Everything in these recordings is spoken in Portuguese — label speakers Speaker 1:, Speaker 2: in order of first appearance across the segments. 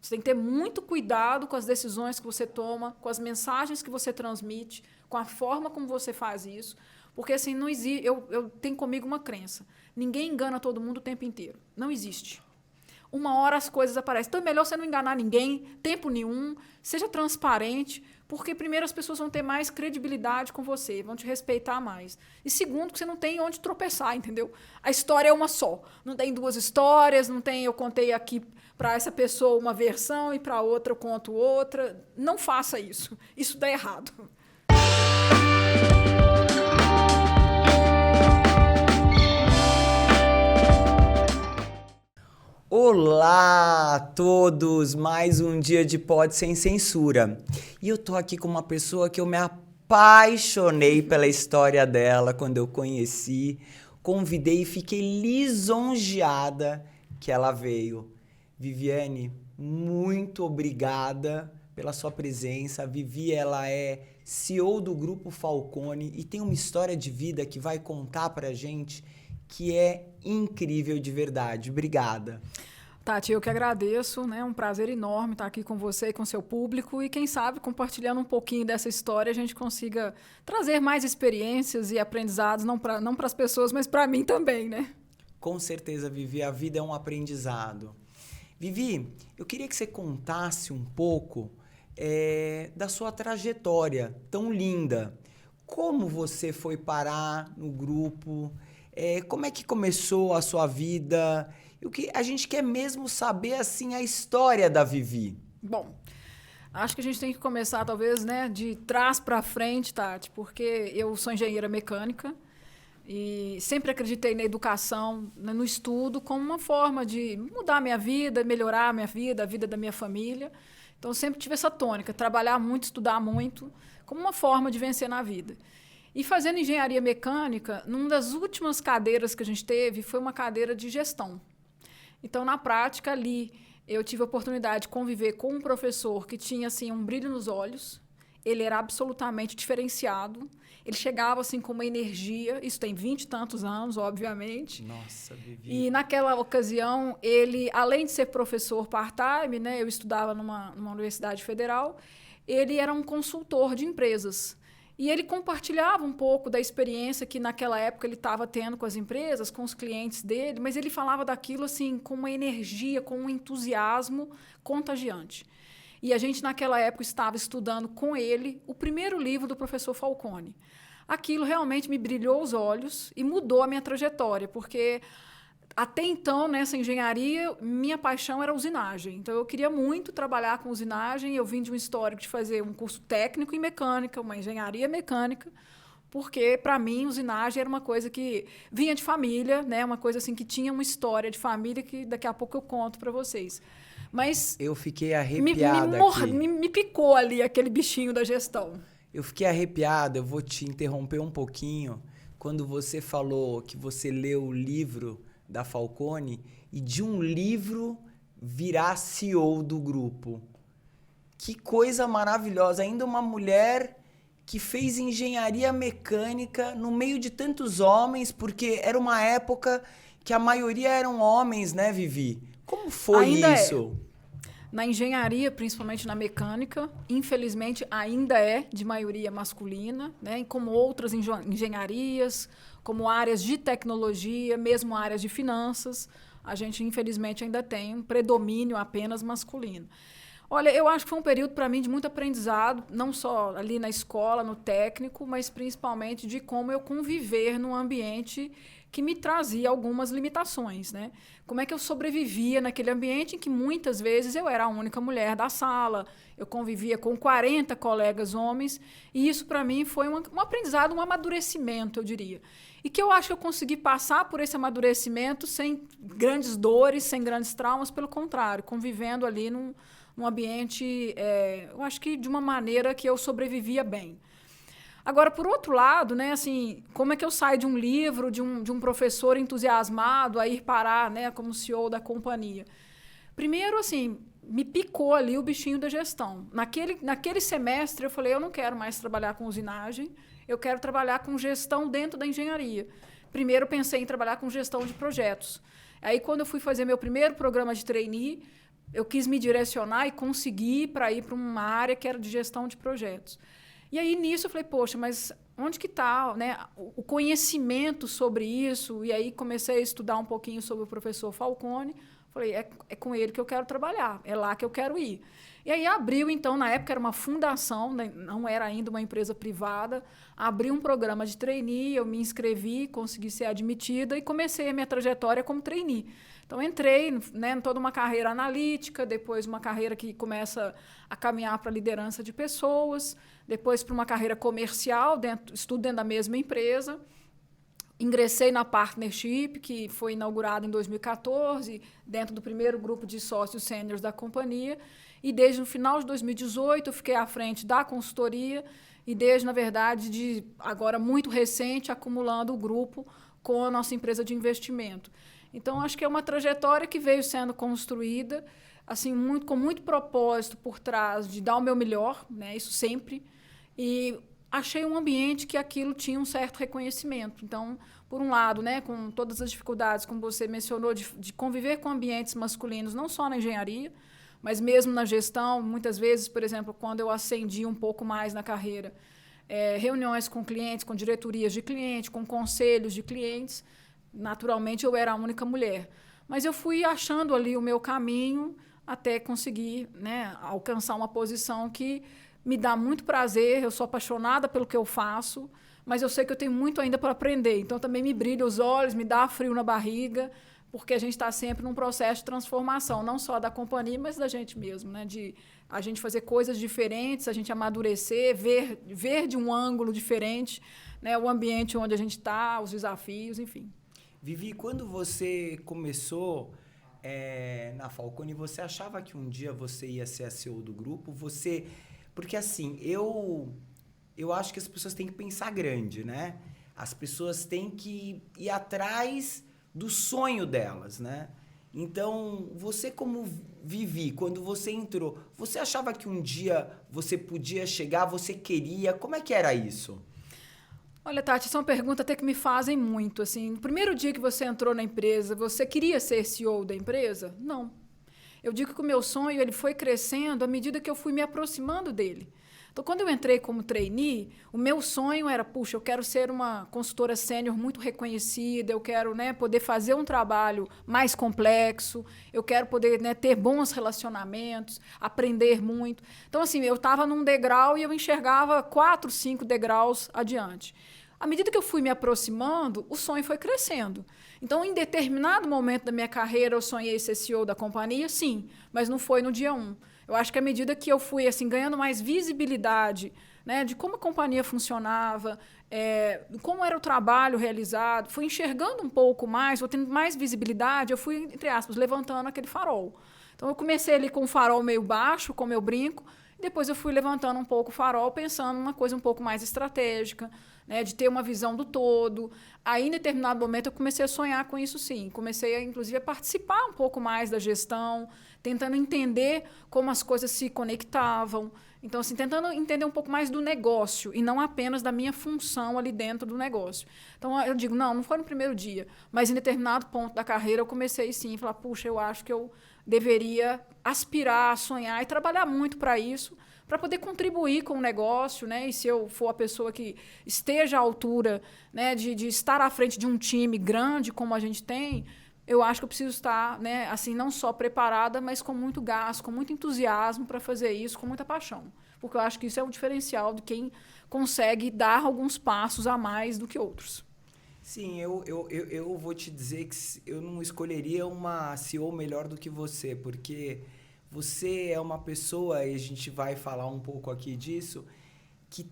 Speaker 1: Você tem que ter muito cuidado com as decisões que você toma, com as mensagens que você transmite, com a forma como você faz isso. Porque assim, não existe. Eu tenho comigo uma crença. Ninguém engana todo mundo o tempo inteiro. Não existe. Uma hora as coisas aparecem. Então é melhor você não enganar ninguém, tempo nenhum, seja transparente, porque primeiro as pessoas vão ter mais credibilidade com você, vão te respeitar mais. E segundo, que você não tem onde tropeçar, entendeu? A história é uma só. Não tem duas histórias, não tem eu contei aqui para essa pessoa uma versão e para outra eu conto outra. Não faça isso. Isso dá errado.
Speaker 2: Olá a todos, mais um dia de Pod Sem Censura. E eu tô aqui com uma pessoa que eu me apaixonei pela história dela quando eu conheci, convidei e fiquei lisonjeada que ela veio. Viviane, muito obrigada pela sua presença. A Vivi, ela é CEO do Grupo Falcone e tem uma história de vida que vai contar pra gente que é incrível de verdade. Obrigada.
Speaker 1: Tati, eu que agradeço, né? Um prazer enorme estar aqui com você e com seu público e quem sabe compartilhando um pouquinho dessa história a gente consiga trazer mais experiências e aprendizados não para as pessoas, mas para mim também, né?
Speaker 2: Com certeza, Vivi, a vida é um aprendizado. Vivi, eu queria que você contasse um pouco da sua trajetória tão linda. Como você foi parar no grupo? Como é que começou a sua vida? E o que a gente quer mesmo saber, assim, a história da Vivi.
Speaker 1: Bom, acho que a gente tem que começar, talvez, né, de trás para frente, Tati, porque eu sou engenheira mecânica e sempre acreditei na educação, no estudo, como uma forma de mudar a minha vida, melhorar a minha vida, a vida da minha família. Então, sempre tive essa tônica, trabalhar muito, estudar muito, como uma forma de vencer na vida. E fazendo engenharia mecânica, numa das últimas cadeiras que a gente teve, foi uma cadeira de gestão. Então, na prática, ali, eu tive a oportunidade de conviver com um professor que tinha, assim, um brilho nos olhos. Ele era absolutamente diferenciado. Ele chegava, assim, com uma energia. Isso tem 20 e tantos anos, obviamente.
Speaker 2: Nossa, Vivi.
Speaker 1: E, naquela ocasião, ele, além de ser professor part-time, né, eu estudava numa universidade federal, ele era um consultor de empresas. E ele compartilhava um pouco da experiência que naquela época ele estava tendo com as empresas, com os clientes dele, mas ele falava daquilo assim com uma energia, com um entusiasmo contagiante. E a gente naquela época estava estudando com ele o primeiro livro do professor Falcone. Aquilo realmente me brilhou os olhos e mudou a minha trajetória, porque até então, nessa engenharia, minha paixão era usinagem. Então, eu queria muito trabalhar com usinagem. Eu vim de um histórico de fazer um curso técnico em mecânica, uma engenharia mecânica, porque, para mim, usinagem era uma coisa que vinha de família, né? Uma coisa assim que tinha uma história de família que daqui a pouco eu conto para vocês. Mas
Speaker 2: eu fiquei arrepiada aqui.
Speaker 1: Me picou ali aquele bichinho da gestão.
Speaker 2: Eu fiquei arrepiada, eu vou te interromper um pouquinho. Quando você falou que você leu o livro da Falcone e de um livro virar CEO do grupo. Que coisa maravilhosa. Ainda uma mulher que fez engenharia mecânica no meio de tantos homens, porque era uma época que a maioria eram homens, né, Vivi? Como foi
Speaker 1: ainda
Speaker 2: isso?
Speaker 1: Na engenharia, principalmente na mecânica, infelizmente ainda é de maioria masculina, né? Como outras engenharias, como áreas de tecnologia, mesmo áreas de finanças, a gente infelizmente ainda tem um predomínio apenas masculino. Olha, eu acho que foi um período para mim de muito aprendizado, não só ali na escola, no técnico, mas principalmente de como eu conviver num ambiente que me trazia algumas limitações, né? Como é que eu sobrevivia naquele ambiente em que muitas vezes eu era a única mulher da sala, eu convivia com 40 colegas homens, e isso para mim foi um aprendizado, um amadurecimento, eu diria. E que eu acho que eu consegui passar por esse amadurecimento sem grandes dores, sem grandes traumas, pelo contrário, convivendo ali num ambiente, eu acho que de uma maneira que eu sobrevivia bem. Agora, por outro lado, né, assim, como é que eu saio de um livro, de um professor entusiasmado a ir parar, né, como CEO da companhia? Primeiro, assim, me picou ali o bichinho da gestão. Naquele semestre, eu falei, eu não quero mais trabalhar com usinagem, eu quero trabalhar com gestão dentro da engenharia. Primeiro, pensei em trabalhar com gestão de projetos. Aí, quando eu fui fazer meu primeiro programa de trainee, eu quis me direcionar e conseguir para ir para uma área que era de gestão de projetos. E aí, nisso, eu falei, poxa, mas onde que está, né, o conhecimento sobre isso? E aí comecei a estudar um pouquinho sobre o professor Falcone. Falei, é com ele que eu quero trabalhar, é lá que eu quero ir. E aí abriu, então, na época era uma fundação, né, não era ainda uma empresa privada, abriu um programa de trainee, eu me inscrevi, consegui ser admitida e comecei a minha trajetória como trainee. Então, entrei, né, em toda uma carreira analítica, depois uma carreira que começa a caminhar para a liderança de pessoas, depois para uma carreira comercial, estudo dentro da mesma empresa. Ingressei na Partnership, que foi inaugurada em 2014, dentro do primeiro grupo de sócios sêniores da companhia. E desde o final de 2018, eu fiquei à frente da consultoria e desde, na verdade, agora muito recente, acumulando o grupo com a nossa empresa de investimento. Então, acho que é uma trajetória que veio sendo construída assim, com muito propósito por trás de dar o meu melhor, né, isso sempre, e achei um ambiente que aquilo tinha um certo reconhecimento. Então, por um lado, né, com todas as dificuldades, como você mencionou, de conviver com ambientes masculinos, não só na engenharia, mas mesmo na gestão, muitas vezes, por exemplo, quando eu ascendi um pouco mais na carreira, reuniões com clientes, com diretorias de cliente, com conselhos de clientes, naturalmente eu era a única mulher. Mas eu fui achando ali o meu caminho até conseguir, né, alcançar uma posição que me dá muito prazer, eu sou apaixonada pelo que eu faço, mas eu sei que eu tenho muito ainda para aprender. Então, também me brilha os olhos, me dá frio na barriga, porque a gente está sempre num processo de transformação, não só da companhia, mas da gente mesmo, né? De a gente fazer coisas diferentes, a gente amadurecer, ver de um ângulo diferente, né, o ambiente onde a gente está, os desafios, enfim.
Speaker 2: Vivi, quando você começou na Falcone, você achava que um dia você ia ser a CEO do grupo? Porque assim, eu acho que as pessoas têm que pensar grande, né? As pessoas têm que ir atrás do sonho delas, né? Então, você como Vivi, quando você entrou, você achava que um dia você podia chegar, você queria? Como é que era isso?
Speaker 1: Olha, Tati, essa é uma pergunta até que me fazem muito. Assim, no primeiro dia que você entrou na empresa, você queria ser CEO da empresa? Não. Eu digo que o meu sonho ele foi crescendo à medida que eu fui me aproximando dele. Então, quando eu entrei como trainee, o meu sonho era, puxa, eu quero ser uma consultora sênior muito reconhecida, eu quero, né, poder fazer um trabalho mais complexo, eu quero poder, né, ter bons relacionamentos, aprender muito. Então, assim, eu estava num degrau e eu enxergava 4, 5 degraus adiante. À medida que eu fui me aproximando, o sonho foi crescendo. Então, em determinado momento da minha carreira, eu sonhei ser CEO da companhia, sim, mas não foi no dia 1. Eu acho que à medida que eu fui assim, ganhando mais visibilidade, né, de como a companhia funcionava, como era o trabalho realizado, fui enxergando um pouco mais, vou tendo mais visibilidade, eu fui, entre aspas, levantando aquele farol. Então, eu comecei ali com o farol meio baixo, como eu brinco, e depois eu fui levantando um pouco o farol, pensando numa coisa um pouco mais estratégica, né, de ter uma visão do todo. Aí, em determinado momento, eu comecei a sonhar com isso, sim. Comecei, inclusive, a participar um pouco mais da gestão, tentando entender como as coisas se conectavam. Então, assim, tentando entender um pouco mais do negócio e não apenas da minha função ali dentro do negócio. Então, eu digo, não foi no primeiro dia, mas em determinado ponto da carreira eu comecei, sim, a falar, puxa, eu acho que eu deveria aspirar, sonhar e trabalhar muito para isso, para poder contribuir com o negócio, né? E se eu for a pessoa que esteja à altura, né, de estar à frente de um time grande como a gente tem, eu acho que eu preciso estar, né, assim, não só preparada, mas com muito gás, com muito entusiasmo para fazer isso, com muita paixão. Porque eu acho que isso é um diferencial de quem consegue dar alguns passos a mais do que outros.
Speaker 2: Sim, eu vou te dizer que eu não escolheria uma CEO melhor do que você, porque você é uma pessoa, e a gente vai falar um pouco aqui disso, que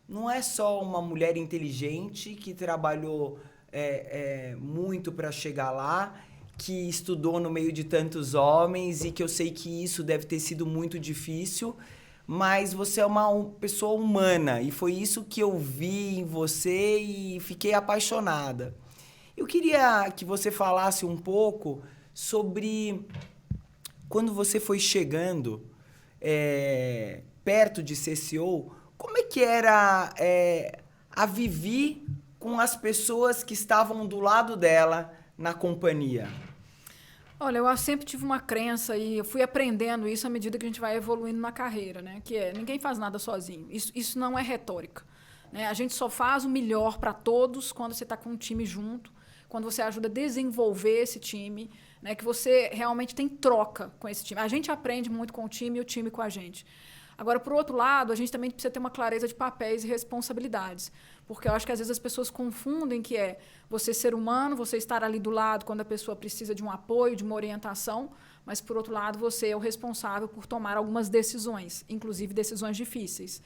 Speaker 2: não é só uma mulher inteligente que trabalhou muito para chegar lá, que estudou no meio de tantos homens e que eu sei que isso deve ter sido muito difícil, mas você é uma pessoa humana e foi isso que eu vi em você e fiquei apaixonada. Eu queria que você falasse um pouco sobre quando você foi chegando perto de ser CEO, como é que era a Vivi com as pessoas que estavam do lado dela na companhia?
Speaker 1: Olha, eu sempre tive uma crença e eu fui aprendendo isso à medida que a gente vai evoluindo na carreira, né? Que é, ninguém faz nada sozinho. Isso não é retórica, né? A gente só faz o melhor para todos quando você está com um time junto, quando você ajuda a desenvolver esse time, né? Que você realmente tem troca com esse time. A gente aprende muito com o time e o time com a gente. Agora, por outro lado, a gente também precisa ter uma clareza de papéis e responsabilidades. Porque eu acho que às vezes as pessoas confundem que é você ser humano, você estar ali do lado quando a pessoa precisa de um apoio, de uma orientação, mas, por outro lado, você é o responsável por tomar algumas decisões, inclusive decisões difíceis.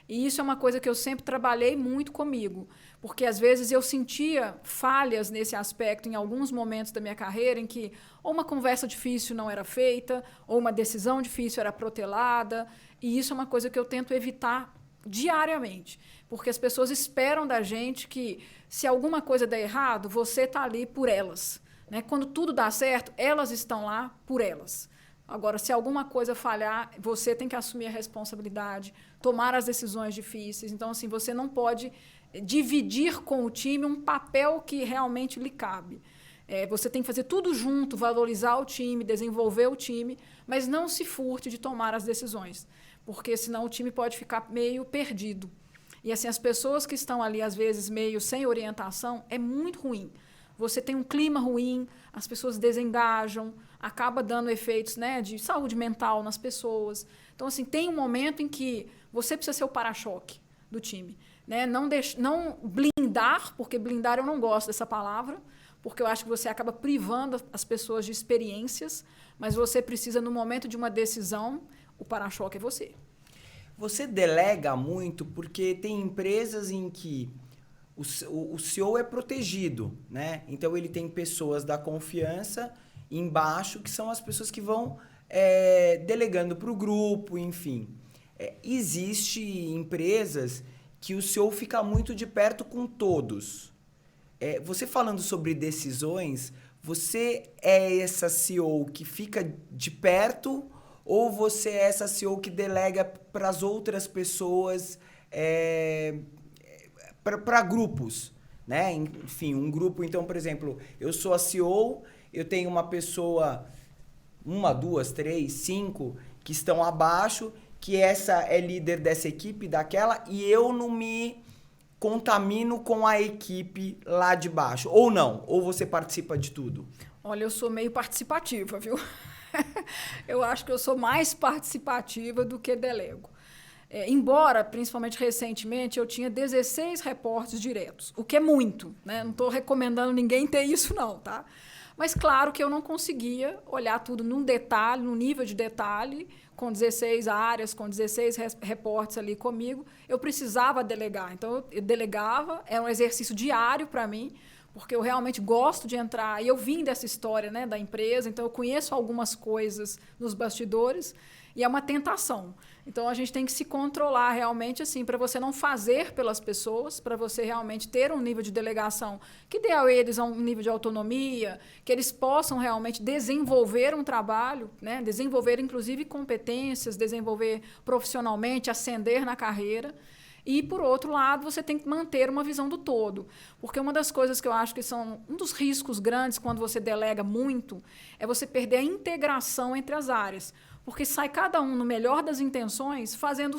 Speaker 1: E isso é uma coisa que eu sempre trabalhei muito comigo, porque às vezes eu sentia falhas nesse aspecto em alguns momentos da minha carreira, em que ou uma conversa difícil não era feita, ou uma decisão difícil era protelada, e isso é uma coisa que eu tento evitar diariamente, porque as pessoas esperam da gente que, se alguma coisa der errado, você está ali por elas, né? Quando tudo dá certo, elas estão lá por elas. Agora, se alguma coisa falhar, você tem que assumir a responsabilidade, tomar as decisões difíceis. Então, assim, você não pode dividir com o time um papel que realmente lhe cabe. Você tem que fazer tudo junto, valorizar o time, desenvolver o time, mas não se furte de tomar as decisões, porque senão o time pode ficar meio perdido. E assim, as pessoas que estão ali, às vezes, meio sem orientação, é muito ruim. Você tem um clima ruim, as pessoas desengajam, acaba dando efeitos, né, de saúde mental nas pessoas. Então, assim, tem um momento em que você precisa ser o para-choque do time, né? Não blindar, porque blindar eu não gosto dessa palavra, porque eu acho que você acaba privando as pessoas de experiências, mas você precisa, no momento de uma decisão, o para-choque é você.
Speaker 2: Você delega muito porque tem empresas em que o CEO é protegido, né? Então ele tem pessoas da confiança embaixo que são as pessoas que vão delegando para o grupo, enfim. Existe empresas que o CEO fica muito de perto com todos. Você falando sobre decisões, você é essa CEO que fica de perto ou você é essa CEO que delega para as outras pessoas, para grupos, né? Enfim, um grupo, então, por exemplo, eu sou a CEO, eu tenho uma pessoa, 1, 2, 3, 5, que estão abaixo, que essa é líder dessa equipe, daquela, e eu não me contamino com a equipe lá de baixo. Ou não? Ou você participa de tudo?
Speaker 1: Olha, eu sou meio participativa, viu? Eu acho que eu sou mais participativa do que delego. Embora, principalmente recentemente, eu tinha 16 reportes diretos, o que é muito, né? Não estou recomendando ninguém ter isso, não, tá? Mas claro que eu não conseguia olhar tudo num detalhe, num nível de detalhe, com 16 áreas, com 16 reportes ali comigo. Eu precisava delegar. Então, eu delegava, é um exercício diário para mim, porque eu realmente gosto de entrar. E eu vim dessa história, né, da empresa, então eu conheço algumas coisas nos bastidores, e é uma tentação. Então, a gente tem que se controlar realmente, assim, para você não fazer pelas pessoas, para você realmente ter um nível de delegação que dê a eles um nível de autonomia, que eles possam realmente desenvolver um trabalho, né? Desenvolver, inclusive, competências, desenvolver profissionalmente, ascender na carreira. E, por outro lado, você tem que manter uma visão do todo. Porque uma das coisas que eu acho que são um dos riscos grandes quando você delega muito é você perder a integração entre as áreas. Porque sai cada um, no melhor das intenções, fazendo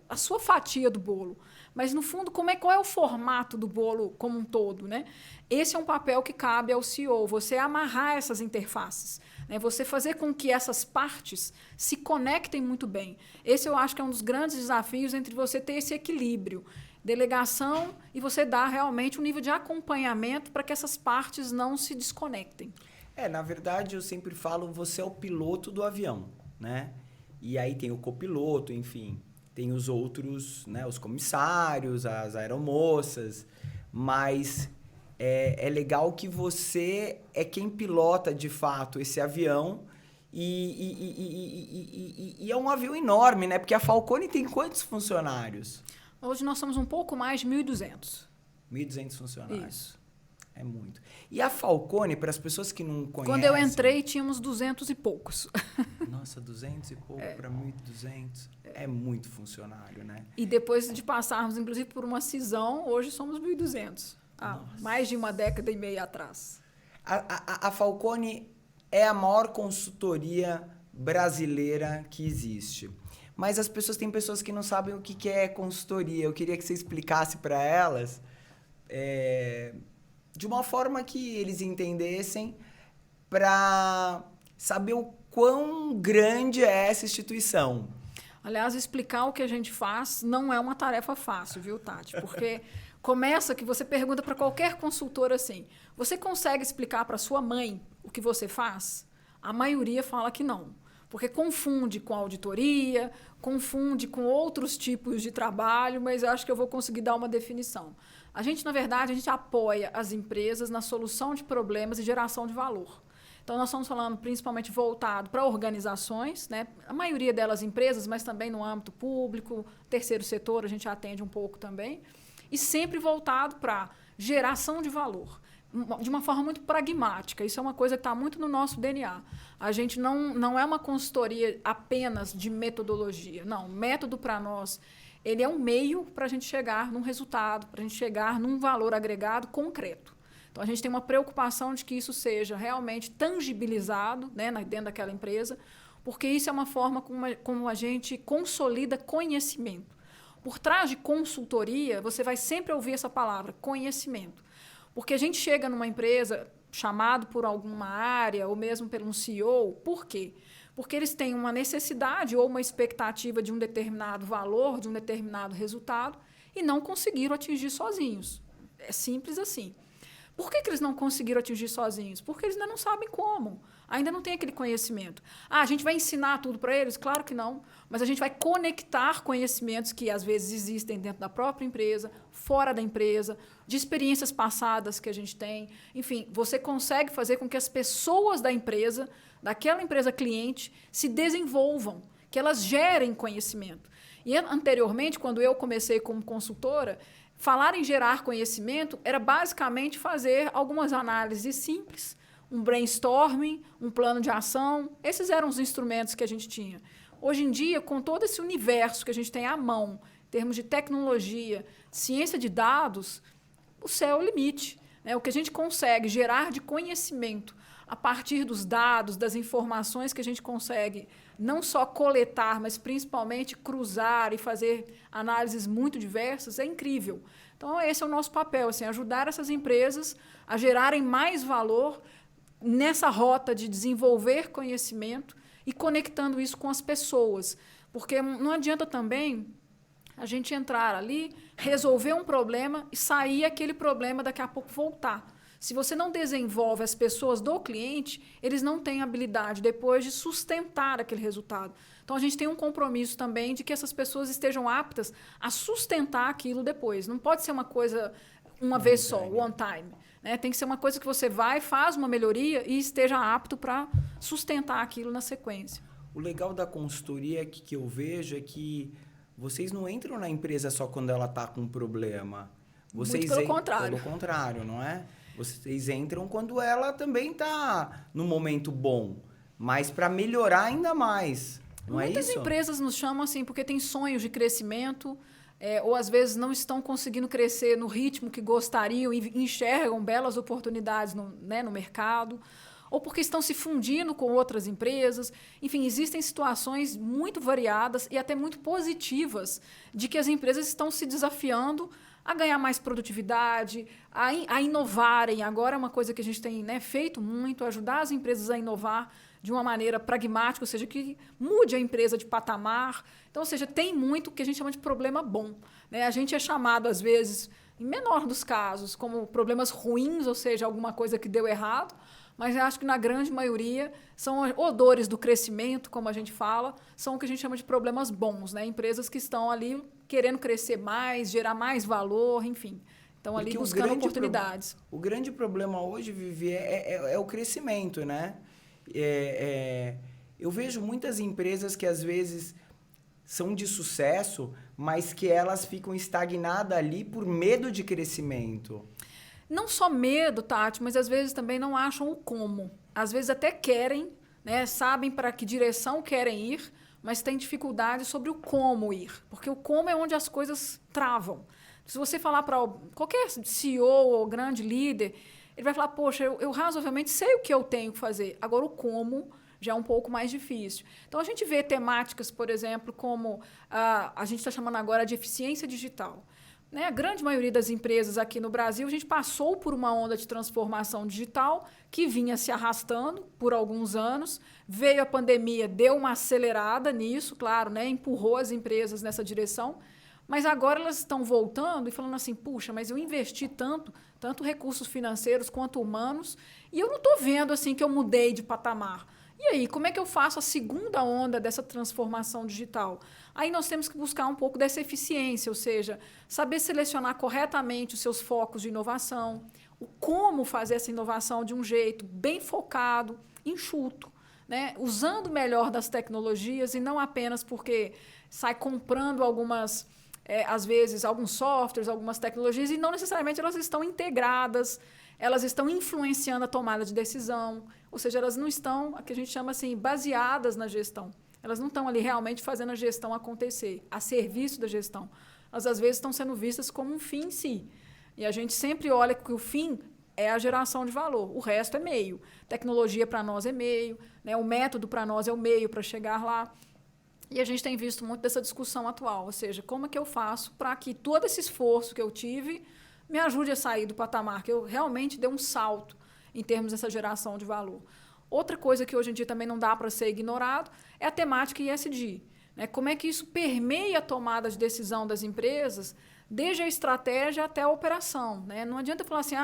Speaker 1: a sua fatia do bolo. Mas, no fundo, qual é o formato do bolo como um todo, né? Esse é um papel que cabe ao CEO, você amarrar essas interfaces, né? Você fazer com que essas partes se conectem muito bem. Esse eu acho que é um dos grandes desafios entre você ter esse equilíbrio, delegação e você dar realmente um nível de acompanhamento para que essas partes não se desconectem.
Speaker 2: Na verdade, eu sempre falo, você é o piloto do avião, né? E aí tem o copiloto, enfim, tem os outros, né? Os comissários, as aeromoças, mas é legal que você é quem pilota de fato esse avião e é um avião enorme, né? Porque a Falcone tem quantos funcionários?
Speaker 1: Hoje nós somos um pouco mais de 1.200.
Speaker 2: 1.200 funcionários.
Speaker 1: Isso.
Speaker 2: É muito. E a Falcone, para as pessoas que não conhecem...
Speaker 1: Quando eu entrei, tínhamos 200 e poucos.
Speaker 2: Nossa, 200 e pouco para 1.200. É muito funcionário, né?
Speaker 1: E depois de passarmos, inclusive, por uma cisão, hoje somos 1.200. Há mais de uma década e meia atrás.
Speaker 2: A Falcone é a maior consultoria brasileira que existe. Mas tem pessoas que não sabem o que é consultoria. Eu queria que você explicasse para elas, de uma forma que eles entendessem, para saber o quão grande é essa instituição.
Speaker 1: Aliás, explicar o que a gente faz não é uma tarefa fácil, viu, Tati? Porque começa que você pergunta para qualquer consultor assim: você consegue explicar para sua mãe o que você faz? A maioria fala que não. Porque confunde com auditoria, confunde com outros tipos de trabalho, mas eu acho que eu vou conseguir dar uma definição. A gente, na verdade, a gente apoia as empresas na solução de problemas e geração de valor. Então, nós estamos falando principalmente voltado para organizações, né? A maioria delas empresas, mas também no âmbito público, terceiro setor, a gente atende um pouco também. E sempre voltado para geração de valor, de uma forma muito pragmática. Isso é uma coisa que está muito no nosso DNA. A gente não é uma consultoria apenas de metodologia. Não, método para nós, ele é um meio para a gente chegar num resultado, para a gente chegar num valor agregado concreto. Então, a gente tem uma preocupação de que isso seja realmente tangibilizado, né, dentro daquela empresa, porque isso é uma forma como a gente consolida conhecimento. Por trás de consultoria, você vai sempre ouvir essa palavra, conhecimento. Porque a gente chega numa empresa chamado por alguma área ou mesmo por um CEO, por quê? Porque eles têm uma necessidade ou uma expectativa de um determinado valor, de um determinado resultado, e não conseguiram atingir sozinhos. É simples assim. Por que eles não conseguiram atingir sozinhos? Porque eles ainda não sabem como. Ainda não tem aquele conhecimento. A gente vai ensinar tudo para eles? Claro que não. Mas a gente vai conectar conhecimentos que, às vezes, existem dentro da própria empresa, fora da empresa, de experiências passadas que a gente tem. Enfim, você consegue fazer com que as pessoas da empresa, daquela empresa cliente, se desenvolvam, que elas gerem conhecimento. E, anteriormente, quando eu comecei como consultora, falar em gerar conhecimento era basicamente fazer algumas análises simples, um brainstorming, um plano de ação. Esses eram os instrumentos que a gente tinha. Hoje em dia, com todo esse universo que a gente tem à mão, em termos de tecnologia, ciência de dados, o céu é o limite, né? O que a gente consegue gerar de conhecimento a partir dos dados, das informações que a gente consegue não só coletar, mas principalmente cruzar e fazer análises muito diversas, é incrível. Então, esse é o nosso papel, assim, ajudar essas empresas a gerarem mais valor nessa rota de desenvolver conhecimento e conectando isso com as pessoas. Porque não adianta também a gente entrar ali, resolver um problema e sair aquele problema daqui a pouco voltar. Se você não desenvolve as pessoas do cliente, eles não têm habilidade depois de sustentar aquele resultado. Então, a gente tem um compromisso também de que essas pessoas estejam aptas a sustentar aquilo depois. Não pode ser uma coisa uma vez só, one time. Né? Tem que ser uma coisa que você vai, faz uma melhoria e esteja apto para sustentar aquilo na sequência.
Speaker 2: O legal da consultoria que eu vejo é que vocês não entram na empresa só quando ela está com um problema.
Speaker 1: Muito pelo contrário.
Speaker 2: Pelo contrário, não é? Vocês entram quando ela também está no momento bom, mas para melhorar ainda mais. Não é isso?
Speaker 1: Muitas empresas nos chamam assim porque têm sonhos de crescimento, ou às vezes não estão conseguindo crescer no ritmo que gostariam e enxergam belas oportunidades no mercado, ou porque estão se fundindo com outras empresas. Enfim, existem situações muito variadas e até muito positivas de que as empresas estão se desafiando a ganhar mais produtividade, a inovarem. Agora é uma coisa que a gente tem feito muito, ajudar as empresas a inovar de uma maneira pragmática, ou seja, que mude a empresa de patamar. Então, ou seja, tem muito o que a gente chama de problema bom. Né? A gente é chamado, às vezes, em menor dos casos, como problemas ruins, ou seja, alguma coisa que deu errado, mas eu acho que, na grande maioria, são odores do crescimento, como a gente fala, são o que a gente chama de problemas bons. Né? Empresas que estão ali querendo crescer mais, gerar mais valor, enfim. Estão ali buscando oportunidades.
Speaker 2: O grande problema hoje, Vivi, é o crescimento, né? Eu vejo muitas empresas que, às vezes, são de sucesso, mas que elas ficam estagnadas ali por medo de crescimento.
Speaker 1: Não só medo, Tati, mas às vezes também não acham o como. Às vezes até querem, né, sabem para que direção querem ir, mas têm dificuldade sobre o como ir. Porque o como é onde as coisas travam. Se você falar para qualquer CEO ou grande líder, ele vai falar, poxa, eu razoavelmente sei o que eu tenho que fazer. Agora, o como já é um pouco mais difícil. Então, a gente vê temáticas, por exemplo, como a gente está chamando agora de eficiência digital. Né? A grande maioria das empresas aqui no Brasil, a gente passou por uma onda de transformação digital que vinha se arrastando por alguns anos. Veio a pandemia, deu uma acelerada nisso, claro, né? Empurrou as empresas nessa direção. Mas agora elas estão voltando e falando assim, puxa, mas eu investi tanto recursos financeiros quanto humanos, e eu não estou vendo assim que eu mudei de patamar. E aí, como é que eu faço a segunda onda dessa transformação digital? Aí nós temos que buscar um pouco dessa eficiência, ou seja, saber selecionar corretamente os seus focos de inovação, o como fazer essa inovação de um jeito bem focado, enxuto, né? Usando o melhor das tecnologias e não apenas porque sai comprando às vezes, alguns softwares, algumas tecnologias, e não necessariamente elas estão integradas, elas estão influenciando a tomada de decisão, ou seja, elas não estão, o que a gente chama assim, baseadas na gestão. Elas não estão ali realmente fazendo a gestão acontecer, a serviço da gestão. Elas, às vezes, estão sendo vistas como um fim em si. E a gente sempre olha que o fim é a geração de valor, o resto é meio. Tecnologia, para nós, é meio, né? O método, para nós, é o meio para chegar lá. E a gente tem visto muito dessa discussão atual, ou seja, como é que eu faço para que todo esse esforço que eu tive me ajude a sair do patamar, que eu realmente dê um salto em termos dessa geração de valor. Outra coisa que hoje em dia também não dá para ser ignorado é a temática ESG. Né? Como é que isso permeia a tomada de decisão das empresas, desde a estratégia até a operação. Né? Não adianta falar assim,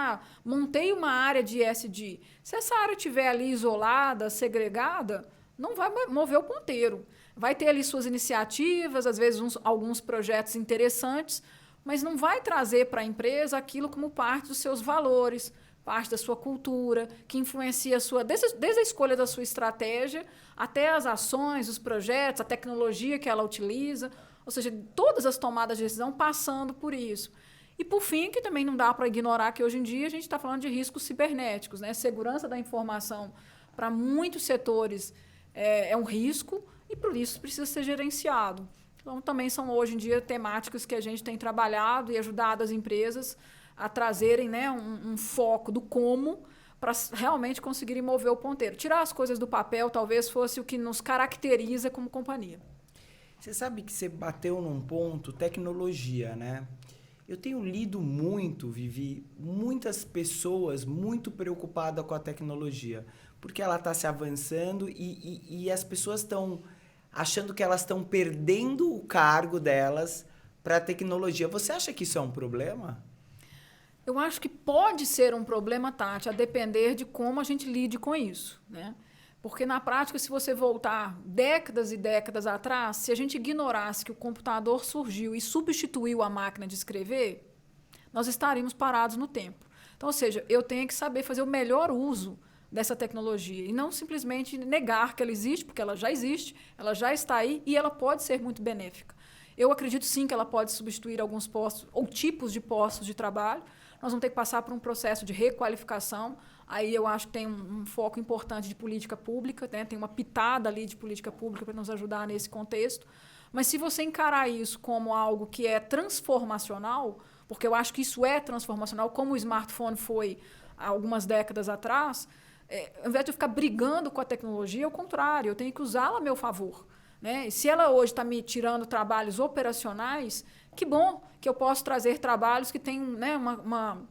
Speaker 1: montei uma área de ESG. Se essa área estiver ali isolada, segregada, não vai mover o ponteiro. Vai ter ali suas iniciativas, às vezes alguns projetos interessantes, mas não vai trazer para a empresa aquilo como parte dos seus valores, parte da sua cultura, que influencia desde a escolha da sua estratégia até as ações, os projetos, a tecnologia que ela utiliza, ou seja, todas as tomadas de decisão passando por isso. E, por fim, que também não dá para ignorar que hoje em dia a gente está falando de riscos cibernéticos, né? Segurança da informação para muitos setores é um risco e, por isso, precisa ser gerenciado. Então, também são, hoje em dia, temáticas que a gente tem trabalhado e ajudado as empresas a trazerem, né, um foco do como para realmente conseguirem mover o ponteiro. Tirar as coisas do papel talvez fosse o que nos caracteriza como companhia.
Speaker 2: Você sabe que você bateu num ponto, tecnologia, né? Eu tenho lido muito, Vivi, muitas pessoas muito preocupadas com a tecnologia, porque ela está se avançando e as pessoas estão achando que elas estão perdendo o cargo delas para a tecnologia. Você acha que isso é um problema?
Speaker 1: Eu acho que pode ser um problema, Tati, a depender de como a gente lide com isso, né? Porque, na prática, se você voltar décadas e décadas atrás, se a gente ignorasse que o computador surgiu e substituiu a máquina de escrever, nós estaríamos parados no tempo. Então, ou seja, eu tenho que saber fazer o melhor uso dessa tecnologia e não simplesmente negar que ela existe, porque ela já existe, ela já está aí e ela pode ser muito benéfica. Eu acredito, sim, que ela pode substituir alguns postos ou tipos de postos de trabalho. Nós vamos ter que passar por um processo de requalificação. Aí eu acho que tem um foco importante de política pública, né? Tem uma pitada ali de política pública para nos ajudar nesse contexto. Mas se você encarar isso como algo que é transformacional, porque eu acho que isso é transformacional, como o smartphone foi há algumas décadas atrás, ao invés de eu ficar brigando com a tecnologia, é o contrário, eu tenho que usá-la a meu favor. Né? E se ela hoje está me tirando trabalhos operacionais, que bom que eu posso trazer trabalhos que têm, né, uma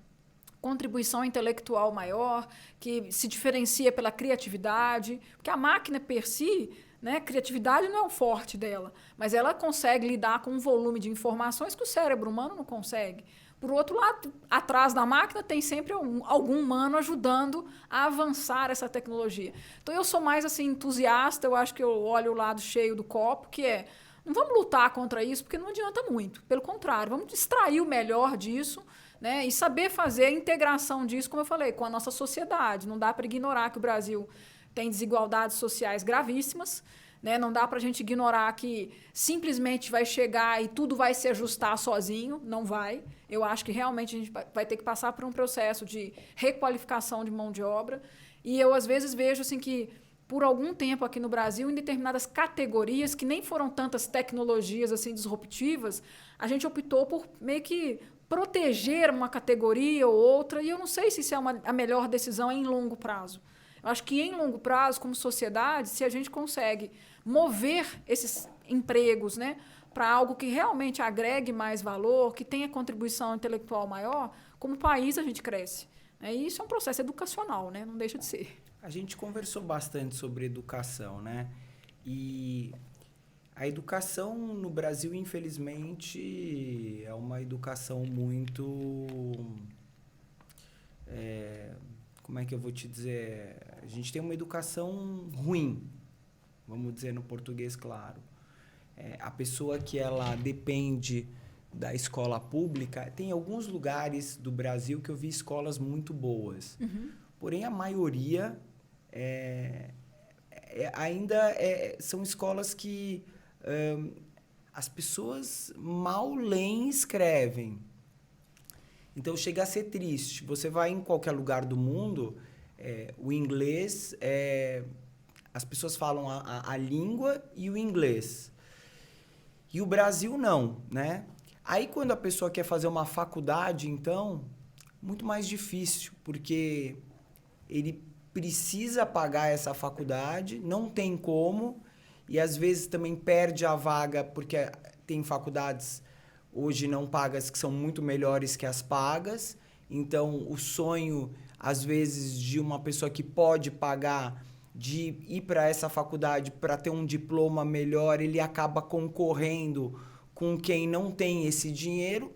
Speaker 1: contribuição intelectual maior, que se diferencia pela criatividade, porque a máquina per si, né, criatividade não é o forte dela, mas ela consegue lidar com um volume de informações que o cérebro humano não consegue. Por outro lado, atrás da máquina tem sempre algum humano ajudando a avançar essa tecnologia. Então, eu sou mais assim, entusiasta, eu acho que eu olho o lado cheio do copo, que é, não vamos lutar contra isso, porque não adianta muito. Pelo contrário, vamos extrair o melhor disso, né, e saber fazer a integração disso, como eu falei, com a nossa sociedade. Não dá para ignorar que o Brasil tem desigualdades sociais gravíssimas, né? Não dá para a gente ignorar que simplesmente vai chegar e tudo vai se ajustar sozinho. Não vai. Eu acho que realmente a gente vai ter que passar por um processo de requalificação de mão de obra. E eu, às vezes, vejo assim, que, por algum tempo aqui no Brasil, em determinadas categorias, que nem foram tantas tecnologias assim disruptivas, a gente optou por meio que proteger uma categoria ou outra, e eu não sei se isso é a melhor decisão em longo prazo. Eu acho que, em longo prazo, como sociedade, se a gente consegue mover esses empregos, né, para algo que realmente agregue mais valor, que tenha contribuição intelectual maior, como país a gente cresce. E isso é um processo educacional, né? Não deixa de ser.
Speaker 2: A gente conversou bastante sobre educação, né? E a educação no Brasil, infelizmente, é uma educação muito... como é que eu vou te dizer? A gente tem uma educação ruim, vamos dizer no português claro. A pessoa que ela depende da escola pública, tem alguns lugares do Brasil que eu vi escolas muito boas. Uhum. Porém, a maioria ainda são escolas que as pessoas mal leem e escrevem. Então, chega a ser triste. Você vai em qualquer lugar do mundo, o inglês, as pessoas falam a língua e o inglês. E o Brasil não, né? Aí, quando a pessoa quer fazer uma faculdade, então, muito mais difícil, porque ele precisa pagar essa faculdade, não tem como, e às vezes também perde a vaga, porque tem faculdades hoje não pagas que são muito melhores que as pagas. Então, o sonho, às vezes, de uma pessoa que pode pagar de ir para essa faculdade para ter um diploma melhor, ele acaba concorrendo com quem não tem esse dinheiro,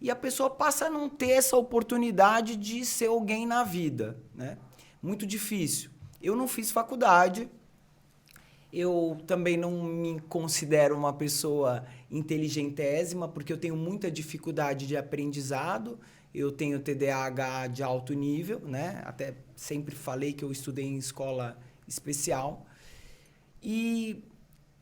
Speaker 2: e a pessoa passa a não ter essa oportunidade de ser alguém na vida, né? Muito difícil. Eu não fiz faculdade, eu também não me considero uma pessoa inteligentésima, porque eu tenho muita dificuldade de aprendizado, eu tenho TDAH de alto nível, né? Até sempre falei que eu estudei em escola especial,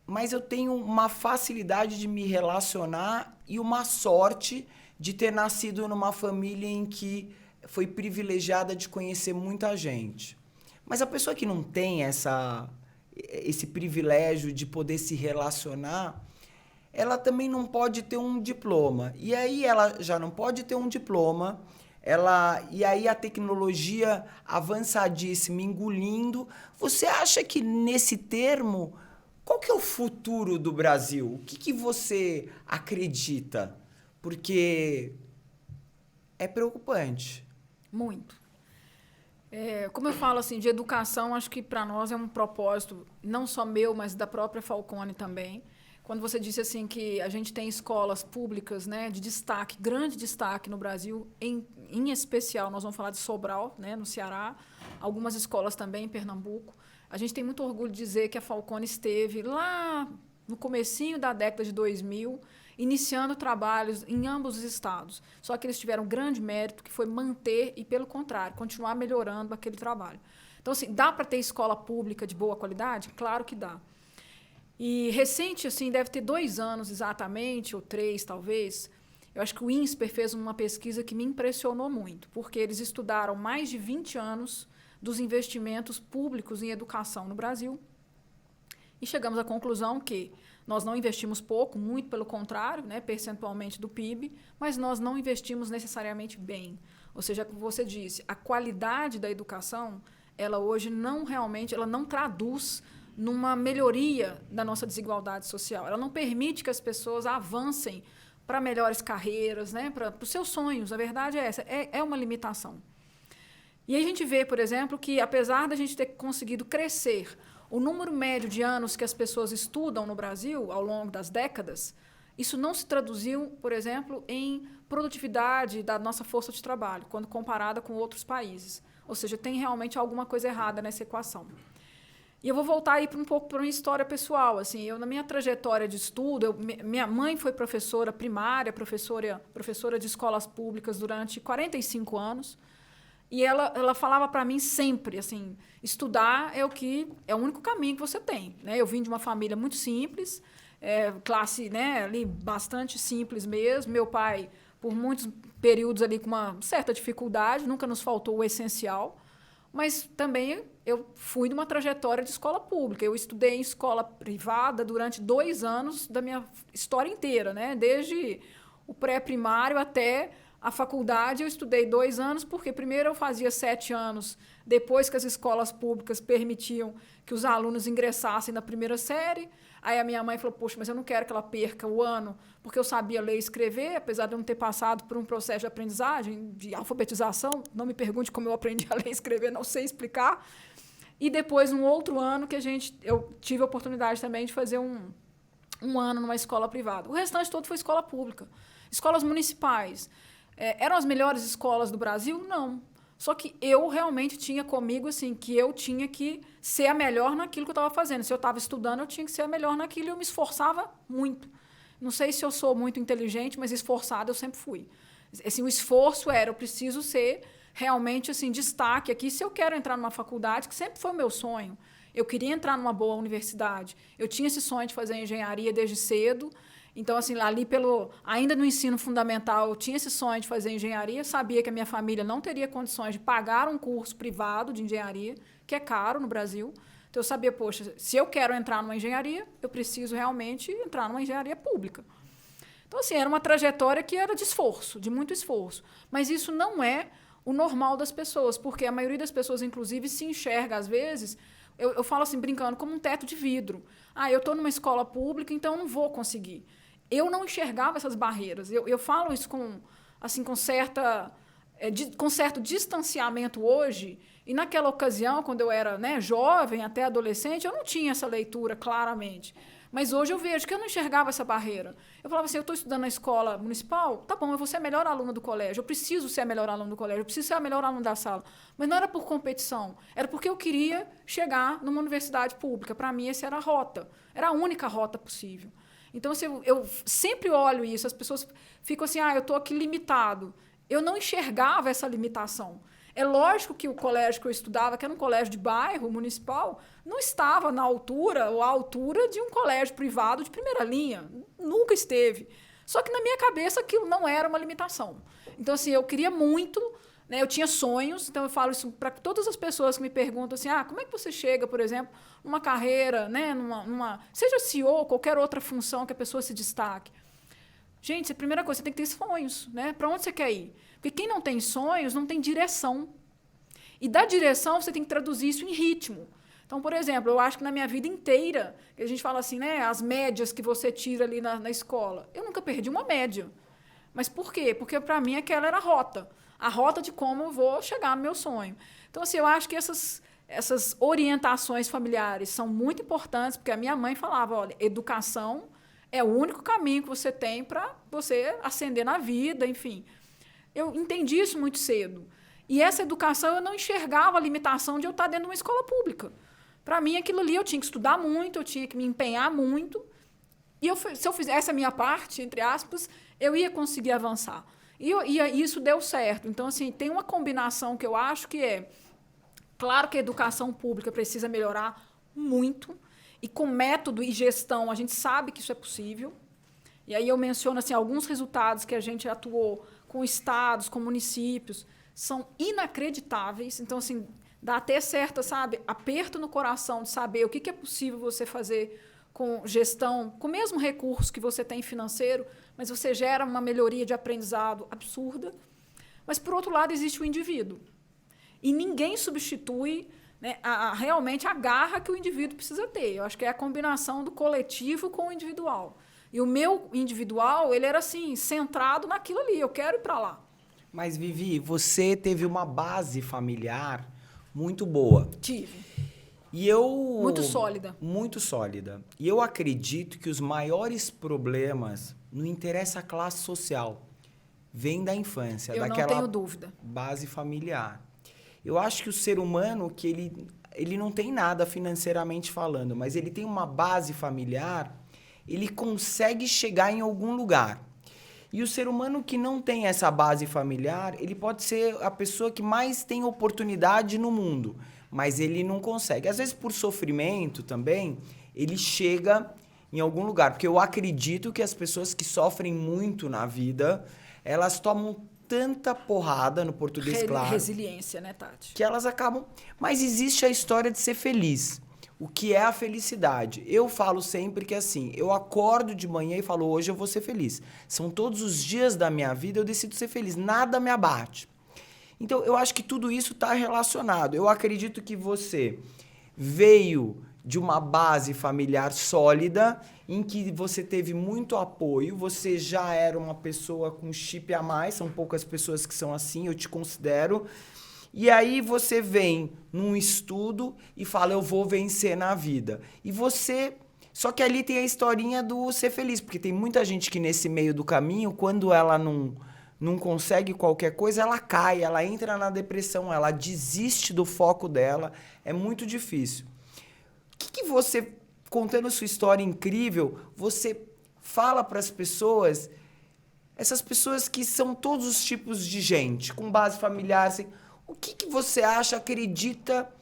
Speaker 2: mas eu tenho uma facilidade de me relacionar e uma sorte de ter nascido numa família em que foi privilegiada de conhecer muita gente. Mas a pessoa que não tem esse privilégio de poder se relacionar, ela também não pode ter um diploma. E aí ela já não pode ter um diploma, e aí a tecnologia avançadíssima, engolindo. Você acha que nesse termo... Qual que é o futuro do Brasil? O que você acredita? Porque é preocupante.
Speaker 1: Muito. Como eu falo assim, de educação, acho que para nós é um propósito, não só meu, mas da própria Falcone também. Quando você disse assim que a gente tem escolas públicas, né, de destaque, grande destaque no Brasil, em especial, nós vamos falar de Sobral, né, no Ceará, algumas escolas também em Pernambuco. A gente tem muito orgulho de dizer que a Falcone esteve lá no comecinho da década de 2000, iniciando trabalhos em ambos os estados. Só que eles tiveram um grande mérito, que foi manter e, pelo contrário, continuar melhorando aquele trabalho. Então, assim, dá para ter escola pública de boa qualidade? Claro que dá. E recente, assim, deve ter 2 anos exatamente, ou 3 talvez, eu acho que o INSPER fez uma pesquisa que me impressionou muito, porque eles estudaram mais de 20 anos dos investimentos públicos em educação no Brasil. E chegamos à conclusão que nós não investimos pouco, muito pelo contrário, né, percentualmente do PIB, mas nós não investimos necessariamente bem. Ou seja, como você disse, a qualidade da educação, ela hoje ela não traduz numa melhoria da nossa desigualdade social. Ela não permite que as pessoas avancem para melhores carreiras, né, para os seus sonhos. A verdade é essa, é uma limitação. E aí a gente vê, por exemplo, que apesar da gente ter conseguido crescer o número médio de anos que as pessoas estudam no Brasil ao longo das décadas, isso não se traduziu, por exemplo, em produtividade da nossa força de trabalho, quando comparada com outros países. Ou seja, tem realmente alguma coisa errada nessa equação. E eu vou voltar aí um pouco para uma história pessoal. Assim, eu, na minha trajetória de estudo, minha mãe foi professora primária, professora de escolas públicas durante 45 anos. E ela falava para mim sempre, assim, estudar é o único caminho que você tem, né? Eu vim de uma família muito simples, classe, né, ali bastante simples mesmo. Meu pai, por muitos períodos ali com uma certa dificuldade, nunca nos faltou o essencial. Mas também eu fui de uma trajetória de escola pública. Eu estudei em escola privada durante 2 anos da minha história inteira, né? Desde o pré-primário até A faculdade eu estudei 2 anos, porque primeiro eu fazia 7 anos, depois que as escolas públicas permitiam que os alunos ingressassem na primeira série. Aí a minha mãe falou, poxa, mas eu não quero que ela perca o ano, porque eu sabia ler e escrever, apesar de eu não ter passado por um processo de aprendizagem, de alfabetização. Não me pergunte como eu aprendi a ler e escrever, não sei explicar. E depois, um outro ano, que eu tive a oportunidade também de fazer um ano numa escola privada. O restante todo foi escola pública. Escolas municipais. Eram as melhores escolas do Brasil? Não. Só que eu realmente tinha comigo assim, que eu tinha que ser a melhor naquilo que eu estava fazendo. Se eu estava estudando, eu tinha que ser a melhor naquilo e eu me esforçava muito. Não sei se eu sou muito inteligente, mas esforçada eu sempre fui. Assim, o esforço eu preciso ser realmente assim, destaque aqui. Se eu quero entrar numa faculdade, que sempre foi o meu sonho, eu queria entrar numa boa universidade. Eu tinha esse sonho de fazer engenharia desde cedo. Então, assim, ali ainda no ensino fundamental, eu tinha esse sonho de fazer engenharia, sabia que a minha família não teria condições de pagar um curso privado de engenharia, que é caro no Brasil. Então, eu sabia, poxa, se eu quero entrar numa engenharia, eu preciso realmente entrar numa engenharia pública. Então, assim, era uma trajetória que era de esforço, de muito esforço. Mas isso não é o normal das pessoas, porque a maioria das pessoas, inclusive, se enxerga, às vezes, eu falo assim, brincando, como um teto de vidro. Eu estou numa escola pública, então eu não vou conseguir. Eu não enxergava essas barreiras. Eu falo isso com certo distanciamento hoje. E naquela ocasião, quando eu era jovem, até adolescente, eu não tinha essa leitura claramente. Mas hoje eu vejo que eu não enxergava essa barreira. Eu falava assim, eu estou estudando na escola municipal, tá bom, eu vou ser a melhor aluna do colégio, eu preciso ser a melhor aluna do colégio, eu preciso ser a melhor aluna da sala. Mas não era por competição, era porque eu queria chegar numa universidade pública. Para mim, essa era a rota, era a única rota possível. Então, assim, eu sempre olho isso, as pessoas ficam assim, eu estou aqui limitado. Eu não enxergava essa limitação. É lógico que o colégio que eu estudava, que era um colégio de bairro municipal, não estava na altura ou à altura de um colégio privado de primeira linha. Nunca esteve. Só que na minha cabeça aquilo não era uma limitação. Então, assim, eu queria muito, eu tinha sonhos, então eu falo isso para todas as pessoas que me perguntam assim, como é que você chega, por exemplo, numa carreira, seja CEO ou qualquer outra função que a pessoa se destaque. Gente, a primeira coisa, você tem que ter sonhos, Para onde você quer ir? Porque quem não tem sonhos não tem direção. E da direção você tem que traduzir isso em ritmo. Então, por exemplo, eu acho que na minha vida inteira, a gente fala assim, as médias que você tira ali na escola. Eu nunca perdi uma média. Mas por quê? Porque para mim aquela era a rota de como eu vou chegar no meu sonho. Então, assim, eu acho que essas orientações familiares são muito importantes, porque a minha mãe falava, olha, educação é o único caminho que você tem para você ascender na vida, enfim. Eu entendi isso muito cedo. E essa educação eu não enxergava a limitação de eu estar dentro de uma escola pública. Para mim, aquilo ali eu tinha que estudar muito, eu tinha que me empenhar muito. E se eu fizesse a minha parte, entre aspas, eu ia conseguir avançar. E isso deu certo. Então, assim, tem uma combinação que eu acho que claro que a educação pública precisa melhorar muito. E com método e gestão, a gente sabe que isso é possível. E aí eu menciono assim, alguns resultados que a gente atuou com estados, com municípios, são inacreditáveis. Então, assim, dá até certa, aperto no coração de saber o que é possível você fazer com gestão, com o mesmo recurso que você tem financeiro, mas você gera uma melhoria de aprendizado absurda. Mas, por outro lado, existe o indivíduo. E ninguém substitui realmente a garra que o indivíduo precisa ter. Eu acho que é a combinação do coletivo com o individual. E o meu individual, ele era assim, centrado naquilo ali, eu quero ir para lá.
Speaker 2: Mas, Vivi, você teve uma base familiar muito boa.
Speaker 1: Tive.
Speaker 2: E eu...
Speaker 1: Muito sólida.
Speaker 2: Muito sólida. E eu acredito que os maiores problemas, não interessa a classe social, vêm da infância.
Speaker 1: Eu
Speaker 2: daquela
Speaker 1: não tenho dúvida.
Speaker 2: Base familiar. Eu acho que o ser humano, que ele não tem nada financeiramente falando, mas ele tem uma base familiar, ele consegue chegar em algum lugar. E o ser humano que não tem essa base familiar, ele pode ser a pessoa que mais tem oportunidade no mundo, mas ele não consegue. Às vezes, por sofrimento também, ele chega em algum lugar. Porque eu acredito que as pessoas que sofrem muito na vida, elas tomam tanta porrada, no português claro.
Speaker 1: Resiliência, né, Tati?
Speaker 2: Que elas acabam... Mas existe a história de ser feliz. o que é a felicidade. Eu falo sempre que assim, eu acordo de manhã e falo, hoje eu vou ser feliz. São todos os dias da minha vida eu decido ser feliz, nada me abate. Então, eu acho que tudo isso está relacionado. Eu acredito que você veio de uma base familiar sólida, em que você teve muito apoio, você já era uma pessoa com chip a mais, são poucas pessoas que são assim, eu te considero. E aí você vem num estudo e fala, eu vou vencer na vida. E você... Só que ali tem a historinha do ser feliz, porque tem muita gente que nesse meio do caminho, quando ela não consegue qualquer coisa, ela cai, ela entra na depressão, ela desiste do foco dela, é muito difícil. O que você, contando a sua história incrível, você fala para as pessoas, essas pessoas que são todos os tipos de gente, com base familiar, assim, o que você acha, acredita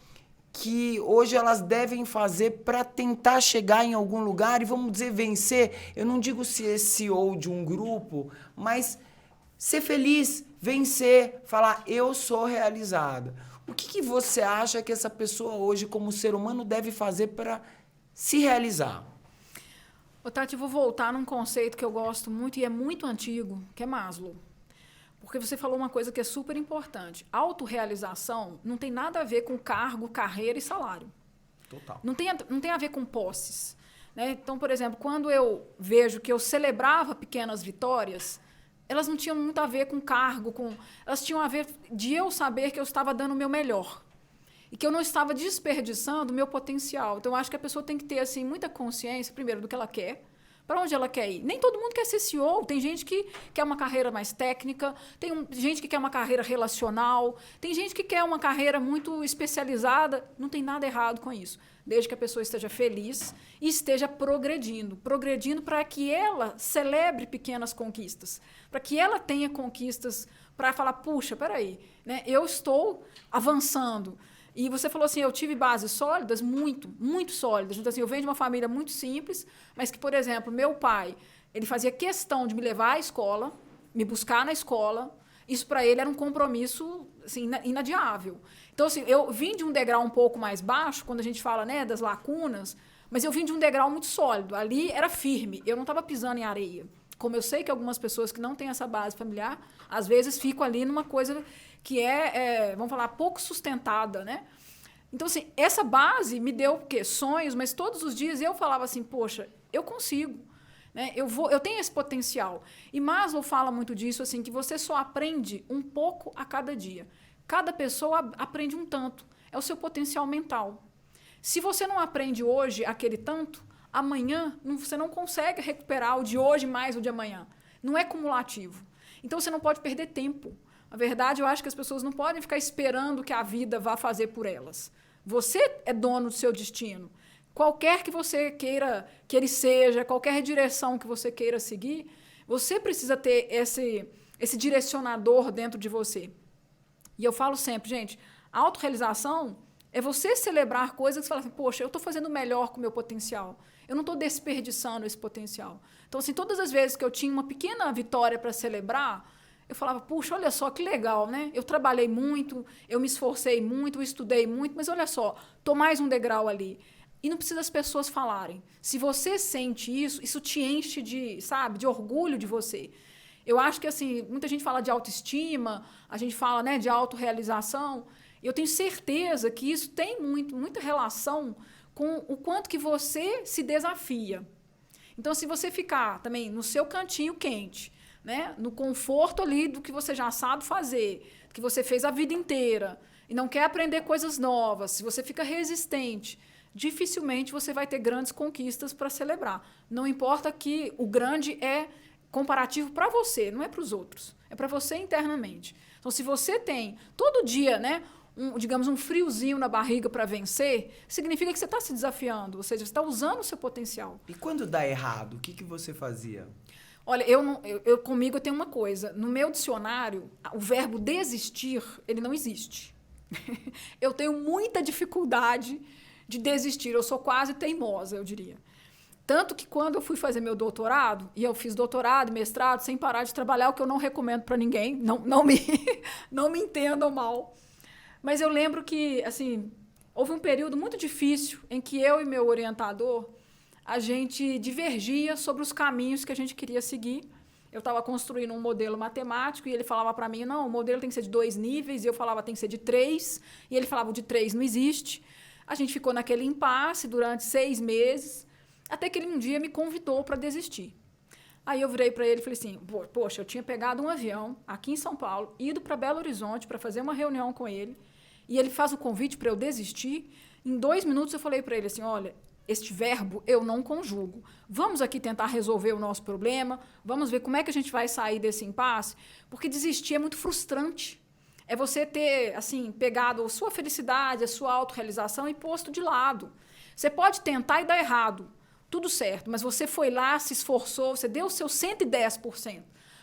Speaker 2: que hoje elas devem fazer para tentar chegar em algum lugar e, vamos dizer, vencer? Eu não digo ser CEO de um grupo, mas ser feliz, vencer, falar, eu sou realizada. O que você acha que essa pessoa hoje, como ser humano, deve fazer para se realizar?
Speaker 1: Ô, Tati, eu vou voltar num conceito que eu gosto muito e é muito antigo, que é Maslow. Porque você falou uma coisa que é super importante. Autorrealização não tem nada a ver com cargo, carreira e salário.
Speaker 2: Total.
Speaker 1: Não tem a ver com posses. Né? Então, por exemplo, quando eu vejo que eu celebrava pequenas vitórias, elas não tinham muito a ver com cargo, elas tinham a ver de eu saber que eu estava dando o meu melhor. E que eu não estava desperdiçando o meu potencial. Então, eu acho que a pessoa tem que ter assim, muita consciência, primeiro, do que ela quer, para onde ela quer ir. Nem todo mundo quer ser CEO. Tem gente que quer uma carreira mais técnica, tem gente que quer uma carreira relacional, tem gente que quer uma carreira muito especializada. Não tem nada errado com isso, desde que a pessoa esteja feliz e esteja progredindo para que ela celebre pequenas conquistas, para que ela tenha conquistas para falar, puxa, peraí, né, eu estou avançando. E você falou assim, eu tive bases sólidas, muito sólidas. Então, assim, eu venho de uma família muito simples, mas que, por exemplo, meu pai, ele fazia questão de me levar à escola, me buscar na escola. Isso, para ele, era um compromisso assim, inadiável. Então, assim, eu vim de um degrau um pouco mais baixo, quando a gente fala, né, das lacunas, mas eu vim de um degrau muito sólido. Ali era firme, eu não estava pisando em areia. Como eu sei que algumas pessoas que não têm essa base familiar, às vezes ficam ali numa coisa que vamos falar, pouco sustentada, né? Então, assim, essa base me deu o quê? Sonhos, mas todos os dias eu falava assim, poxa, eu consigo, né? Eu tenho esse potencial. E Maslow fala muito disso, assim, que você só aprende um pouco a cada dia. Cada pessoa aprende um tanto. É o seu potencial mental. Se você não aprende hoje aquele tanto, amanhã você não consegue recuperar o de hoje mais o de amanhã. Não é cumulativo. Então, você não pode perder tempo. Na verdade, eu acho que as pessoas não podem ficar esperando que a vida vá fazer por elas. Você é dono do seu destino. Qualquer que você queira que ele seja, qualquer direção que você queira seguir, você precisa ter esse direcionador dentro de você. E eu falo sempre, gente, a autorrealização é você celebrar coisas que você fala assim, poxa, eu estou fazendo o melhor com o meu potencial. Eu não estou desperdiçando esse potencial. Então, assim, todas as vezes que eu tinha uma pequena vitória para celebrar, eu falava, puxa, olha só que legal, né? Eu trabalhei muito, eu me esforcei muito, eu estudei muito, mas olha só, tô mais um degrau ali. E não precisa as pessoas falarem. Se você sente isso, isso te enche de orgulho de você. Eu acho que, assim, muita gente fala de autoestima, a gente fala, né, de autorrealização. Eu tenho certeza que isso tem muita relação com o quanto que você se desafia. Então, se você ficar também no seu cantinho quente, né, no conforto ali do que você já sabe fazer, que você fez a vida inteira, e não quer aprender coisas novas, se você fica resistente, dificilmente você vai ter grandes conquistas para celebrar. Não importa que o grande é comparativo para você, não é para os outros, é para você internamente. Então, se você tem todo dia, né, digamos, um friozinho na barriga para vencer, significa que você está se desafiando, ou seja, você está usando o seu potencial.
Speaker 2: E quando dá errado, o que você fazia?
Speaker 1: Olha, comigo eu tenho uma coisa. No meu dicionário, o verbo desistir, ele não existe. Eu tenho muita dificuldade de desistir. Eu sou quase teimosa, eu diria. Tanto que quando eu fui fazer meu doutorado, e eu fiz doutorado e mestrado sem parar de trabalhar, o que eu não recomendo para ninguém, não me entendam mal. Mas eu lembro que, assim, houve um período muito difícil em que eu e meu orientador, a gente divergia sobre os caminhos que a gente queria seguir. Eu estava construindo um modelo matemático e ele falava para mim, não, o modelo tem que ser de 2 níveis, e eu falava, tem que ser de 3, e ele falava, de 3 não existe. A gente ficou naquele impasse durante 6 meses, até que ele um dia me convidou para desistir. Aí eu virei para ele e falei assim, poxa, eu tinha pegado um avião aqui em São Paulo, ido para Belo Horizonte para fazer uma reunião com ele, e ele faz o convite para eu desistir. Em 2 minutos eu falei para ele assim, olha, este verbo eu não conjugo. Vamos aqui tentar resolver o nosso problema, vamos ver como é que a gente vai sair desse impasse, porque desistir é muito frustrante. É você ter, assim, pegado a sua felicidade, a sua autorrealização e posto de lado. Você pode tentar e dar errado, tudo certo, mas você foi lá, se esforçou, você deu o seu 110%.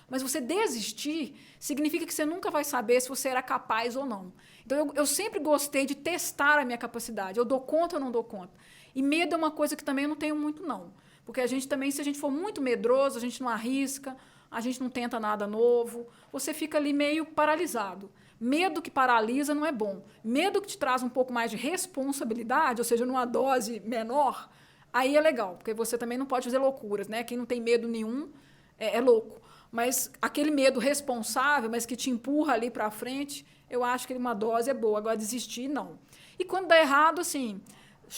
Speaker 1: Mas você desistir significa que você nunca vai saber se você era capaz ou não. Então, eu sempre gostei de testar a minha capacidade. Eu dou conta ou não dou conta? E medo é uma coisa que também eu não tenho muito, não. Porque a gente também, se a gente for muito medroso, a gente não arrisca, a gente não tenta nada novo, você fica ali meio paralisado. Medo que paralisa não é bom. Medo que te traz um pouco mais de responsabilidade, ou seja, numa dose menor, aí é legal, porque você também não pode fazer loucuras, né? Quem não tem medo nenhum é louco. Mas aquele medo responsável, mas que te empurra ali para frente, eu acho que uma dose é boa. Agora, desistir, não. E quando dá errado, assim,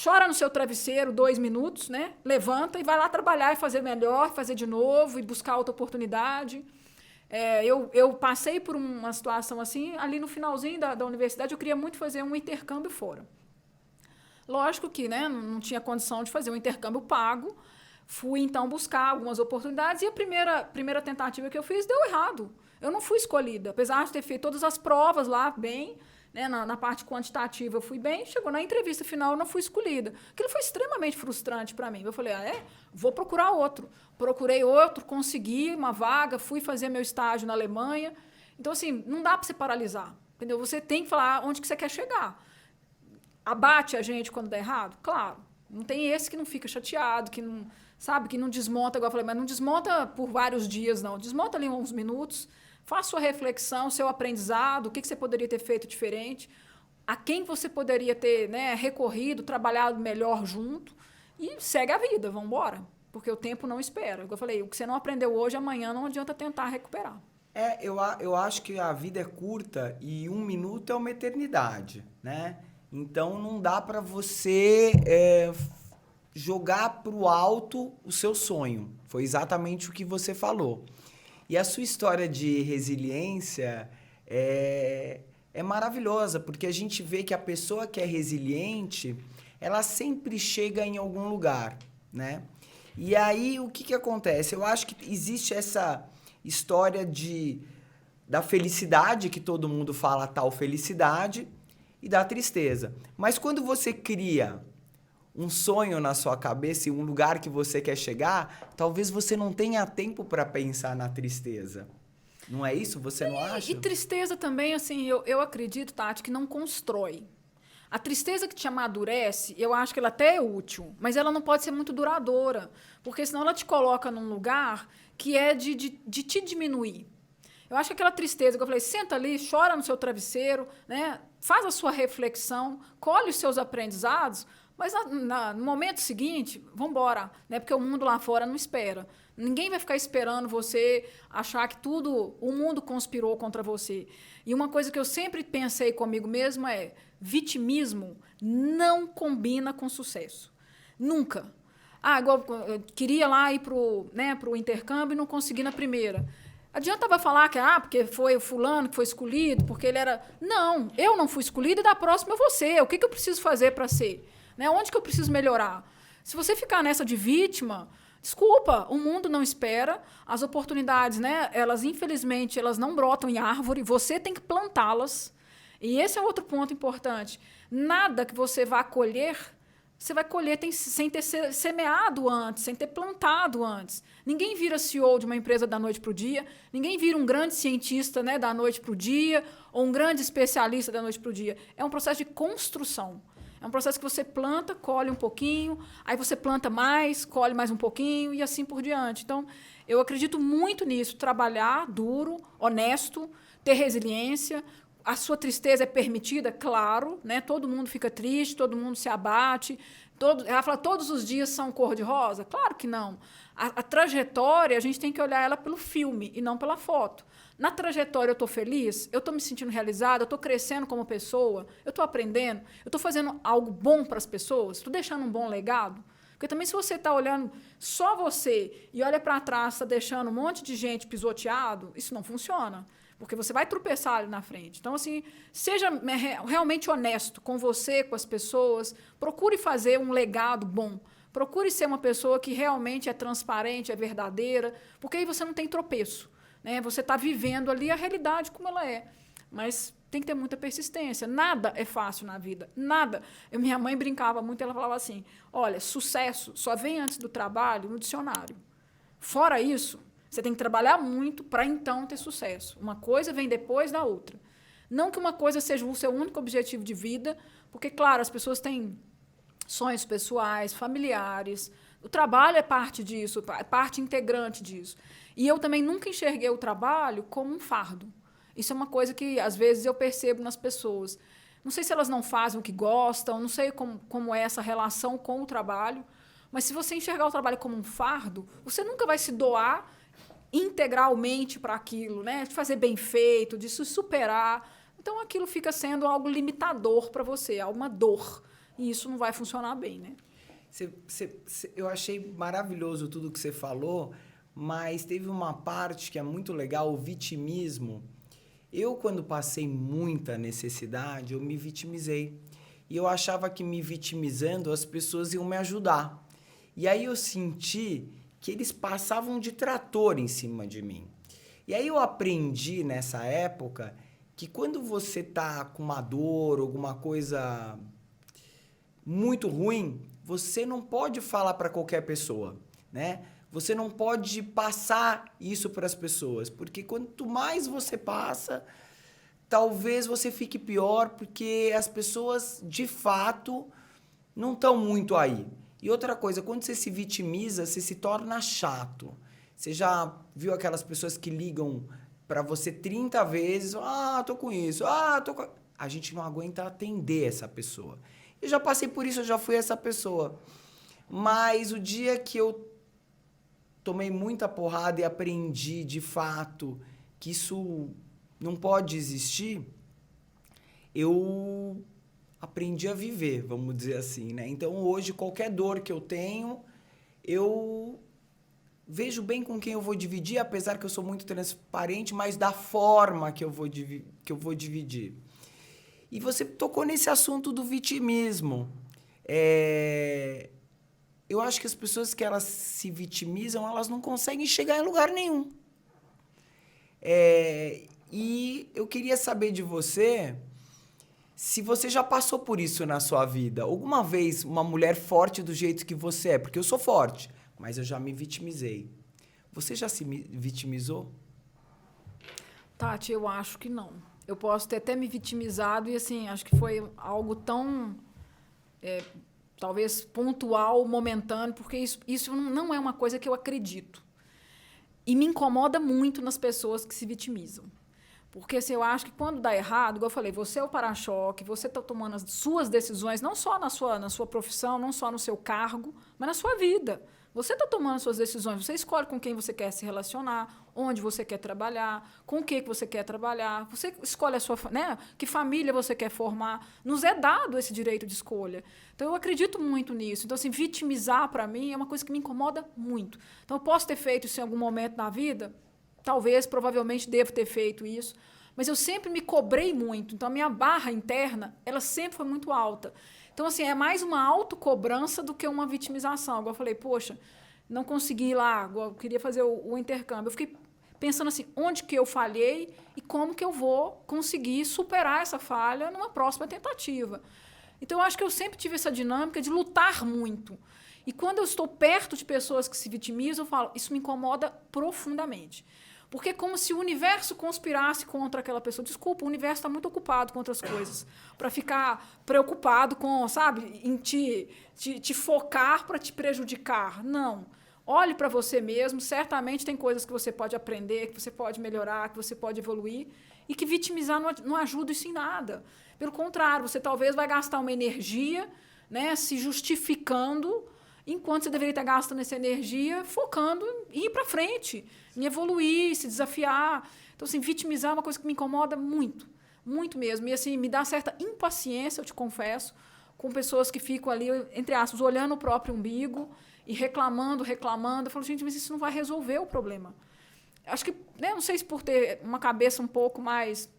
Speaker 1: chora no seu travesseiro 2 minutos, né? Levanta e vai lá trabalhar e fazer melhor, fazer de novo e buscar outra oportunidade. Eu passei por uma situação assim, ali no finalzinho da universidade, eu queria muito fazer um intercâmbio fora. Lógico que, né, não tinha condição de fazer um intercâmbio pago. Fui, então, buscar algumas oportunidades e a primeira tentativa que eu fiz deu errado. Eu não fui escolhida. Apesar de ter feito todas as provas lá bem, né, na parte quantitativa eu fui bem, chegou na entrevista final eu não fui escolhida. Aquilo foi extremamente frustrante para mim. Eu falei, vou procurar outro. Procurei outro, consegui uma vaga, fui fazer meu estágio na Alemanha. Então, assim, não dá para você paralisar. Entendeu? Você tem que falar onde que você quer chegar. Abate a gente quando dá errado? Claro. Não tem esse que não fica chateado, que não... Sabe, que não desmonta, igual eu falei, mas não desmonta por vários dias, não. Desmonta ali uns minutos, faça sua reflexão, seu aprendizado, o que você poderia ter feito diferente, a quem você poderia ter, né, recorrido, trabalhado melhor junto, e segue a vida, vamos embora. Porque o tempo não espera. Igual eu falei, o que você não aprendeu hoje, amanhã não adianta tentar recuperar.
Speaker 2: Eu acho que a vida é curta e 1 minuto é uma eternidade, né? Então, não dá para você... jogar pro alto o seu sonho. Foi exatamente o que você falou. E a sua história de resiliência é maravilhosa, porque a gente vê que a pessoa que é resiliente, ela sempre chega em algum lugar, né? E aí, o que acontece? Eu acho que existe essa história da felicidade, que todo mundo fala tal felicidade, e da tristeza. Mas quando você cria um sonho na sua cabeça e um lugar que você quer chegar, talvez você não tenha tempo para pensar na tristeza. Não é isso? Você não acha?
Speaker 1: E tristeza também, assim, eu acredito, Tati, que não constrói. A tristeza que te amadurece, eu acho que ela até é útil, mas ela não pode ser muito duradoura, porque senão ela te coloca num lugar que é de te diminuir. Eu acho que aquela tristeza que eu falei, senta ali, chora no seu travesseiro, né? Faz a sua reflexão, colhe os seus aprendizados, mas no momento seguinte, vamos embora, né? Porque o mundo lá fora não espera. Ninguém vai ficar esperando você achar que o mundo conspirou contra você. E uma coisa que eu sempre pensei comigo mesma é, vitimismo não combina com sucesso. Nunca. Igual eu queria lá ir pro intercâmbio e não consegui na primeira. Adiantava falar que, porque foi o fulano que foi escolhido, porque ele era... Não, eu não fui escolhido e da próxima eu vou ser. O que eu preciso fazer para ser? Né? Onde que eu preciso melhorar? Se você ficar nessa de vítima, desculpa, o mundo não espera, as oportunidades, né, infelizmente, elas não brotam em árvore, você tem que plantá-las. E esse é outro ponto importante. Nada que você vá colher, você vai colher sem ter semeado antes, sem ter plantado antes. Ninguém vira CEO de uma empresa da noite para o dia, ninguém vira um grande cientista, né, da noite para o dia, ou um grande especialista da noite para o dia. É um processo de construção. É um processo que você planta, colhe um pouquinho, aí você planta mais, colhe mais um pouquinho e assim por diante. Então, eu acredito muito nisso, trabalhar duro, honesto, ter resiliência, A sua tristeza é permitida? Claro, né? Todo mundo fica triste, todo mundo se abate. Ela fala, todos os dias são cor-de-rosa? Claro que não. A trajetória, a gente tem que olhar ela pelo filme e não pela foto. Na trajetória, eu estou feliz? Eu estou me sentindo realizada? Eu estou crescendo como pessoa? Eu estou aprendendo? Eu estou fazendo algo bom para as pessoas? Estou deixando um bom legado? Porque também se você está olhando só você e olha para trás, está deixando um monte de gente pisoteado, isso não funciona. Porque você vai tropeçar ali na frente. Então, assim, seja realmente honesto com você, com as pessoas. Procure fazer um legado bom. Procure ser uma pessoa que realmente é transparente, é verdadeira, porque aí você não tem tropeço, né? Você está vivendo ali a realidade como ela é. Mas tem que ter muita persistência. Nada é fácil na vida. Nada. Minha mãe brincava muito, ela falava assim, olha, sucesso só vem antes do trabalho no dicionário. Fora isso, você tem que trabalhar muito para, então, ter sucesso. Uma coisa vem depois da outra. Não que uma coisa seja o seu único objetivo de vida, porque, claro, as pessoas têm sonhos pessoais, familiares. O trabalho é parte disso, é parte integrante disso. E eu também nunca enxerguei o trabalho como um fardo. Isso é uma coisa que, às vezes, eu percebo nas pessoas. Não sei se elas não fazem o que gostam, não sei como é essa relação com o trabalho, mas se você enxergar o trabalho como um fardo, você nunca vai se doar integralmente para aquilo, né? De fazer bem feito, de se superar. Então, aquilo fica sendo algo limitador para você, alguma dor. E isso não vai funcionar bem, né?
Speaker 2: Eu achei maravilhoso tudo que você falou, mas teve uma parte que é muito legal, o vitimismo. Eu, quando passei muita necessidade, eu me vitimizei. E eu achava que me vitimizando, as pessoas iam me ajudar. E aí eu senti que eles passavam de trator em cima de mim. E aí eu aprendi nessa época que quando você tá com uma dor, alguma coisa muito ruim, você não pode falar para qualquer pessoa, né? Você não pode passar isso para as pessoas, porque quanto mais você passa, talvez você fique pior, porque as pessoas, de fato, não estão muito aí. E outra coisa, quando você se vitimiza, você se torna chato. Você já viu aquelas pessoas que ligam para você 30 vezes? Ah, tô com isso. Ah, tô com... A gente não aguenta atender essa pessoa. Eu já passei por isso, eu já fui essa pessoa. Mas o dia que eu tomei muita porrada e aprendi, de fato, que isso não pode existir, eu aprendi a viver, vamos dizer assim, né? Então, hoje, qualquer dor que eu tenho, eu vejo bem com quem eu vou dividir, apesar que eu sou muito transparente, mas da forma que eu vou dividir. E você tocou nesse assunto do vitimismo. Eu acho que as pessoas que elas se vitimizam, elas não conseguem chegar em lugar nenhum. E eu queria saber de você se você já passou por isso na sua vida. Alguma vez uma mulher forte do jeito que você é, porque eu sou forte, mas eu já me vitimizei. Você já se vitimizou?
Speaker 1: Tati, eu acho que não. Eu posso ter até me vitimizado e, assim, acho que foi algo tão, talvez, pontual, momentâneo, porque isso não é uma coisa que eu acredito. E me incomoda muito nas pessoas que se vitimizam. Porque assim, eu acho que quando dá errado, igual eu falei, você é o para-choque, você está tomando as suas decisões, não só na sua profissão, não só no seu cargo, mas na sua vida. Você está tomando suas decisões, você escolhe com quem você quer se relacionar, onde você quer trabalhar, com o que você quer trabalhar, você escolhe a sua, né, que família você quer formar. Nos é dado esse direito de escolha. Então, eu acredito muito nisso. Então, assim, vitimizar, para mim, é uma coisa que me incomoda muito. Então, eu posso ter feito isso em algum momento na vida? Talvez, provavelmente, devo ter feito isso. Mas eu sempre me cobrei muito. Então, a minha barra interna, ela sempre foi muito alta. Então, assim, é mais uma autocobrança do que uma vitimização. Igual eu falei, poxa, não consegui ir lá, eu queria fazer o intercâmbio. Eu fiquei pensando assim, onde que eu falhei e como que eu vou conseguir superar essa falha numa próxima tentativa. Então, eu acho que eu sempre tive essa dinâmica de lutar muito. E quando eu estou perto de pessoas que se vitimizam, eu falo, isso me incomoda profundamente. Porque é como se o universo conspirasse contra aquela pessoa. Desculpa, o universo está muito ocupado com outras coisas. Para ficar preocupado com, sabe, em te focar para te prejudicar. Não. olhe para você mesmo, certamente tem coisas que você pode aprender, que você pode melhorar, que você pode evoluir, e que vitimizar não ajuda isso em nada. Pelo contrário, você talvez vai gastar uma energia, né, se justificando, enquanto você deveria estar gastando essa energia focando em ir para frente, em evoluir, se desafiar. Então, assim, vitimizar é uma coisa que me incomoda muito, muito mesmo. E, assim, me dá certa impaciência, eu te confesso, com pessoas que ficam ali, entre aspas, olhando o próprio umbigo e reclamando. Eu falo, gente, mas isso não vai resolver o problema. Acho que, né, não sei se por ter uma cabeça um pouco mais,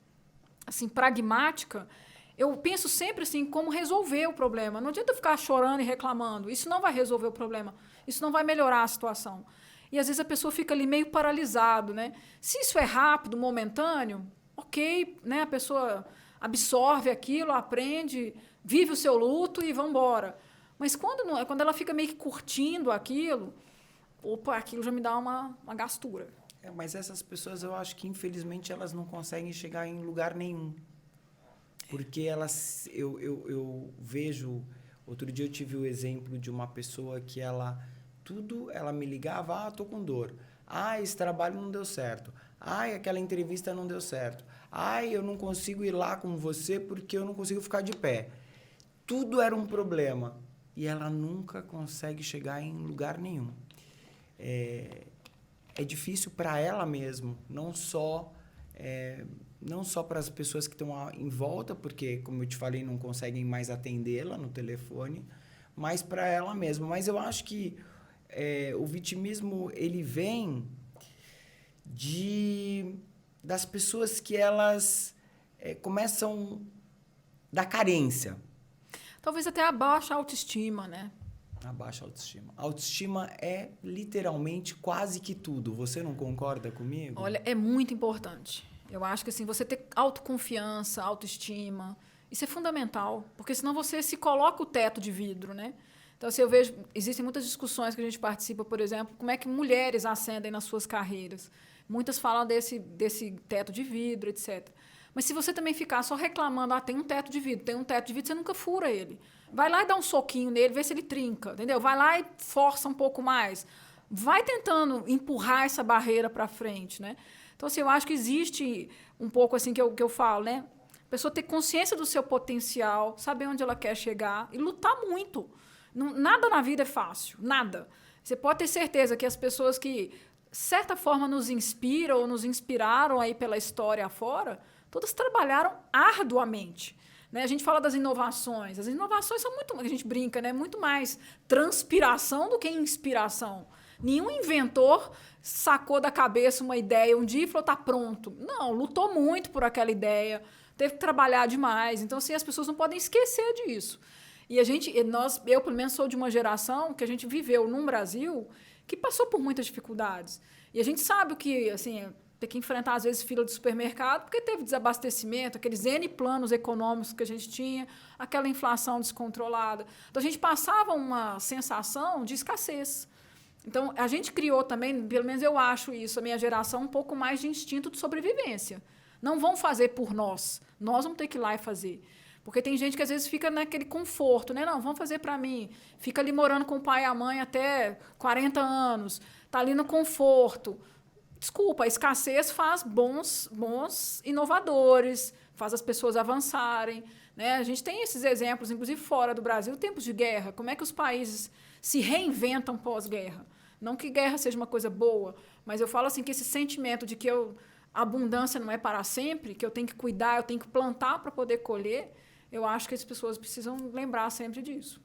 Speaker 1: assim, pragmática, eu penso sempre assim, como resolver o problema. Não adianta ficar chorando e reclamando. Isso não vai resolver o problema. Isso não vai melhorar a situação. E às vezes a pessoa fica ali meio paralisado, né? Se isso é rápido, momentâneo, ok, né? A pessoa absorve aquilo, aprende, vive o seu luto e vamos embora. Mas quando ela fica meio que curtindo aquilo, opa, aquilo já me dá uma gastura.
Speaker 2: Mas essas pessoas, eu acho que, infelizmente, elas não conseguem chegar em lugar nenhum. Porque elas... Eu vejo... Outro dia eu tive o exemplo de uma pessoa que ela me ligava, tô com dor. Esse trabalho não deu certo. Aquela entrevista não deu certo. Eu não consigo ir lá com você porque eu não consigo ficar de pé. Tudo era um problema. E ela nunca consegue chegar em lugar nenhum. É difícil para ela mesmo, não só para as pessoas que estão em volta, porque, como eu te falei, não conseguem mais atendê-la no telefone, mas para ela mesma. Mas eu acho que o vitimismo ele vem das pessoas que elas começam da carência.
Speaker 1: Talvez até a baixa autoestima, né?
Speaker 2: A baixa autoestima. A autoestima é literalmente quase que tudo. Você não concorda comigo?
Speaker 1: Olha, é muito importante. Eu acho que assim, você ter autoconfiança, autoestima, isso é fundamental, porque senão você se coloca o teto de vidro, né? Então, assim, eu vejo, existem muitas discussões que a gente participa, por exemplo, como é que mulheres ascendem nas suas carreiras. Muitas falam desse teto de vidro, etc. Mas se você também ficar só reclamando, tem um teto de vidro, você nunca fura ele. Vai lá e dá um soquinho nele, vê se ele trinca, entendeu? Vai lá e força um pouco mais. Vai tentando empurrar essa barreira para frente, né? Então, assim, eu acho que existe um pouco assim que eu falo, né? A pessoa ter consciência do seu potencial, saber onde ela quer chegar e lutar muito. Nada na vida é fácil, nada. Você pode ter certeza que as pessoas que, de certa forma, nos inspiram ou nos inspiraram aí pela história afora, todas trabalharam arduamente. Né? A gente fala das inovações. As inovações são muito, a gente brinca, né? Muito mais transpiração do que inspiração. Nenhum inventor sacou da cabeça uma ideia um dia e falou, tá pronto. Não, lutou muito por aquela ideia, teve que trabalhar demais. Então, assim, as pessoas não podem esquecer disso. E eu, pelo menos, sou de uma geração que a gente viveu num Brasil que passou por muitas dificuldades. E a gente sabe o que, assim, ter que enfrentar, às vezes, fila de supermercado, porque teve desabastecimento, aqueles N planos econômicos que a gente tinha, aquela inflação descontrolada. Então, a gente passava uma sensação de escassez. Então, a gente criou também, pelo menos eu acho isso, a minha geração, um pouco mais de instinto de sobrevivência. Não vão fazer por nós vamos ter que ir lá e fazer. Porque tem gente que às vezes fica naquele conforto, né? Não, vamos fazer para mim. Fica ali morando com o pai e a mãe até 40 anos, tá ali no conforto. Desculpa, a escassez faz bons inovadores, faz as pessoas avançarem, né? A gente tem esses exemplos, inclusive fora do Brasil, tempos de guerra. Como é que os países se reinventam pós-guerra? Não que guerra seja uma coisa boa, mas eu falo assim que esse sentimento de que a abundância não é para sempre, que eu tenho que cuidar, eu tenho que plantar para poder colher, eu acho que as pessoas precisam lembrar sempre disso.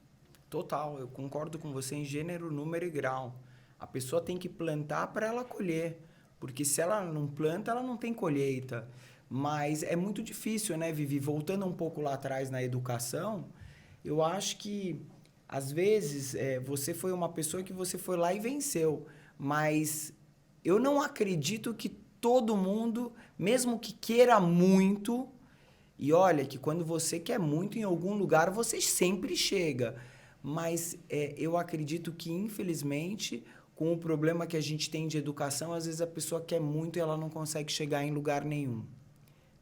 Speaker 2: Total, eu concordo com você em gênero, número e grau. A pessoa tem que plantar para ela colher, porque se ela não planta, ela não tem colheita. Mas é muito difícil, né, Vivi? Voltando um pouco lá atrás na educação, eu acho que, às vezes, você foi uma pessoa que você foi lá e venceu, mas eu não acredito que todo mundo, mesmo que queira muito, e olha que quando você quer muito em algum lugar, você sempre chega. Mas eu acredito que, infelizmente, com o problema que a gente tem de educação, às vezes a pessoa quer muito e ela não consegue chegar em lugar nenhum.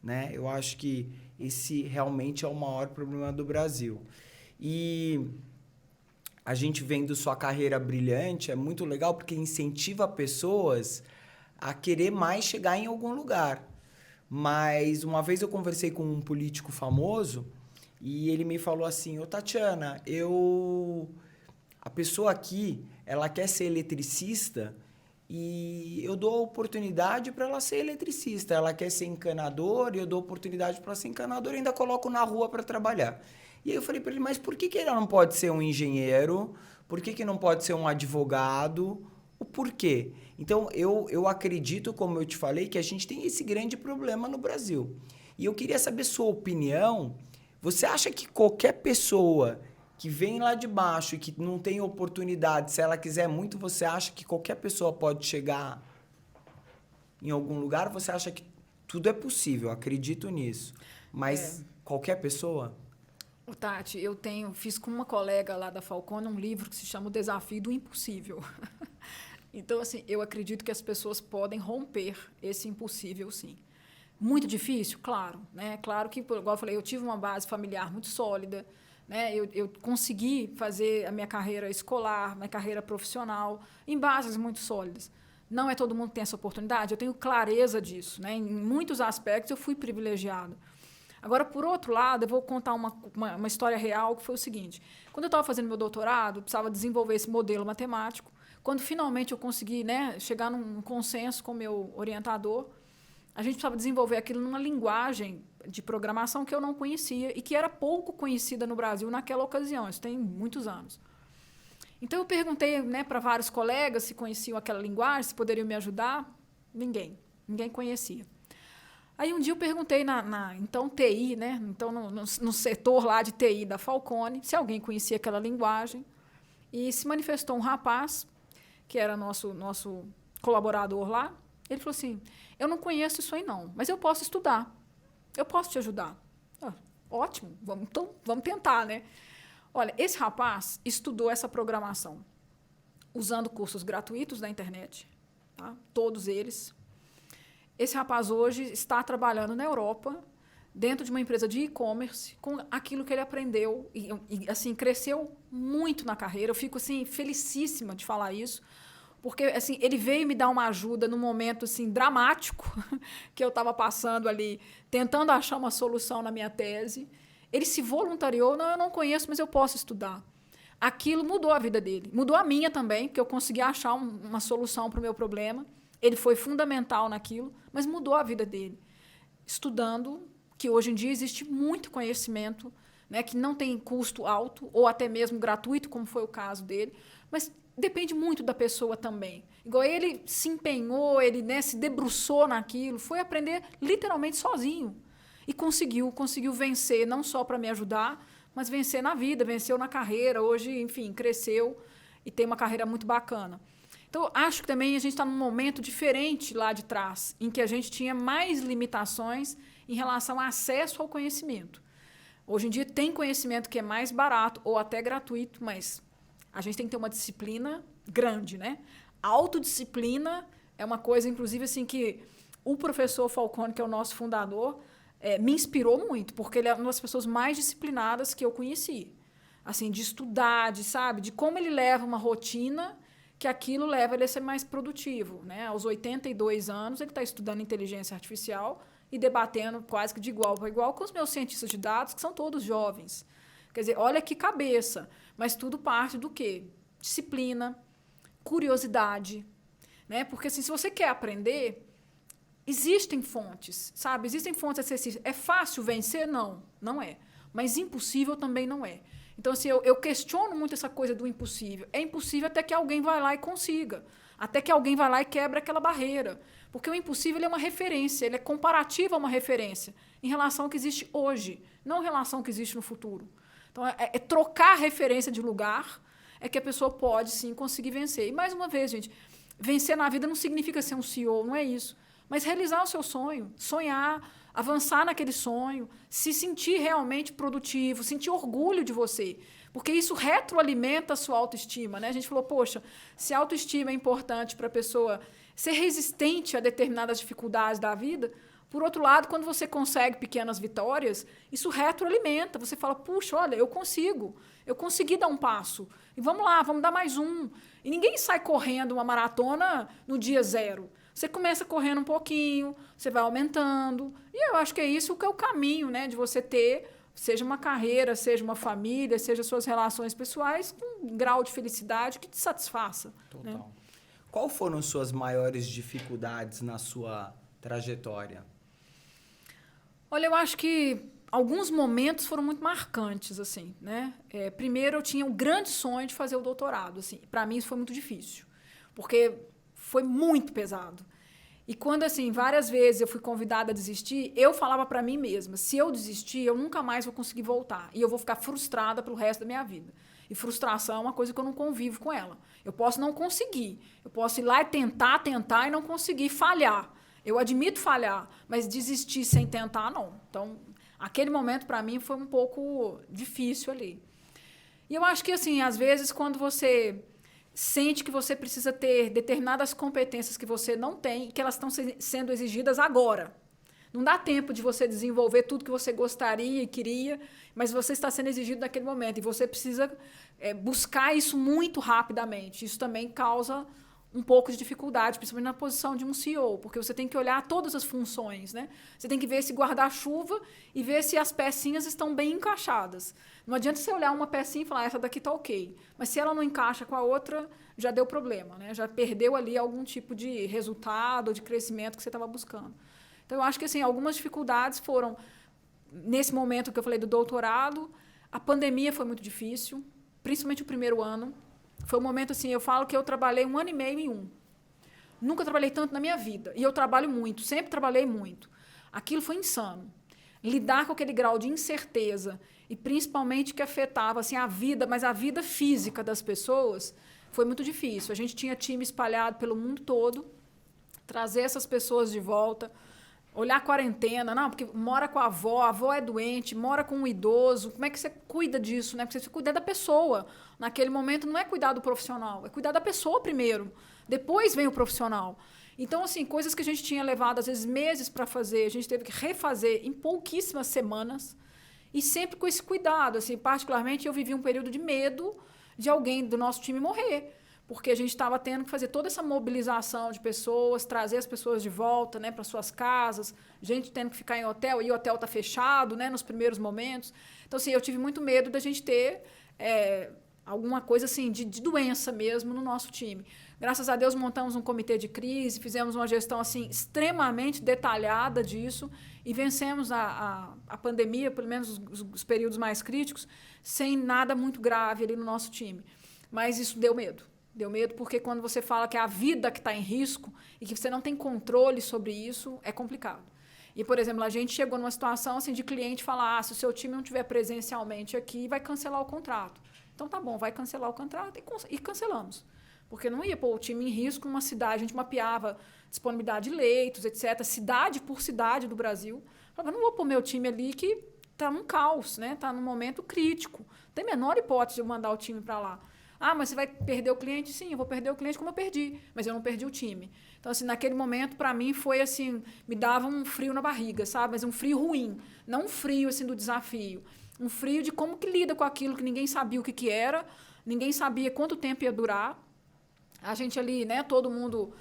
Speaker 2: Né? Eu acho que esse realmente é o maior problema do Brasil. E a gente vendo sua carreira brilhante, é muito legal porque incentiva pessoas a querer mais chegar em algum lugar. Mas uma vez eu conversei com um político famoso e ele me falou assim, ô Tatiana, a pessoa aqui, ela quer ser eletricista e eu dou a oportunidade para ela ser eletricista. Ela quer ser encanadora e eu dou a oportunidade para ela ser encanadora e ainda coloco na rua para trabalhar. E aí eu falei para ele, mas por que ela não pode ser um engenheiro? Por que não pode ser um advogado? O porquê? Então, eu acredito, como eu te falei, que a gente tem esse grande problema no Brasil. E eu queria saber sua opinião. Você acha que qualquer pessoa que vem lá de baixo e que não tem oportunidade, se ela quiser muito, você acha que qualquer pessoa pode chegar em algum lugar? Você acha que tudo é possível? Acredito nisso. Mas qualquer pessoa?
Speaker 1: Tati, fiz com uma colega lá da Falcone um livro que se chama O Desafio do Impossível. Então, assim, eu acredito que as pessoas podem romper esse impossível, sim. Muito difícil? Claro, né? Claro que, igual eu falei, eu tive uma base familiar muito sólida, né? Eu consegui fazer a minha carreira escolar, minha carreira profissional, em bases muito sólidas. Não é todo mundo que tem essa oportunidade, eu tenho clareza disso, né? Em muitos aspectos eu fui privilegiado. Agora, por outro lado, eu vou contar uma história real, que foi o seguinte. Quando eu estava fazendo meu doutorado, eu precisava desenvolver esse modelo matemático. Quando finalmente eu consegui, né, chegar num consenso com o meu orientador, a gente precisava desenvolver aquilo numa linguagem de programação que eu não conhecia e que era pouco conhecida no Brasil naquela ocasião. Isso tem muitos anos. Então, eu perguntei, né, para vários colegas se conheciam aquela linguagem, se poderiam me ajudar. Ninguém conhecia. Aí um dia eu perguntei então TI, né? Então no setor lá de TI da Falcone, se alguém conhecia aquela linguagem. E se manifestou um rapaz, que era nosso colaborador lá. Ele falou assim, eu não conheço isso aí não, mas eu posso estudar. Eu posso te ajudar. Ótimo, vamos tentar, né? Olha, esse rapaz estudou essa programação usando cursos gratuitos da internet, tá? Todos eles. Esse rapaz hoje está trabalhando na Europa, dentro de uma empresa de e-commerce, com aquilo que ele aprendeu e assim, cresceu muito na carreira. Eu fico assim, felicíssima de falar isso, porque assim, ele veio me dar uma ajuda num momento assim, dramático que eu estava passando ali, tentando achar uma solução na minha tese. Ele se voluntariou, eu não conheço, mas eu posso estudar. Aquilo mudou a vida dele, mudou a minha também, porque eu consegui achar uma solução para o meu problema. Ele foi fundamental naquilo, mas mudou a vida dele. Estudando, que hoje em dia existe muito conhecimento, né, que não tem custo alto, ou até mesmo gratuito, como foi o caso dele, mas depende muito da pessoa também. Igual ele se empenhou, ele, né, se debruçou naquilo, foi aprender literalmente sozinho. E conseguiu vencer, não só para me ajudar, mas vencer na vida, venceu na carreira. Hoje, enfim, cresceu e tem uma carreira muito bacana. Então, acho que também a gente está num momento diferente lá de trás, em que a gente tinha mais limitações em relação ao acesso ao conhecimento. Hoje em dia tem conhecimento que é mais barato ou até gratuito, mas a gente tem que ter uma disciplina grande, né? A autodisciplina é uma coisa, inclusive, assim, que o professor Falcone, que é o nosso fundador, me inspirou muito, porque ele é uma das pessoas mais disciplinadas que eu conheci. Assim, de estudar, de como ele leva uma rotina que aquilo leva ele a ser mais produtivo, né? Aos 82 anos, ele está estudando inteligência artificial e debatendo quase que de igual para igual com os meus cientistas de dados, que são todos jovens. Quer dizer, olha que cabeça, mas tudo parte do quê? Disciplina, curiosidade, né? Porque assim, se você quer aprender, existem fontes, sabe? Existem fontes acessíveis. É fácil vencer? Não é. Mas impossível também não é. Então, assim, eu questiono muito essa coisa do impossível. É impossível até que alguém vá lá e consiga. Até que alguém vá lá e quebre aquela barreira. Porque o impossível é uma referência, ele é comparativo a uma referência em relação ao que existe hoje, não em relação ao que existe no futuro. Então, é trocar a referência de lugar é que a pessoa pode, sim, conseguir vencer. E, mais uma vez, gente, vencer na vida não significa ser um CEO, não é isso. Mas realizar o seu sonho, sonhar, avançar naquele sonho, se sentir realmente produtivo, sentir orgulho de você. Porque isso retroalimenta a sua autoestima, né? A gente falou, poxa, se a autoestima é importante para a pessoa ser resistente a determinadas dificuldades da vida, Por outro lado, quando você consegue pequenas vitórias, isso retroalimenta. Você fala, puxa, olha, eu consegui dar um passo. E vamos lá, vamos dar mais um. E ninguém sai correndo uma maratona no dia 0. Você começa correndo um pouquinho, você vai aumentando. E eu acho que é isso que é o caminho, né, de você ter, seja uma carreira, seja uma família, seja suas relações pessoais, com um grau de felicidade que te satisfaça.
Speaker 2: Total.
Speaker 1: Né?
Speaker 2: Qual foram suas maiores dificuldades na sua trajetória?
Speaker 1: Olha, eu acho que alguns momentos foram muito marcantes, assim, né? Primeiro, eu tinha um grande sonho de fazer o doutorado, assim. Para mim, isso foi muito difícil, porque foi muito pesado. E quando, assim, várias vezes eu fui convidada a desistir, eu falava para mim mesma, se eu desistir, eu nunca mais vou conseguir voltar. E eu vou ficar frustrada pelo resto da minha vida. E frustração é uma coisa que eu não convivo com ela. Eu posso não conseguir. Eu posso ir lá e tentar e não conseguir, falhar. Eu admito falhar, mas desistir sem tentar, não. Então, aquele momento, para mim, foi um pouco difícil ali. E eu acho que, assim, às vezes, quando você sente que você precisa ter determinadas competências que você não tem e que elas estão sendo exigidas agora. Não dá tempo de você desenvolver tudo que você gostaria e queria, mas você está sendo exigido naquele momento e você precisa buscar isso muito rapidamente. Isso também causa um pouco de dificuldade, principalmente na posição de um CEO, porque você tem que olhar todas as funções, né? Você tem que ver esse guarda-chuva e ver se as pecinhas estão bem encaixadas. Não adianta você olhar uma pecinha e falar, essa daqui está ok. Mas se ela não encaixa com a outra, já deu problema, né? Já perdeu ali algum tipo de resultado ou de crescimento que você estava buscando. Então, eu acho que assim, algumas dificuldades foram, nesse momento que eu falei do doutorado, a pandemia foi muito difícil, principalmente o primeiro ano. Foi um momento assim, eu falo que eu trabalhei 1 ano e meio em um. Nunca trabalhei tanto na minha vida. E eu trabalho muito, sempre trabalhei muito. Aquilo foi insano. Lidar com aquele grau de incerteza e principalmente que afetava assim, a vida, mas a vida física das pessoas, foi muito difícil. A gente tinha time espalhado pelo mundo todo, trazer essas pessoas de volta, olhar a quarentena, não, porque mora com a avó é doente, mora com um idoso, como é que você cuida disso, né? Porque você cuida da pessoa. Naquele momento não é cuidar do profissional, é cuidar da pessoa primeiro, depois vem o profissional. Então, assim, coisas que a gente tinha levado, às vezes, meses para fazer, a gente teve que refazer em pouquíssimas semanas e sempre com esse cuidado. Assim, particularmente, eu vivi um período de medo de alguém do nosso time morrer, porque a gente estava tendo que fazer toda essa mobilização de pessoas, trazer as pessoas de volta, né, para suas casas, gente tendo que ficar em hotel, e o hotel está fechado, né, nos primeiros momentos. Então, assim, eu tive muito medo da gente ter alguma coisa assim de doença mesmo no nosso time. Graças a Deus, montamos um comitê de crise, fizemos uma gestão assim, extremamente detalhada disso e vencemos a pandemia, pelo menos os períodos mais críticos, sem nada muito grave ali no nosso time. Mas isso deu medo. Deu medo porque quando você fala que é a vida que está em risco e que você não tem controle sobre isso, é complicado. E, por exemplo, a gente chegou numa situação assim, de cliente falar, se o seu time não estiver presencialmente aqui, vai cancelar o contrato. Então, tá bom, vai cancelar o contrato e cancelamos. Porque não ia pôr o time em risco numa cidade, a gente mapeava disponibilidade de leitos, etc., cidade por cidade do Brasil. Falava, não vou pôr meu time ali que está num caos, né? Está num momento crítico. Não tem a menor hipótese de eu mandar o time para lá. Ah, mas você vai perder o cliente? Sim, eu vou perder o cliente como eu perdi, mas eu não perdi o time. Então, assim, naquele momento, para mim, foi assim, me dava um frio na barriga, sabe? Mas um frio ruim, não um frio, assim, do desafio. Um frio de como que lida com aquilo que ninguém sabia o que era, ninguém sabia quanto tempo ia durar. A gente ali, né, todo mundo,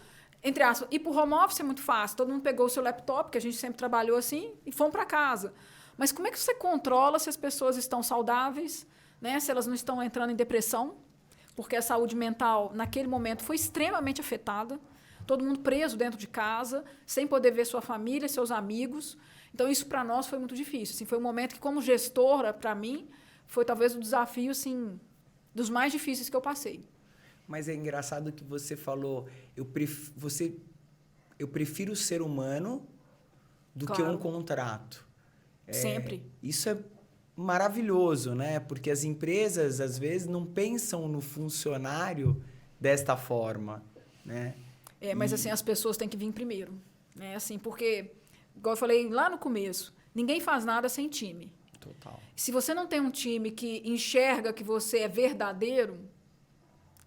Speaker 1: entre aspas, ir para o home office é muito fácil, todo mundo pegou o seu laptop, que a gente sempre trabalhou assim, e fomos para casa. Mas como é que você controla se as pessoas estão saudáveis, né, se elas não estão entrando em depressão? Porque a saúde mental, naquele momento, foi extremamente afetada. Todo mundo preso dentro de casa, sem poder ver sua família, seus amigos. Então, isso para nós foi muito difícil. Assim, foi um momento que, como gestora, para mim, foi talvez o desafio assim, dos mais difíceis que eu passei.
Speaker 2: Mas é engraçado que você falou, eu prefiro o ser humano do que um contrato.
Speaker 1: Sempre.
Speaker 2: Isso é maravilhoso, né? Porque as empresas, às vezes, não pensam no funcionário desta forma, né?
Speaker 1: Mas assim, as pessoas têm que vir primeiro, né? Assim, porque, igual eu falei lá no começo, ninguém faz nada sem time.
Speaker 2: Total.
Speaker 1: Se você não tem um time que enxerga que você é verdadeiro,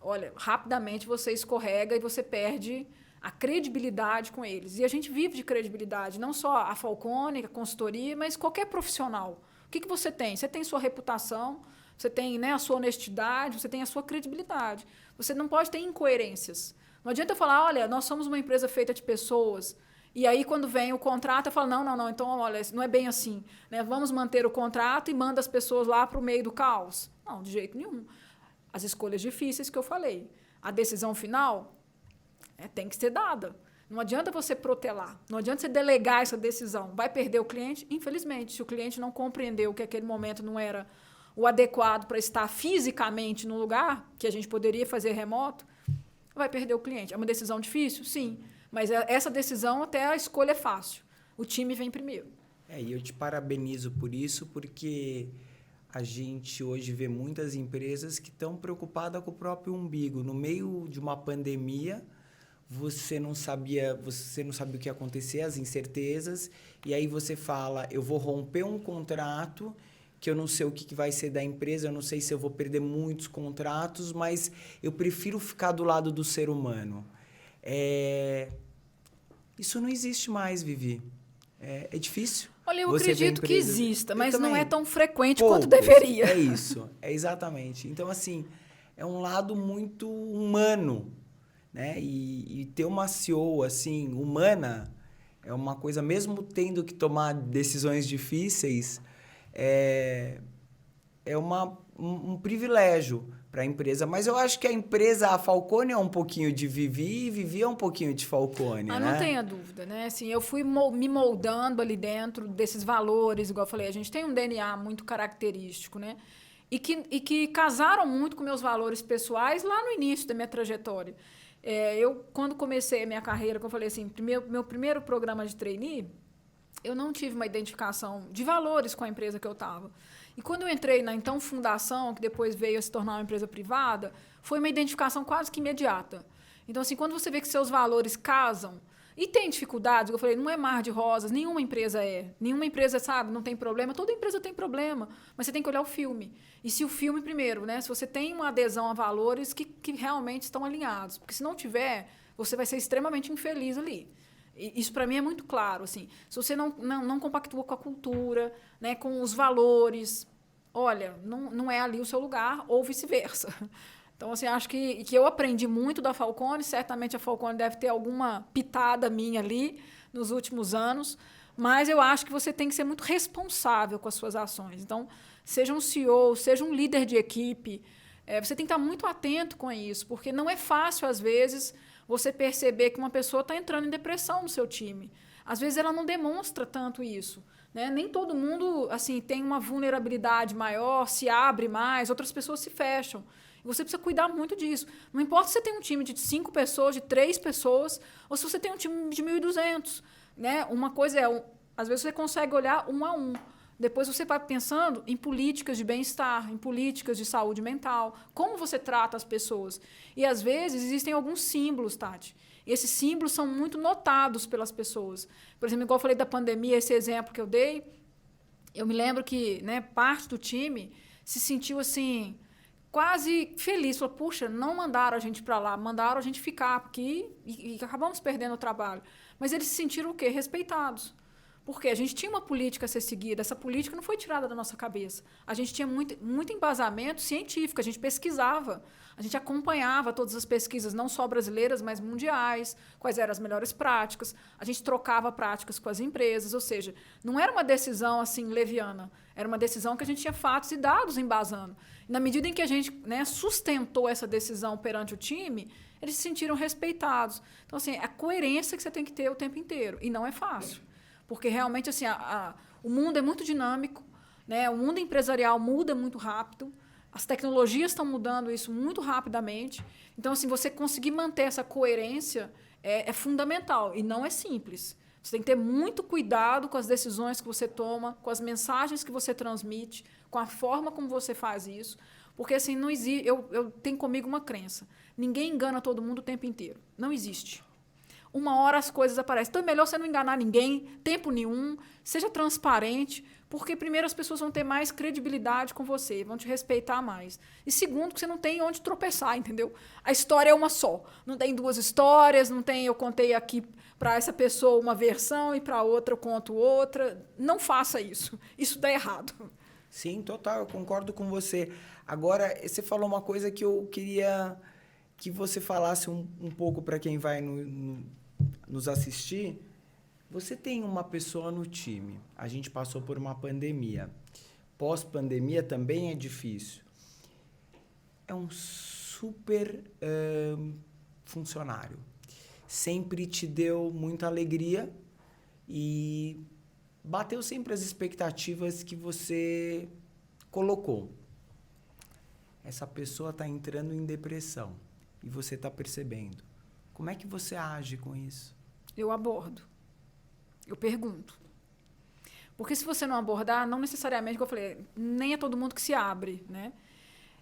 Speaker 1: olha, rapidamente você escorrega e você perde a credibilidade com eles. E a gente vive de credibilidade, não só a Falcone, a consultoria, mas qualquer profissional. O que você tem? Você tem sua reputação, você tem, né, a sua honestidade, você tem a sua credibilidade. Você não pode ter incoerências. Não adianta eu falar, olha, nós somos uma empresa feita de pessoas, e aí quando vem o contrato eu falo, não, então, olha, não é bem assim. Né? Vamos manter o contrato e manda as pessoas lá para o meio do caos. Não, de jeito nenhum. As escolhas difíceis que eu falei. A decisão final tem que ser dada. Não adianta você protelar, não adianta você delegar essa decisão. Vai perder o cliente? Infelizmente, se o cliente não compreendeu que aquele momento não era o adequado para estar fisicamente no lugar, que a gente poderia fazer remoto, vai perder o cliente. É uma decisão difícil? Sim. Mas essa decisão, até a escolha é fácil. O time vem primeiro.
Speaker 2: E eu te parabenizo por isso, porque a gente hoje vê muitas empresas que estão preocupadas com o próprio umbigo. No meio de uma pandemia, você não sabia o que ia acontecer, as incertezas, e aí você fala, eu vou romper um contrato que eu não sei o que vai ser da empresa, eu não sei se eu vou perder muitos contratos, mas eu prefiro ficar do lado do ser humano. Isso não existe mais, Vivi. É difícil.
Speaker 1: Olha, eu acredito que exista, mas não é tão frequente
Speaker 2: poucos,
Speaker 1: quanto deveria.
Speaker 2: É isso, exatamente. Então, assim, é um lado muito humano, né? E ter uma CEO, assim, humana, é uma coisa, mesmo tendo que tomar decisões difíceis, é um privilégio para a empresa. Mas eu acho que a empresa, a Falcone é um pouquinho de Vivi e Vivi é um pouquinho de Falcone, né?
Speaker 1: Não tenha dúvida, né? Assim, eu fui me moldando ali dentro desses valores, igual eu falei, a gente tem um DNA muito característico, né? E que casaram muito com meus valores pessoais lá no início da minha trajetória. Eu, quando comecei a minha carreira, como eu falei assim, meu primeiro programa de trainee, eu não tive uma identificação de valores com a empresa que eu estava. E quando eu entrei na então fundação, que depois veio a se tornar uma empresa privada, foi uma identificação quase que imediata. Então, assim, quando você vê que seus valores casam, e tem dificuldades, eu falei, não é mar de rosas, nenhuma empresa é. Nenhuma empresa, sabe, não tem problema, toda empresa tem problema, mas você tem que olhar o filme. E se o filme, primeiro, né, se você tem uma adesão a valores que realmente estão alinhados, porque se não tiver, você vai ser extremamente infeliz ali. Isso, para mim, é muito claro. Assim, se você não compactua com a cultura, né, com os valores, olha, não é ali o seu lugar, ou vice-versa. Então, assim, acho que eu aprendi muito da Falcone. Certamente a Falcone deve ter alguma pitada minha ali nos últimos anos, mas eu acho que você tem que ser muito responsável com as suas ações. Então, seja um CEO, seja um líder de equipe, você tem que estar muito atento com isso, porque não é fácil, às vezes, você perceber que uma pessoa está entrando em depressão no seu time. Às vezes ela não demonstra tanto isso. Né? Nem todo mundo assim, tem uma vulnerabilidade maior, se abre mais, outras pessoas se fecham. E você precisa cuidar muito disso. Não importa se você tem um time de 5 pessoas, de 3 pessoas, ou se você tem um time de 1.200. Né? Uma coisa às vezes você consegue olhar um a um. Depois você vai pensando em políticas de bem-estar, em políticas de saúde mental, como você trata as pessoas. E, às vezes, existem alguns símbolos, Tati. E esses símbolos são muito notados pelas pessoas. Por exemplo, igual eu falei da pandemia, esse exemplo que eu dei, eu me lembro que, né, parte do time se sentiu assim, quase feliz. Falou, puxa, não mandaram a gente para lá, mandaram a gente ficar aqui e acabamos perdendo o trabalho. Mas eles se sentiram o quê? Respeitados. Porque a gente tinha uma política a ser seguida, essa política não foi tirada da nossa cabeça. A gente tinha muito embasamento científico, a gente pesquisava, a gente acompanhava todas as pesquisas, não só brasileiras, mas mundiais, quais eram as melhores práticas, a gente trocava práticas com as empresas, ou seja, não era uma decisão assim leviana, era uma decisão que a gente tinha fatos e dados embasando. E na medida em que a gente, né, sustentou essa decisão perante o time, eles se sentiram respeitados. Então, assim, é a coerência que você tem que ter o tempo inteiro, e não é fácil. Porque realmente assim, o mundo é muito dinâmico, né? O mundo empresarial muda muito rápido, as tecnologias estão mudando isso muito rapidamente. Então, assim, você conseguir manter essa coerência é fundamental e não é simples. Você tem que ter muito cuidado com as decisões que você toma, com as mensagens que você transmite, com a forma como você faz isso. Porque assim, não existe. Eu tenho comigo uma crença: ninguém engana todo mundo o tempo inteiro. Não existe. uma hora as coisas aparecem. Então é melhor você não enganar ninguém, tempo nenhum, seja transparente, porque primeiro as pessoas vão ter mais credibilidade com você, vão te respeitar mais. E segundo, que você não tem onde tropeçar, entendeu? A história é uma só. Não tem duas histórias, não tem eu contei aqui para essa pessoa uma versão e para outra eu conto outra. Não faça isso. Isso dá errado.
Speaker 2: Sim, total, eu concordo com você. Agora, você falou uma coisa que eu queria que você falasse um pouco para quem vai nos assistir. Você tem uma pessoa no time. A gente passou por uma pandemia. Pós-pandemia também é difícil. É um super funcionário. Sempre te deu muita alegria e bateu sempre as expectativas que você colocou. Essa pessoa está entrando em depressão e você está percebendo. Como é que você age com isso?
Speaker 1: Eu abordo. Eu pergunto. Porque se você não abordar, não necessariamente, como eu falei, nem é todo mundo que se abre, né?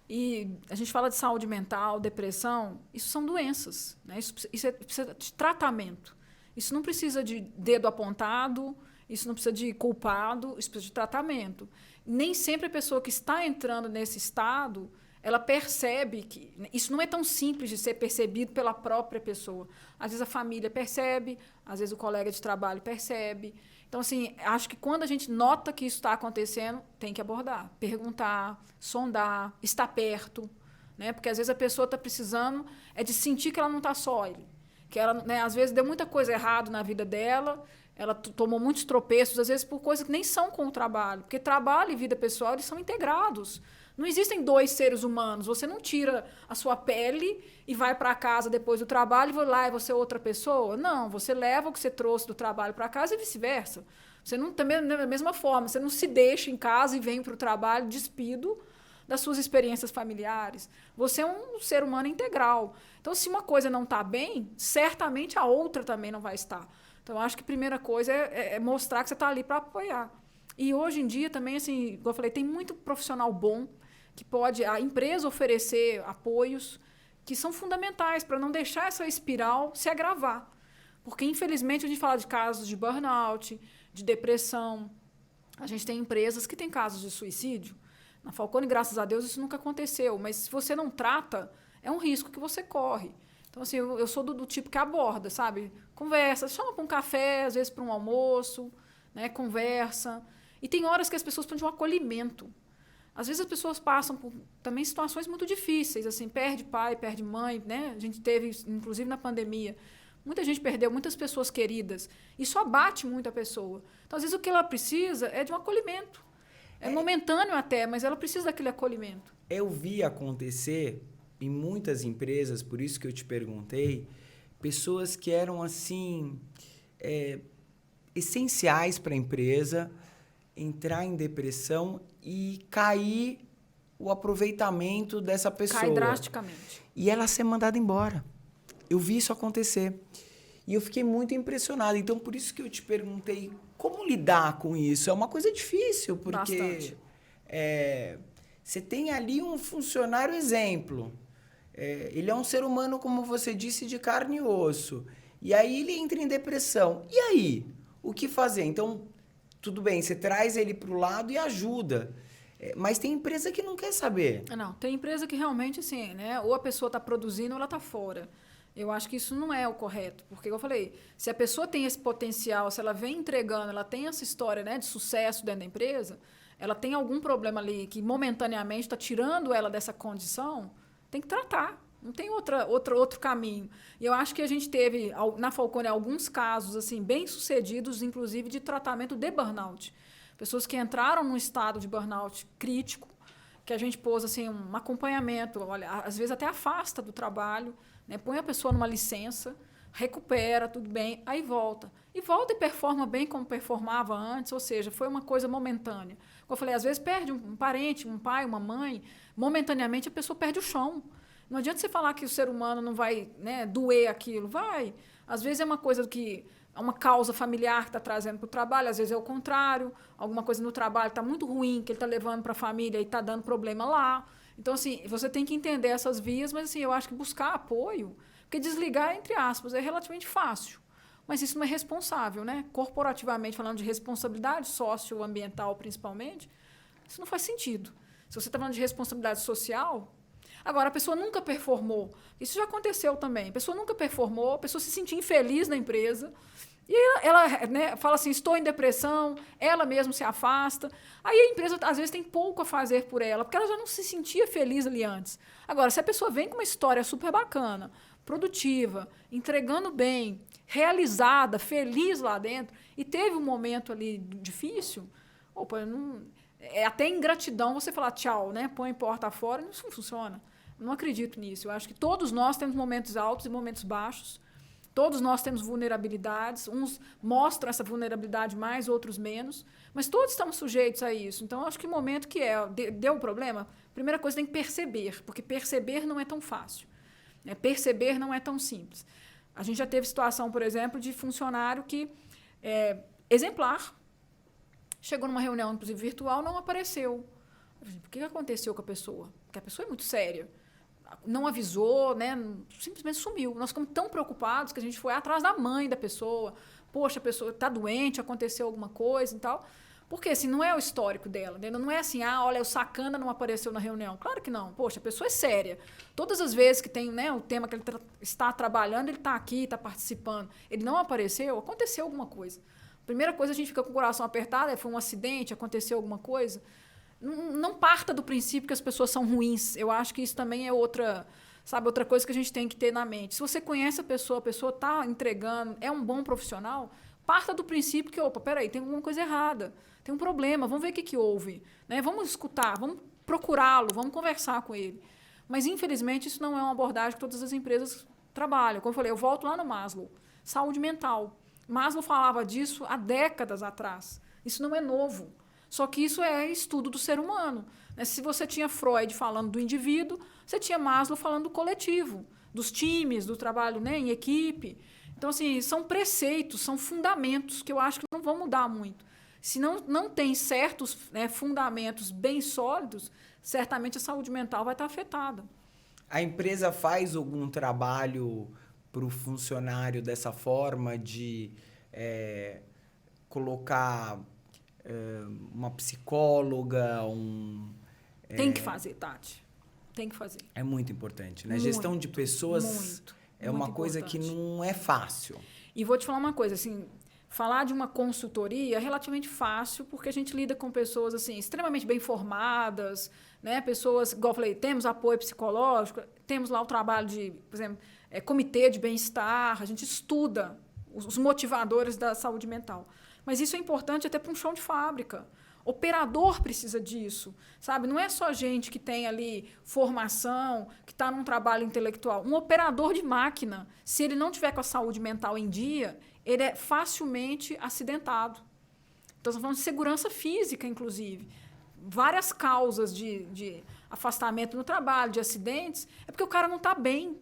Speaker 1: E a gente fala de saúde mental, depressão, isso são doenças, né? Isso precisa de tratamento. Isso não precisa de dedo apontado, isso não precisa de culpado, isso precisa de tratamento. Nem sempre a pessoa que está entrando nesse estado, ela percebe que... Isso não é tão simples de ser percebido pela própria pessoa. Às vezes a família percebe, às vezes o colega de trabalho percebe. Então, assim, acho que quando a gente nota que isso está acontecendo, tem que abordar, perguntar, sondar, estar perto, né? Porque às vezes a pessoa está precisando de sentir que ela não está só. Que ela, né, às vezes deu muita coisa errada na vida dela, ela tomou muitos tropeços, às vezes por coisas que nem são com o trabalho. Porque trabalho e vida pessoal, eles são integrados. Não existem dois seres humanos. Você não tira a sua pele e vai para casa depois do trabalho e vai lá e você é outra pessoa. Não, você leva o que você trouxe do trabalho para casa e vice-versa. Você não também da mesma forma, você não se deixa em casa e vem para o trabalho despido das suas experiências familiares. Você é um ser humano integral. Então, se uma coisa não está bem, certamente a outra também não vai estar. Então, eu acho que a primeira coisa é mostrar que você está ali para apoiar. E hoje em dia também, assim, como eu falei, tem muito profissional bom que pode a empresa oferecer apoios que são fundamentais para não deixar essa espiral se agravar. Porque, infelizmente, a gente fala de casos de burnout, de depressão. A gente tem empresas que têm casos de suicídio. Na Falcone, graças a Deus, isso nunca aconteceu. Mas se você não trata, é um risco que você corre. Então, assim, eu sou do tipo que aborda, sabe? Conversa, chama para um café, às vezes para um almoço, né? Conversa. E tem horas que as pessoas precisam de um acolhimento. Às vezes as pessoas passam por também situações muito difíceis, assim, perde pai, perde mãe, né? A gente teve, inclusive na pandemia, muita gente perdeu, muitas pessoas queridas. Isso abate muito a pessoa. Então, às vezes, o que ela precisa é de um acolhimento. É momentâneo até, mas ela precisa daquele acolhimento.
Speaker 2: Eu vi acontecer em muitas empresas, por isso que eu te perguntei, pessoas que eram, assim, essenciais para a empresa, entrar em depressão e cair o aproveitamento dessa pessoa.
Speaker 1: Cai drasticamente.
Speaker 2: E ela ser mandada embora. Eu vi isso acontecer. E eu fiquei muito impressionado. Então, por isso que eu te perguntei como lidar com isso. É uma coisa difícil, porque você tem ali um funcionário exemplo. Ele é um ser humano, como você disse, de carne e osso. E aí ele entra em depressão. E aí? O que fazer? Então, tudo bem, você traz ele para o lado e ajuda. Mas tem empresa que não quer saber.
Speaker 1: Não, tem empresa que realmente, assim, né? Ou a pessoa está produzindo ou ela está fora. Eu acho que isso não é o correto. Porque, como eu falei, se a pessoa tem esse potencial, se ela vem entregando, ela tem essa história, né, de sucesso dentro da empresa, ela tem algum problema ali que momentaneamente está tirando ela dessa condição, tem que tratar. Não tem outro caminho. E eu acho que a gente teve, na Falcone, alguns casos assim, bem-sucedidos, inclusive, de tratamento de burnout. Pessoas que entraram num estado de burnout crítico, que a gente pôs assim, um acompanhamento, olha, às vezes até afasta do trabalho, né? Põe a pessoa numa licença, recupera, tudo bem, aí volta. E volta e performa bem como performava antes, ou seja, foi uma coisa momentânea. Como eu falei, às vezes perde um parente, um pai, uma mãe, momentaneamente a pessoa perde o chão. Não adianta você falar que o ser humano não vai, né, doer aquilo. Vai. Às vezes é uma coisa que é uma causa familiar que está trazendo para o trabalho, às vezes é o contrário. Alguma coisa no trabalho está muito ruim, que ele está levando para a família e está dando problema lá. Então, assim, você tem que entender essas vias, mas assim, eu acho que buscar apoio, porque desligar, entre aspas, é relativamente fácil. Mas isso não é responsável, né? Corporativamente, falando de responsabilidade socioambiental, principalmente, isso não faz sentido. Se você está falando de responsabilidade social, agora a pessoa nunca performou. Isso já aconteceu também. A pessoa nunca performou, a pessoa se sentia infeliz na empresa. E ela né, fala assim, estou em depressão, ela mesma se afasta. Aí a empresa, às vezes, tem pouco a fazer por ela, porque ela já não se sentia feliz ali antes. Agora, se a pessoa vem com uma história super bacana, produtiva, entregando bem, realizada, feliz lá dentro, e teve um momento ali difícil, opa, não, é até ingratidão você falar tchau, né? Põe porta fora, isso não funciona. Não acredito nisso. Eu acho que todos nós temos momentos altos e momentos baixos. Todos nós temos vulnerabilidades, uns mostram essa vulnerabilidade mais, outros menos, mas todos estamos sujeitos a isso. Então, eu acho que o momento que deu o problema, a primeira coisa tem que perceber, porque perceber não é tão fácil. Né? Perceber não é tão simples. A gente já teve situação, por exemplo, de funcionário que, exemplar, chegou numa reunião, inclusive virtual, não apareceu. O que aconteceu com a pessoa? Porque a pessoa é muito séria. Não avisou, né? Simplesmente sumiu. Nós ficamos tão preocupados que a gente foi atrás da mãe da pessoa. Poxa, a pessoa está doente, aconteceu alguma coisa e tal. Porque assim, não é o histórico dela. Né? Não é assim, olha, o sacana não apareceu na reunião. Claro que não. Poxa, a pessoa é séria. Todas as vezes que tem né, o tema que ele está trabalhando, ele está aqui, está participando. Ele não apareceu, aconteceu alguma coisa. Primeira coisa, a gente fica com o coração apertado, foi um acidente, aconteceu alguma coisa. Não parta do princípio que as pessoas são ruins. Eu acho que isso também é outra coisa que a gente tem que ter na mente. Se você conhece a pessoa está entregando, é um bom profissional, parta do princípio que, opa, peraí, tem alguma coisa errada, tem um problema, vamos ver o que houve. Né? Vamos escutar, vamos procurá-lo, vamos conversar com ele. Mas, infelizmente, isso não é uma abordagem que todas as empresas trabalham. Como eu falei, eu volto lá no Maslow. Saúde mental. Maslow falava disso há décadas atrás. Isso não é novo. Só que isso é estudo do ser humano. Né? Se você tinha Freud falando do indivíduo, você tinha Maslow falando do coletivo, dos times, do trabalho né, em equipe. Então, assim, são preceitos, são fundamentos que eu acho que não vão mudar muito. Se não tem certos né, fundamentos bem sólidos, certamente a saúde mental vai estar afetada.
Speaker 2: A empresa faz algum trabalho para o funcionário dessa forma de colocar uma psicóloga,
Speaker 1: Tem que fazer, Tati. Tem que fazer.
Speaker 2: É muito importante, né?
Speaker 1: Muito,
Speaker 2: Gestão de pessoas é uma coisa que não é fácil.
Speaker 1: E vou te falar uma coisa, assim, falar de uma consultoria é relativamente fácil, porque a gente lida com pessoas assim, extremamente bem formadas, né? Pessoas, igual eu falei, temos apoio psicológico, temos lá o trabalho de, por exemplo, comitê de bem-estar, a gente estuda os motivadores da saúde mental. Mas isso é importante até para um chão de fábrica. Operador precisa disso, sabe? Não é só gente que tem ali formação, que está num trabalho intelectual. Um operador de máquina, se ele não tiver com a saúde mental em dia, ele é facilmente acidentado. Então, estamos falando de segurança física, inclusive. Várias causas de afastamento no trabalho, de acidentes, é porque o cara não está bem.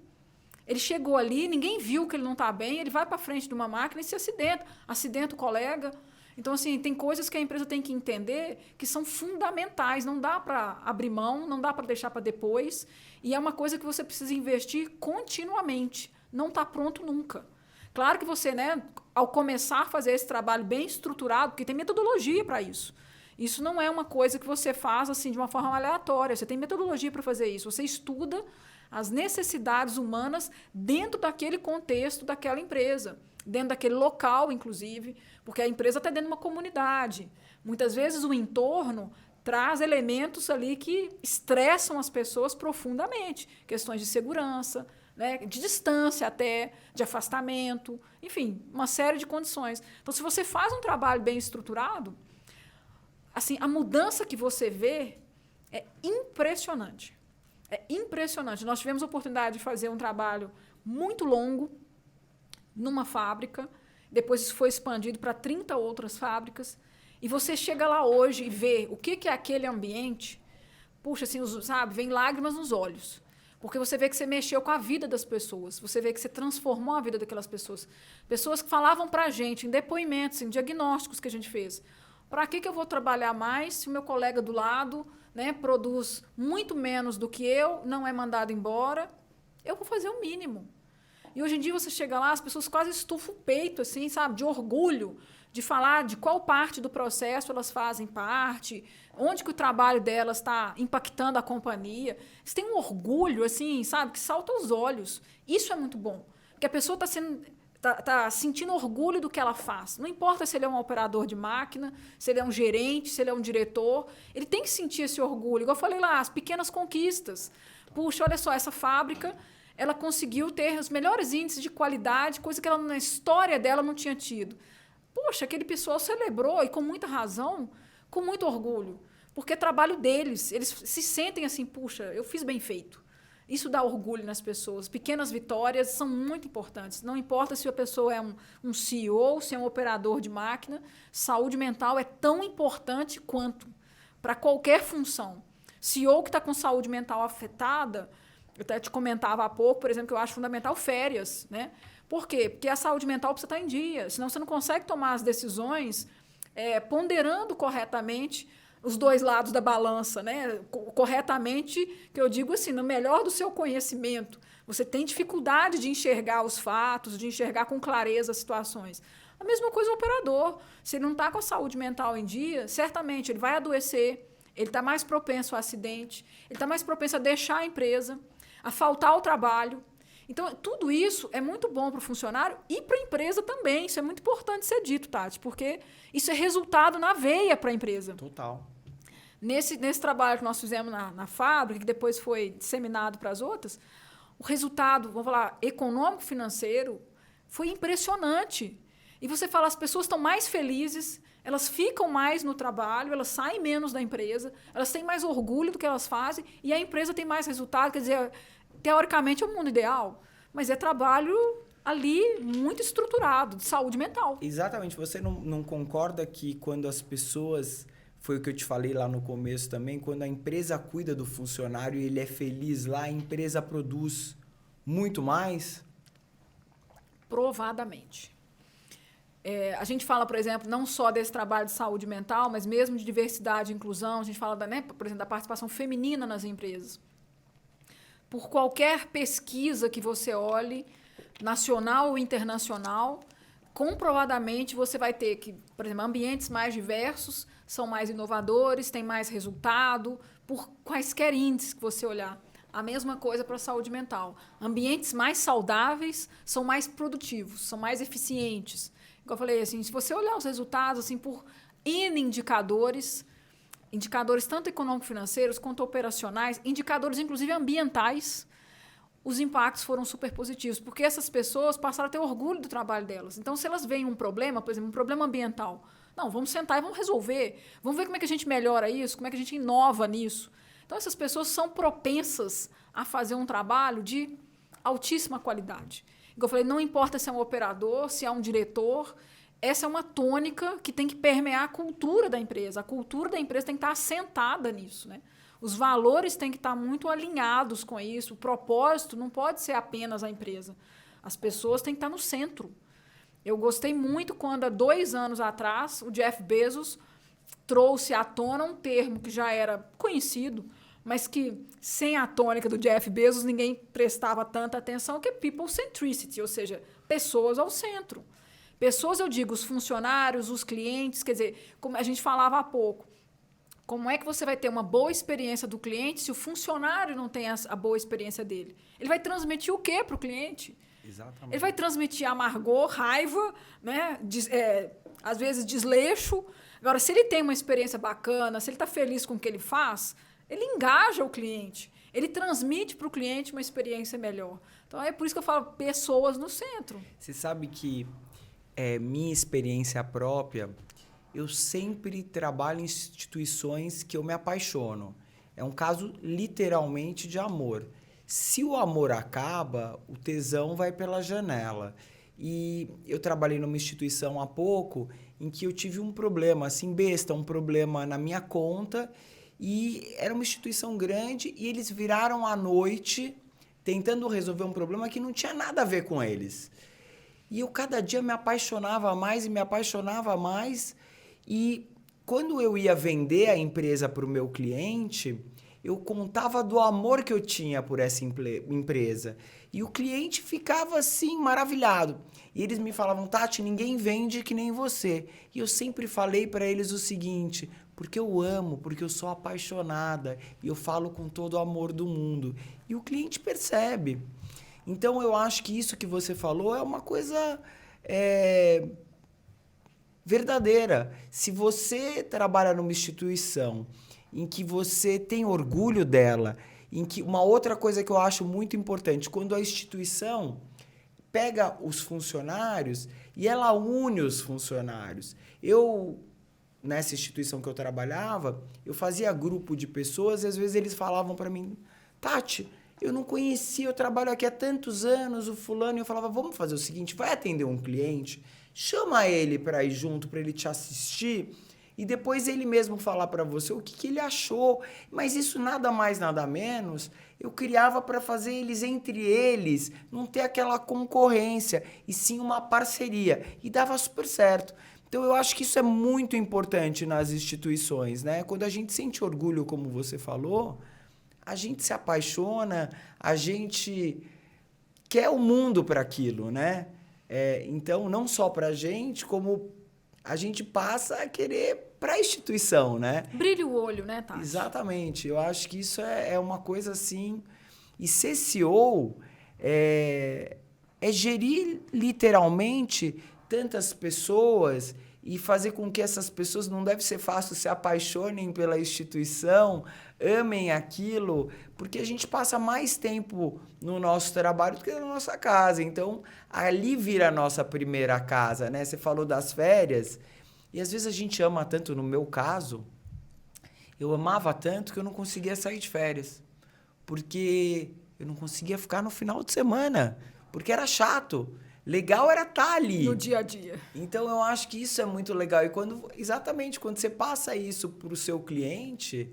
Speaker 1: Ele chegou ali, ninguém viu que ele não está bem, ele vai para frente de uma máquina e se acidenta o colega. Então, assim, tem coisas que a empresa tem que entender que são fundamentais, não dá para abrir mão, não dá para deixar para depois, e é uma coisa que você precisa investir continuamente, não está pronto nunca. Claro que você, né, ao começar a fazer esse trabalho bem estruturado, porque tem metodologia para isso. Isso não é uma coisa que você faz assim de uma forma aleatória, você tem metodologia para fazer isso, você estuda as necessidades humanas dentro daquele contexto daquela empresa, dentro daquele local, inclusive, porque a empresa está dentro de uma comunidade. Muitas vezes o entorno traz elementos ali que estressam as pessoas profundamente, questões de segurança, né, de distância até, de afastamento, enfim, uma série de condições. Então, se você faz um trabalho bem estruturado, assim, a mudança que você vê é impressionante. É impressionante. Nós tivemos a oportunidade de fazer um trabalho muito longo numa fábrica, depois isso foi expandido para 30 outras fábricas, e você chega lá hoje e vê o que é aquele ambiente, puxa, assim, sabe, vem lágrimas nos olhos, porque você vê que você mexeu com a vida das pessoas, você vê que você transformou a vida daquelas pessoas. Pessoas que falavam para a gente, em depoimentos, em diagnósticos que a gente fez, para que eu vou trabalhar mais se o meu colega do lado né, produz muito menos do que eu, não é mandado embora? Eu vou fazer o mínimo. E hoje em dia você chega lá, as pessoas quase estufam o peito, assim, sabe? De orgulho, de falar de qual parte do processo elas fazem parte, onde que o trabalho delas está impactando a companhia. Eles têm um orgulho, assim, sabe? Que salta aos olhos. Isso é muito bom. Porque a pessoa tá sentindo orgulho do que ela faz. Não importa se ele é um operador de máquina, se ele é um gerente, se ele é um diretor. Ele tem que sentir esse orgulho. Igual eu falei lá, as pequenas conquistas. Puxa, olha só, essa fábrica, ela conseguiu ter os melhores índices de qualidade, coisa que ela, na história dela, não tinha tido. Poxa, aquele pessoal celebrou, e com muita razão, com muito orgulho. Porque é trabalho deles. Eles se sentem assim, puxa, eu fiz bem feito. Isso dá orgulho nas pessoas. Pequenas vitórias são muito importantes. Não importa se a pessoa é um CEO, se é um operador de máquina, saúde mental é tão importante quanto para qualquer função. CEO que está com saúde mental afetada, eu até te comentava há pouco, por exemplo, que eu acho fundamental férias, né? Por quê? Porque a saúde mental precisa estar em dia, senão você não consegue tomar as decisões ponderando corretamente os dois lados da balança, né? Corretamente, que eu digo assim, no melhor do seu conhecimento. Você tem dificuldade de enxergar os fatos, de enxergar com clareza as situações. A mesma coisa o operador. Se ele não está com a saúde mental em dia, certamente ele vai adoecer, ele está mais propenso a acidente, ele está mais propenso a deixar a empresa, a faltar ao trabalho. Então, tudo isso é muito bom para o funcionário e para a empresa também. Isso é muito importante ser dito, Tati, porque isso é resultado na veia para a empresa.
Speaker 2: Total.
Speaker 1: Nesse trabalho que nós fizemos na fábrica, que depois foi disseminado para as outras, o resultado, vamos falar, econômico-financeiro, foi impressionante. E você fala, as pessoas estão mais felizes, elas ficam mais no trabalho, elas saem menos da empresa, elas têm mais orgulho do que elas fazem e a empresa tem mais resultado. Quer dizer, teoricamente é o mundo ideal, mas é trabalho ali muito estruturado, de saúde mental.
Speaker 2: Exatamente. Você não concorda que quando as pessoas... Foi o que eu te falei lá no começo também, quando a empresa cuida do funcionário e ele é feliz lá, a empresa produz muito mais?
Speaker 1: Provadamente. A gente fala, por exemplo, não só desse trabalho de saúde mental, mas mesmo de diversidade e inclusão, a gente fala, por exemplo, da participação feminina nas empresas. Por qualquer pesquisa que você olhe, nacional ou internacional, comprovadamente você vai ter que, por exemplo, ambientes mais diversos são mais inovadores, têm mais resultado, por quaisquer índices que você olhar. A mesma coisa para a saúde mental. Ambientes mais saudáveis são mais produtivos, são mais eficientes. Como eu falei, assim, se você olhar os resultados assim, por N indicadores tanto econômico-financeiros quanto operacionais, indicadores inclusive ambientais, os impactos foram super positivos, porque essas pessoas passaram a ter orgulho do trabalho delas. Então, se elas veem um problema, por exemplo, um problema ambiental, não, vamos sentar e vamos resolver. Vamos ver como é que a gente melhora isso, como é que a gente inova nisso. Então, essas pessoas são propensas a fazer um trabalho de altíssima qualidade. Como eu falei, não importa se é um operador, se é um diretor, essa é uma tônica que tem que permear a cultura da empresa. A cultura da empresa tem que estar assentada nisso, né? Os valores têm que estar muito alinhados com isso. O propósito não pode ser apenas a empresa. As pessoas têm que estar no centro. Eu gostei muito quando, há 2 anos atrás, o Jeff Bezos trouxe à tona um termo que já era conhecido, mas que, sem a tônica do Jeff Bezos, ninguém prestava tanta atenção, que é people centricity, ou seja, pessoas ao centro. Pessoas, eu digo, os funcionários, os clientes, quer dizer, como a gente falava há pouco, como é que você vai ter uma boa experiência do cliente se o funcionário não tem a boa experiência dele? Ele vai transmitir o quê para o cliente?
Speaker 2: Exatamente.
Speaker 1: Ele vai transmitir amargor, raiva, né? Às vezes desleixo. Agora, se ele tem uma experiência bacana, se ele está feliz com o que ele faz, ele engaja o cliente. Ele transmite para o cliente uma experiência melhor. Então, é por isso que eu falo pessoas no centro.
Speaker 2: Você sabe que minha experiência própria, eu sempre trabalho em instituições que eu me apaixono. É um caso literalmente de amor. Se o amor acaba, o tesão vai pela janela. E eu trabalhei numa instituição há pouco em que eu tive um problema, assim, besta, um problema na minha conta. E era uma instituição grande e eles viraram à noite tentando resolver um problema que não tinha nada a ver com eles. E eu cada dia me apaixonava mais e me apaixonava mais. E quando eu ia vender a empresa para o meu cliente, eu contava do amor que eu tinha por essa empresa. E o cliente ficava assim, maravilhado. E eles me falavam, Tati, ninguém vende que nem você. E eu sempre falei para eles o seguinte, porque eu amo, porque eu sou apaixonada e eu falo com todo o amor do mundo. E o cliente percebe. Então, eu acho que isso que você falou é uma coisa verdadeira. Se você trabalha numa instituição em que você tem orgulho dela, em que uma outra coisa que eu acho muito importante, quando a instituição pega os funcionários e ela une os funcionários. Nessa instituição que eu trabalhava, eu fazia grupo de pessoas e às vezes eles falavam para mim, Tati, eu não conhecia, eu trabalho aqui há tantos anos, o fulano, e eu falava, vamos fazer o seguinte, vai atender um cliente, chama ele para ir junto, para ele te assistir, e depois ele mesmo falar para você o que ele achou. Mas isso nada mais, nada menos, eu criava para fazer eles entre eles, não ter aquela concorrência, e sim uma parceria. E dava super certo. Então eu acho que isso é muito importante nas instituições, né? Quando a gente sente orgulho, como você falou, a gente se apaixona, a gente quer o mundo para aquilo, né? Então, não só para a gente, como a gente passa a querer para a instituição, né?
Speaker 1: Brilha o olho, né, Tati?
Speaker 2: Exatamente. Eu acho que isso é uma coisa assim... E ser CEO é gerir literalmente tantas pessoas e fazer com que essas pessoas, não deve ser fácil, se apaixonem pela instituição, amem aquilo, porque a gente passa mais tempo no nosso trabalho do que na nossa casa. Então, ali vira a nossa primeira casa, né? Você falou das férias, e às vezes a gente ama tanto, no meu caso, eu amava tanto que eu não conseguia sair de férias, porque eu não conseguia ficar no final de semana, porque era chato. Legal era estar ali.
Speaker 1: No dia a dia.
Speaker 2: Então, eu acho que isso é muito legal. E exatamente quando você passa isso para o seu cliente,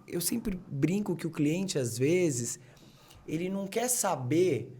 Speaker 2: eu sempre brinco que o cliente, às vezes, ele não quer saber,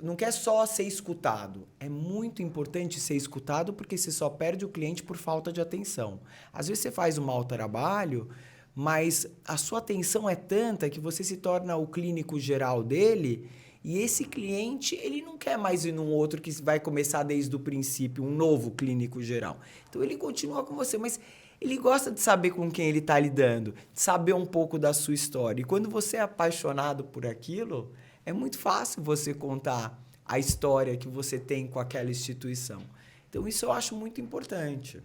Speaker 2: não quer só ser escutado. É muito importante ser escutado porque você só perde o cliente por falta de atenção. Às vezes você faz um mau trabalho, mas a sua atenção é tanta que você se torna o clínico geral dele. E esse cliente, ele não quer mais ir num outro que vai começar desde o princípio, um novo clínico geral. Então, ele continua com você, mas ele gosta de saber com quem ele está lidando, de saber um pouco da sua história. E quando você é apaixonado por aquilo, é muito fácil você contar a história que você tem com aquela instituição. Então, isso eu acho muito importante.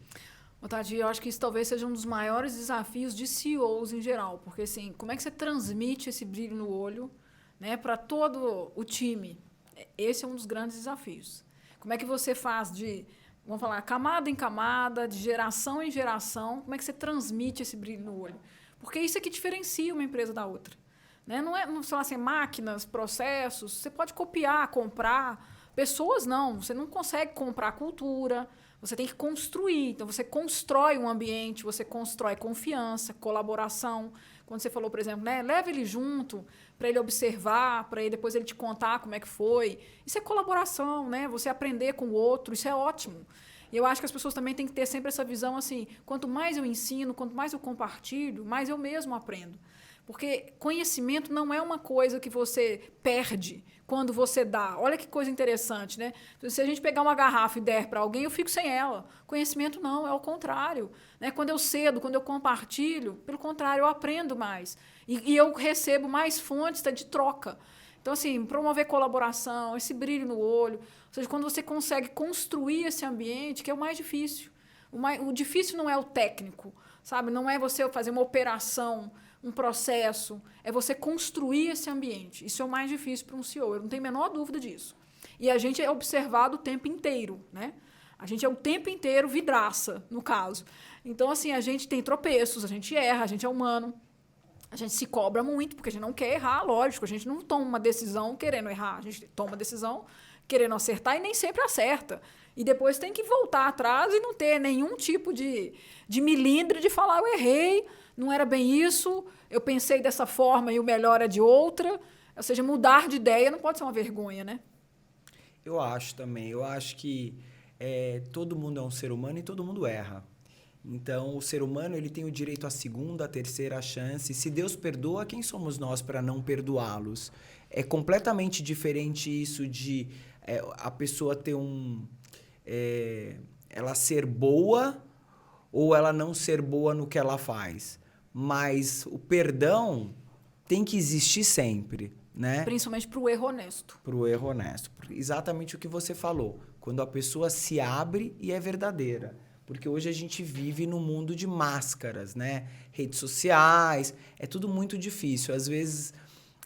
Speaker 1: Tati, eu acho que isso talvez seja um dos maiores desafios de CEOs em geral, porque assim, como é que você transmite esse brilho no olho, né, para todo o time? Esse é um dos grandes desafios. Como é que você faz vamos falar, camada em camada, de geração em geração, como é que você transmite esse brilho no olho? Porque isso é que diferencia uma empresa da outra. Né? Não são assim, máquinas, processos, você pode copiar, comprar. Pessoas não, você não consegue comprar cultura, você tem que construir. Então, você constrói um ambiente, você constrói confiança, colaboração. Quando você falou, por exemplo, né, leva ele junto para ele observar, para depois ele te contar como é que foi. Isso é colaboração, né? Você aprender com o outro, isso é ótimo. E eu acho que as pessoas também têm que ter sempre essa visão assim, quanto mais eu ensino, quanto mais eu compartilho, mais eu mesmo aprendo. Porque conhecimento não é uma coisa que você perde quando você dá. Olha que coisa interessante, né? Se a gente pegar uma garrafa e der para alguém, eu fico sem ela. Conhecimento não, é o contrário. Né? Quando eu cedo, quando eu compartilho, pelo contrário, eu aprendo mais. E eu recebo mais fontes de troca. Então, assim, promover colaboração, esse brilho no olho. Ou seja, quando você consegue construir esse ambiente, que é o mais difícil. O difícil não é o técnico, sabe? Não é você fazer uma operação, um processo, é você construir esse ambiente. Isso é o mais difícil para um CEO, eu não tenho a menor dúvida disso. E a gente é observado o tempo inteiro, né? A gente é o tempo inteiro vidraça, no caso. Então, assim, a gente tem tropeços, a gente erra, a gente é humano, a gente se cobra muito, porque a gente não quer errar, lógico, a gente não toma uma decisão querendo errar, a gente toma uma decisão querendo acertar e nem sempre acerta. E depois tem que voltar atrás e não ter nenhum tipo de milindre de falar, eu errei, não era bem isso, eu pensei dessa forma e o melhor é de outra. Ou seja, mudar de ideia não pode ser uma vergonha, né?
Speaker 2: Eu acho também. Eu acho que todo mundo é um ser humano e todo mundo erra. Então, o ser humano ele tem o direito à segunda, à terceira chance. Se Deus perdoa, quem somos nós para não perdoá-los? É completamente diferente isso de a pessoa ter ela ser boa ou ela não ser boa no que ela faz. Mas o perdão tem que existir sempre, né?
Speaker 1: Principalmente para o erro honesto.
Speaker 2: Para o erro honesto. Exatamente o que você falou. Quando a pessoa se abre e é verdadeira. Porque hoje a gente vive num mundo de máscaras, né? Redes sociais, é tudo muito difícil. Às vezes...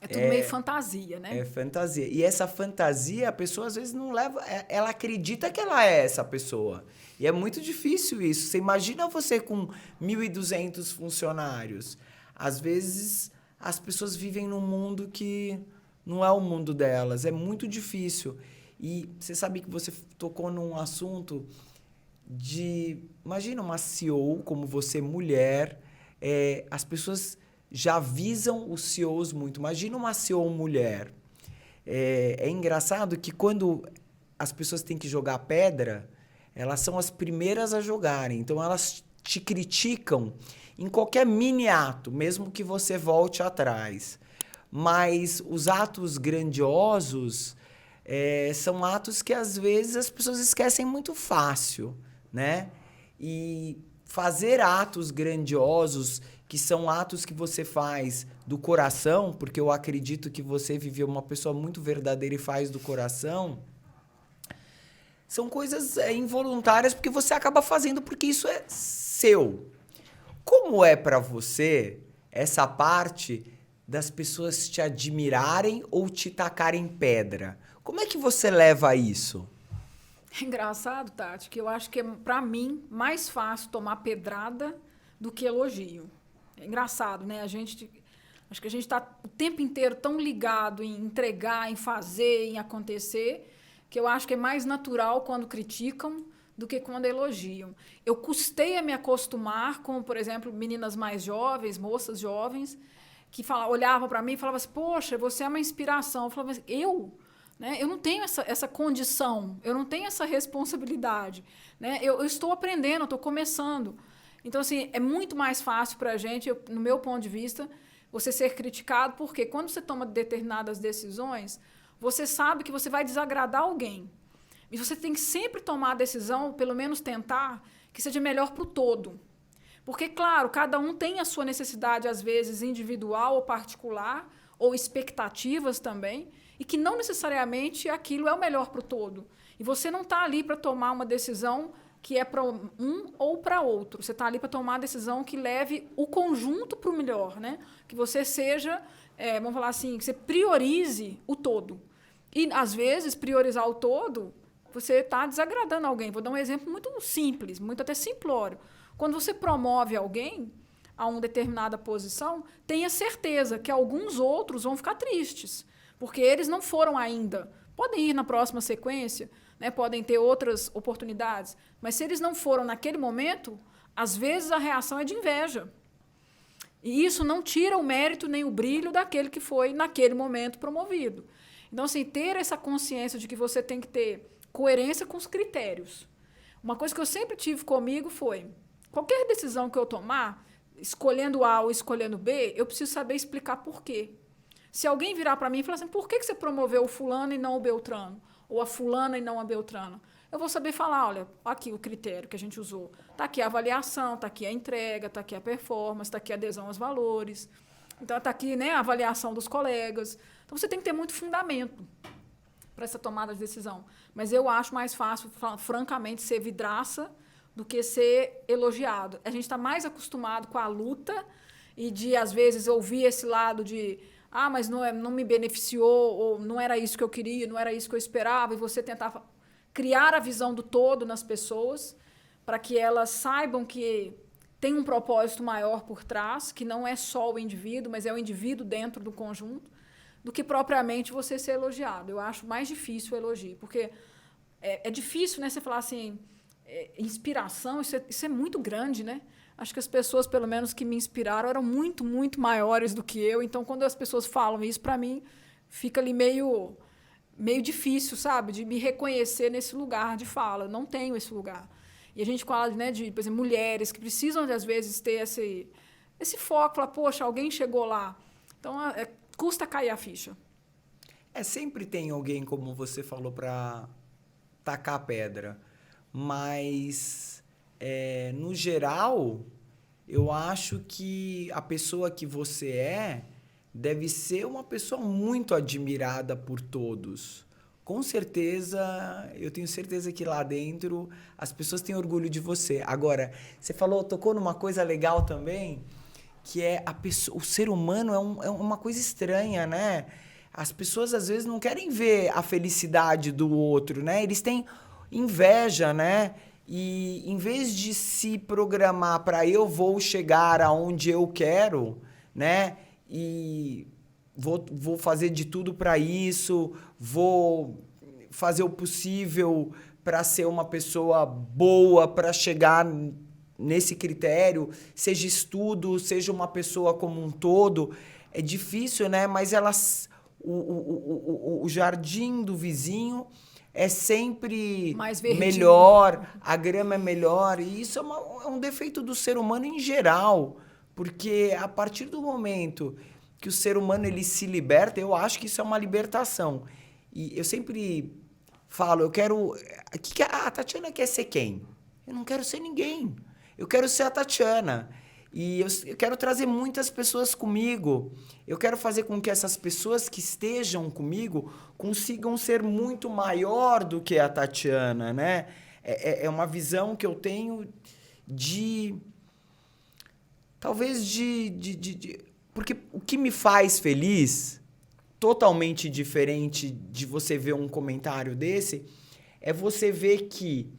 Speaker 1: É tudo meio fantasia, né?
Speaker 2: É fantasia. E essa fantasia, a pessoa às vezes não leva... Ela acredita que ela é essa pessoa. E é muito difícil isso. Você imagina você com 1.200 funcionários. Às vezes, as pessoas vivem num mundo que não é o mundo delas. É muito difícil. E você sabe que você tocou num assunto de... Imagina uma CEO como você, mulher. As pessoas já visam os CEOs muito. Imagina uma CEO mulher. É engraçado que quando as pessoas têm que jogar pedra, elas são as primeiras a jogarem. Então, elas te criticam em qualquer mini ato, mesmo que você volte atrás. Mas os atos grandiosos são atos que, às vezes, as pessoas esquecem muito fácil, né? E fazer atos grandiosos, que são atos que você faz do coração, porque eu acredito que você viveu uma pessoa muito verdadeira e faz do coração, são coisas involuntárias, porque você acaba fazendo porque isso é seu. Como é para você essa parte das pessoas te admirarem ou te tacarem pedra? Como é que você leva isso?
Speaker 1: É engraçado, Tati, que eu acho que é, para mim, mais fácil tomar pedrada do que elogio. É engraçado, né? Acho que a gente está o tempo inteiro tão ligado em entregar, em fazer, em acontecer, que eu acho que é mais natural quando criticam do que quando elogiam. Eu custei a me acostumar com, por exemplo, meninas mais jovens, moças jovens, que olhavam para mim e falavam assim, poxa, você é uma inspiração. Eu falava assim, né? Eu não tenho essa condição, eu não tenho essa responsabilidade. Né? Eu estou aprendendo, eu estou começando. Então, assim, é muito mais fácil para a gente, no meu ponto de vista, você ser criticado, porque quando você toma determinadas decisões, você sabe que você vai desagradar alguém. E você tem que sempre tomar a decisão, pelo menos tentar, que seja melhor para o todo. Porque, claro, cada um tem a sua necessidade, às vezes, individual ou particular, ou expectativas também, e que não necessariamente aquilo é o melhor para o todo. E você não está ali para tomar uma decisão que é para um ou para outro. Você está ali para tomar a decisão que leve o conjunto para o melhor, né? Que você seja, vamos falar assim, que você priorize o todo. E, às vezes, priorizar o todo, você está desagradando alguém. Vou dar um exemplo muito simples, muito até simplório. Quando você promove alguém a uma determinada posição, tenha certeza que alguns outros vão ficar tristes, porque eles não foram ainda. Podem ir na próxima sequência, né? Podem ter outras oportunidades, mas se eles não foram naquele momento, às vezes a reação é de inveja. E isso não tira o mérito nem o brilho daquele que foi, naquele momento, promovido. Então, assim, ter essa consciência de que você tem que ter coerência com os critérios. Uma coisa que eu sempre tive comigo foi, qualquer decisão que eu tomar, escolhendo A ou escolhendo B, eu preciso saber explicar por quê. Se alguém virar para mim e falar assim, por que você promoveu o fulano e não o Beltrano? Ou a fulana e não a Beltrano? Eu vou saber falar, olha, aqui o critério que a gente usou. Está aqui a avaliação, está aqui a entrega, está aqui a performance, está aqui a adesão aos valores. Então, está aqui, né, a avaliação dos colegas. Então, você tem que ter muito fundamento para essa tomada de decisão. Mas eu acho mais fácil, francamente, ser vidraça do que ser elogiado. A gente está mais acostumado com a luta e de, às vezes, ouvir esse lado de mas não me beneficiou, ou não era isso que eu queria, não era isso que eu esperava, e você tentar criar a visão do todo nas pessoas para que elas saibam que tem um propósito maior por trás, que não é só o indivíduo, mas é o indivíduo dentro do conjunto, do que propriamente você ser elogiado. Eu acho mais difícil o elogio, porque é difícil, né, você falar assim, inspiração, isso é muito grande, né? Acho que as pessoas, pelo menos, que me inspiraram eram muito, muito maiores do que eu. Então, quando as pessoas falam isso, para mim, fica ali meio difícil, sabe? De me reconhecer nesse lugar de fala. Eu não tenho esse lugar. E a gente fala, né, de, por exemplo, mulheres que precisam, às vezes, ter esse foco, falar, poxa, alguém chegou lá. Então, custa cair a ficha.
Speaker 2: Sempre tem alguém, como você falou, para tacar a pedra. Mas, no geral, eu acho que a pessoa que você deve ser uma pessoa muito admirada por todos. Com certeza, eu tenho certeza que lá dentro as pessoas têm orgulho de você. Agora, você tocou numa coisa legal também, que é o ser humano é uma coisa estranha, né? As pessoas às vezes não querem ver a felicidade do outro, né? Eles têm inveja, né? E em vez de se programar para eu vou chegar aonde eu quero, né? E vou fazer de tudo para isso, vou fazer o possível para ser uma pessoa boa, para chegar nesse critério, seja estudo, seja uma pessoa como um todo. É difícil, né? Mas o jardim do vizinho é sempre
Speaker 1: mais verdinho,
Speaker 2: melhor, a grama é melhor. E isso é um defeito do ser humano em geral. Porque a partir do momento que o ser humano ele se liberta, eu acho que isso é uma libertação. E eu sempre falo, a Tatiana quer ser quem? Eu não quero ser ninguém. Eu quero ser a Tatiana. E eu quero trazer muitas pessoas comigo. Eu quero fazer com que essas pessoas que estejam comigo consigam ser muito maior do que a Tatiana, né? É uma visão que eu tenho talvez porque o que me faz feliz, totalmente diferente de você ver um comentário desse, é você ver que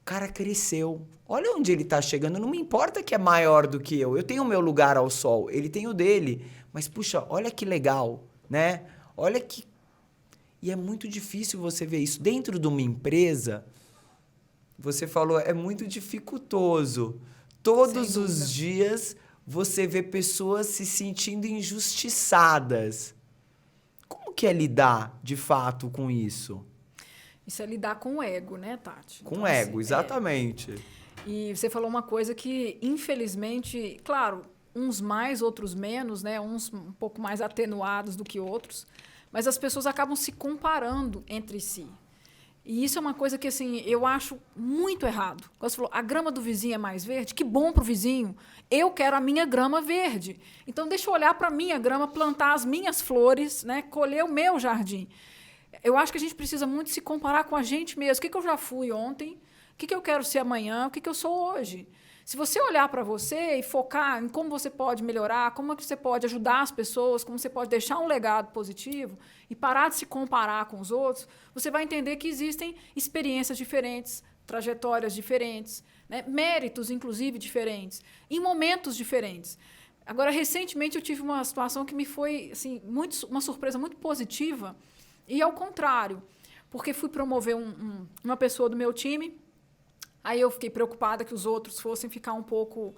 Speaker 2: o cara cresceu. Olha onde ele tá chegando. Não me importa que é maior do que eu. Eu tenho o meu lugar ao sol. Ele tem o dele. Mas, puxa, olha que legal, né? Olha que... E é muito difícil você ver isso. Dentro de uma empresa, você falou, é muito dificultoso. Todos os dias você vê pessoas se sentindo injustiçadas. Como que é lidar, de fato, com isso?
Speaker 1: Isso é lidar com o ego, né, Tati?
Speaker 2: Com o ego, exatamente.
Speaker 1: E você falou uma coisa que, infelizmente, claro, uns mais, outros menos, né? Uns um pouco mais atenuados do que outros, mas as pessoas acabam se comparando entre si. E isso é uma coisa que, assim, eu acho muito errado. Quando você falou, a grama do vizinho é mais verde, que bom para o vizinho. Eu quero a minha grama verde. Então, deixa eu olhar para a minha grama, plantar as minhas flores, né? Colher o meu jardim. Eu acho que a gente precisa muito se comparar com a gente mesmo. O que eu já fui ontem? O que eu quero ser amanhã? O que eu sou hoje? Se você olhar para você e focar em como você pode melhorar, como você pode ajudar as pessoas, como você pode deixar um legado positivo e parar de se comparar com os outros, você vai entender que existem experiências diferentes, trajetórias diferentes, né? Méritos, inclusive, diferentes, em momentos diferentes. Agora, recentemente, eu tive uma situação que me foi assim, uma surpresa muito positiva e, ao contrário, porque fui promover uma pessoa do meu time. Aí eu fiquei preocupada que os outros fossem ficar um pouco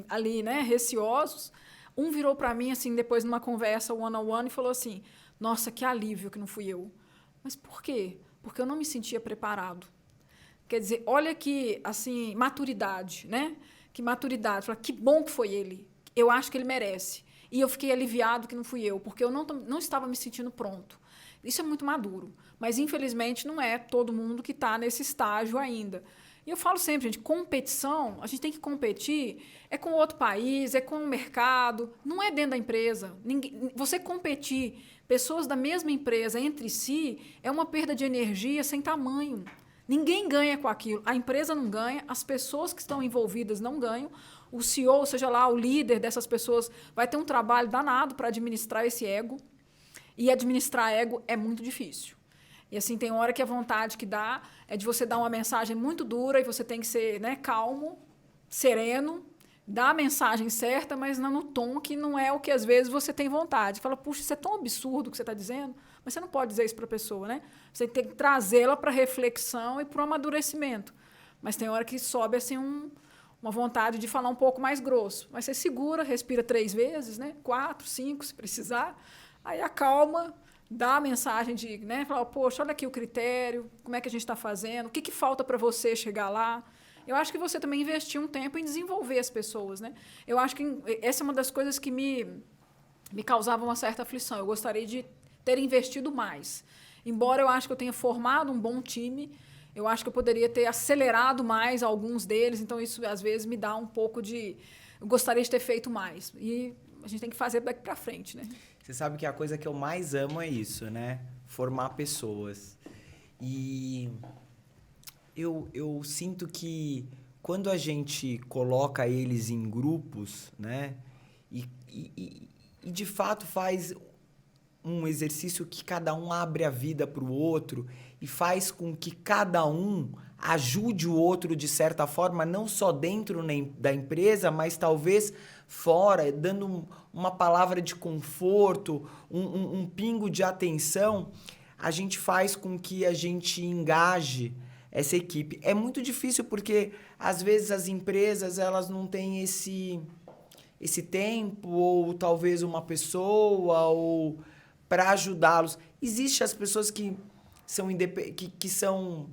Speaker 1: ali, né, receosos. Um virou para mim, assim, depois numa conversa one-on-one e falou assim, nossa, que alívio que não fui eu. Mas por quê? Porque eu não me sentia preparado. Quer dizer, olha que, assim, maturidade, né? Que maturidade. Falei, que bom que foi ele. Eu acho que ele merece. E eu fiquei aliviado que não fui eu, porque eu não estava me sentindo pronto. Isso é muito maduro. Mas, infelizmente, não é todo mundo que está nesse estágio ainda. E eu falo sempre, gente, competição, a gente tem que competir, é com outro país, é com o mercado, não é dentro da empresa. Você competir, pessoas da mesma empresa entre si, é uma perda de energia sem tamanho. Ninguém ganha com aquilo. A empresa não ganha, as pessoas que estão envolvidas não ganham, o CEO, seja lá o líder dessas pessoas, vai ter um trabalho danado para administrar esse ego. E administrar ego é muito difícil. E assim, tem hora que a vontade que dá é de você dar uma mensagem muito dura e você tem que ser, né, calmo, sereno, dar a mensagem certa, mas não no tom que não é o que às vezes você tem vontade. Fala, puxa, isso é tão absurdo o que você está dizendo, mas você não pode dizer isso para a pessoa, né? Você tem que trazê-la para reflexão e para o amadurecimento. Mas tem hora que sobe assim uma vontade de falar um pouco mais grosso. Mas você segura, respira 3 vezes, né? 4, 5, se precisar. Aí acalma, dá a mensagem de, né, falar, poxa, olha aqui o critério, como é que a gente está fazendo, o que falta para você chegar lá. Eu acho que você também investiu um tempo em desenvolver as pessoas, né? Eu acho que essa é uma das coisas que me causava uma certa aflição. Eu gostaria de ter investido mais. Embora eu acho que eu tenha formado um bom time, eu acho que eu poderia ter acelerado mais alguns deles. Então, isso, às vezes, me dá um pouco de... Eu gostaria de ter feito mais. E a gente tem que fazer daqui para frente, né?
Speaker 2: Você sabe que a coisa que eu mais amo é isso, né? Formar pessoas. E eu sinto que quando a gente coloca eles em grupos, né? E de fato faz um exercício que cada um abre a vida para o outro e faz com que cada um ajude o outro de certa forma, não só dentro da empresa, mas talvez fora, dando uma palavra de conforto, um pingo de atenção, a gente faz com que a gente engaje essa equipe. É muito difícil porque, às vezes, as empresas elas não têm esse tempo, ou talvez uma pessoa, ou para ajudá-los. Existem as pessoas que são que são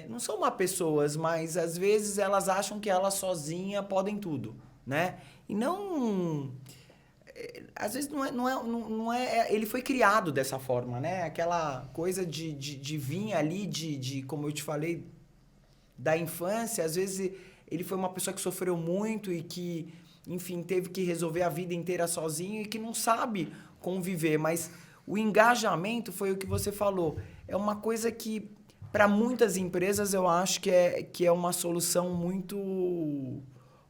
Speaker 2: não são má pessoas, mas às vezes elas acham que elas sozinhas podem tudo, né? E não... Às vezes não é... Ele foi criado dessa forma, né? Aquela coisa de vir ali, como eu te falei, da infância. Às vezes ele foi uma pessoa que sofreu muito e que, enfim, teve que resolver a vida inteira sozinho e que não sabe conviver. Mas o engajamento foi o que você falou. É uma coisa que, para muitas empresas, eu acho que é uma solução muito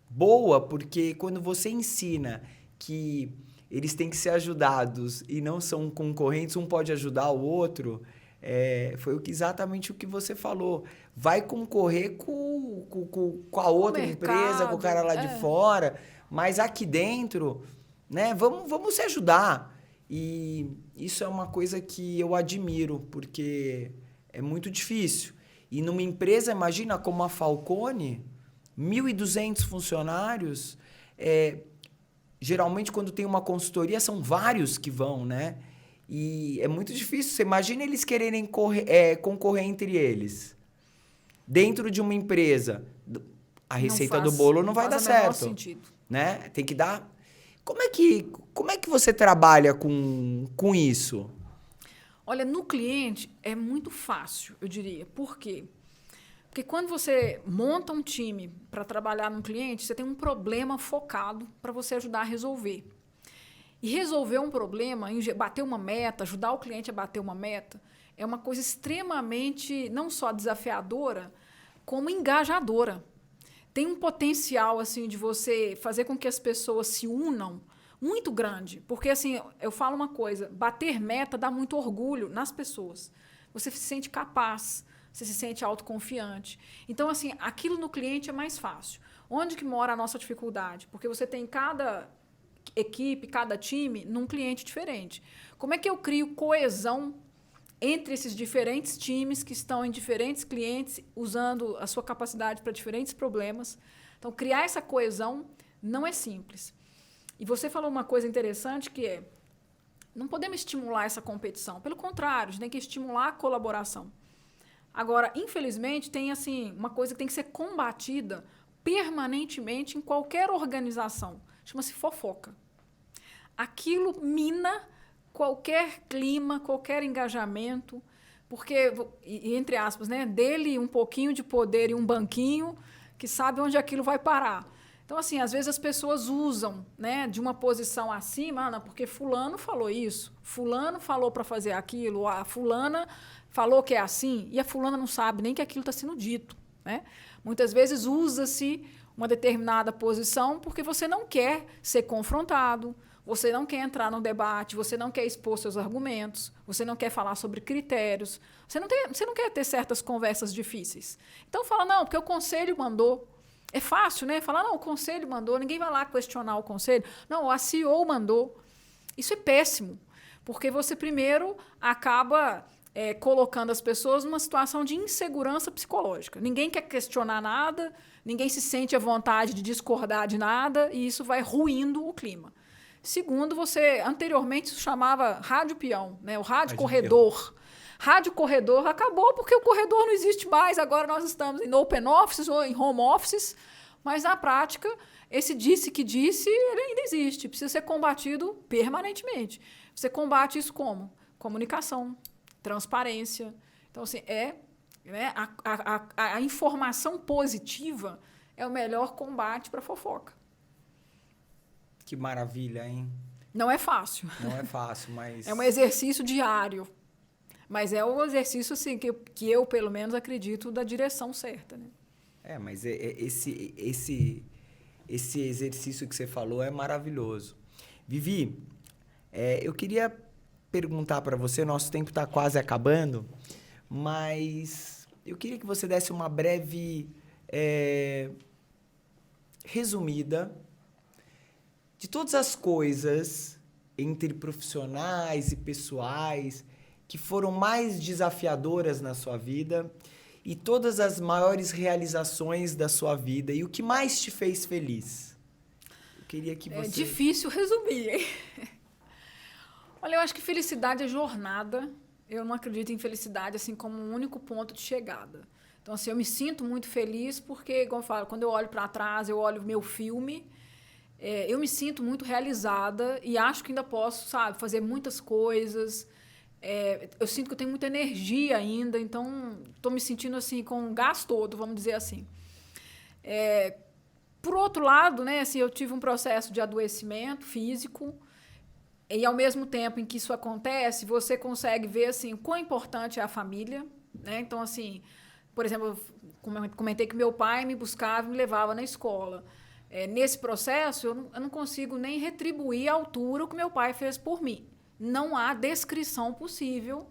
Speaker 2: boa, porque quando você ensina que eles têm que ser ajudados e não são concorrentes, um pode ajudar o outro, foi exatamente o que você falou. Vai concorrer com a outra empresa, com o cara lá de fora, mas aqui dentro, né, vamos se ajudar. E isso é uma coisa que eu admiro, porque é muito difícil. E numa empresa, imagina como a Falcone, 1.200 funcionários, geralmente quando tem uma consultoria são vários que vão, né? E é muito difícil. Você imagina eles quererem concorrer entre eles. Dentro de uma empresa, a receita do bolo não vai dar certo.
Speaker 1: Sentido.
Speaker 2: Né? Tem que dar... Como é que você trabalha com isso?
Speaker 1: Olha, no cliente é muito fácil, eu diria. Por quê? Porque quando você monta um time para trabalhar num cliente, você tem um problema focado para você ajudar a resolver. E resolver um problema, bater uma meta, ajudar o cliente a bater uma meta, é uma coisa extremamente, não só desafiadora, como engajadora. Tem um potencial assim de você fazer com que as pessoas se unam muito grande. Porque, assim, eu falo uma coisa, bater meta dá muito orgulho nas pessoas. Você se sente capaz, você se sente autoconfiante. Então, assim, aquilo no cliente é mais fácil. Onde que mora a nossa dificuldade? Porque você tem cada equipe, cada time, num cliente diferente. Como é que eu crio coesão entre esses diferentes times que estão em diferentes clientes, usando a sua capacidade para diferentes problemas? Então, criar essa coesão não é simples. E você falou uma coisa interessante que é, não podemos estimular essa competição. Pelo contrário, a gente tem que estimular a colaboração. Agora, infelizmente, tem assim, uma coisa que tem que ser combatida permanentemente em qualquer organização. Chama-se fofoca. Aquilo mina qualquer clima, qualquer engajamento, porque, entre aspas, né, dele um pouquinho de poder e um banquinho que sabe onde aquilo vai parar. Então, assim, às vezes as pessoas usam, né, de uma posição acima, porque fulano falou isso, fulano falou para fazer aquilo, a fulana falou que é assim, e a fulana não sabe nem que aquilo está sendo dito, né? Muitas vezes usa-se uma determinada posição porque você não quer ser confrontado, você não quer entrar num debate, você não quer expor seus argumentos, você não quer falar sobre critérios, você não quer ter certas conversas difíceis. Então fala, não, porque o conselho mandou. É fácil, né? Falar, não, o conselho mandou, ninguém vai lá questionar o conselho. Não, a CEO mandou. Isso é péssimo, porque você primeiro acaba colocando as pessoas numa situação de insegurança psicológica. Ninguém quer questionar nada, ninguém se sente à vontade de discordar de nada, e isso vai ruindo o clima. Segundo, anteriormente isso chamava rádio peão, né? O rádio corredor. Rádio corredor acabou porque o corredor não existe mais. Agora nós estamos em open offices ou em home offices. Mas, na prática, esse disse que disse, ele ainda existe. Precisa ser combatido permanentemente. Você combate isso como? Comunicação, transparência. Então, assim, né, a informação positiva é o melhor combate para a fofoca.
Speaker 2: Que maravilha, hein?
Speaker 1: Não é fácil.
Speaker 2: Não é fácil, mas...
Speaker 1: É um exercício diário. Mas é um exercício, assim, que eu, pelo menos, acredito da direção certa, né?
Speaker 2: Mas esse exercício que você falou é maravilhoso. Vivi, eu queria perguntar para você, nosso tempo está quase acabando, mas eu queria que você desse uma breve resumida de todas as coisas entre profissionais e pessoais que foram mais desafiadoras na sua vida e todas as maiores realizações da sua vida e o que mais te fez feliz. Eu queria que você...
Speaker 1: É difícil resumir, hein? Olha, eu acho que felicidade é jornada. Eu não acredito em felicidade assim como um único ponto de chegada. Então, assim, eu me sinto muito feliz porque, como eu falo, quando eu olho para trás, eu olho o meu filme, eu me sinto muito realizada e acho que ainda posso, sabe, fazer muitas coisas. Eu sinto que eu tenho muita energia ainda, então estou me sentindo assim com o gás todo, vamos dizer assim. Por outro lado, né, assim, eu tive um processo de adoecimento físico e, ao mesmo tempo em que isso acontece, você consegue ver assim, o quão importante é a família, né? Então, assim, por exemplo, eu comentei que meu pai me buscava e me levava na escola. Nesse processo, eu não consigo nem retribuir à altura o que meu pai fez por mim. Não há descrição possível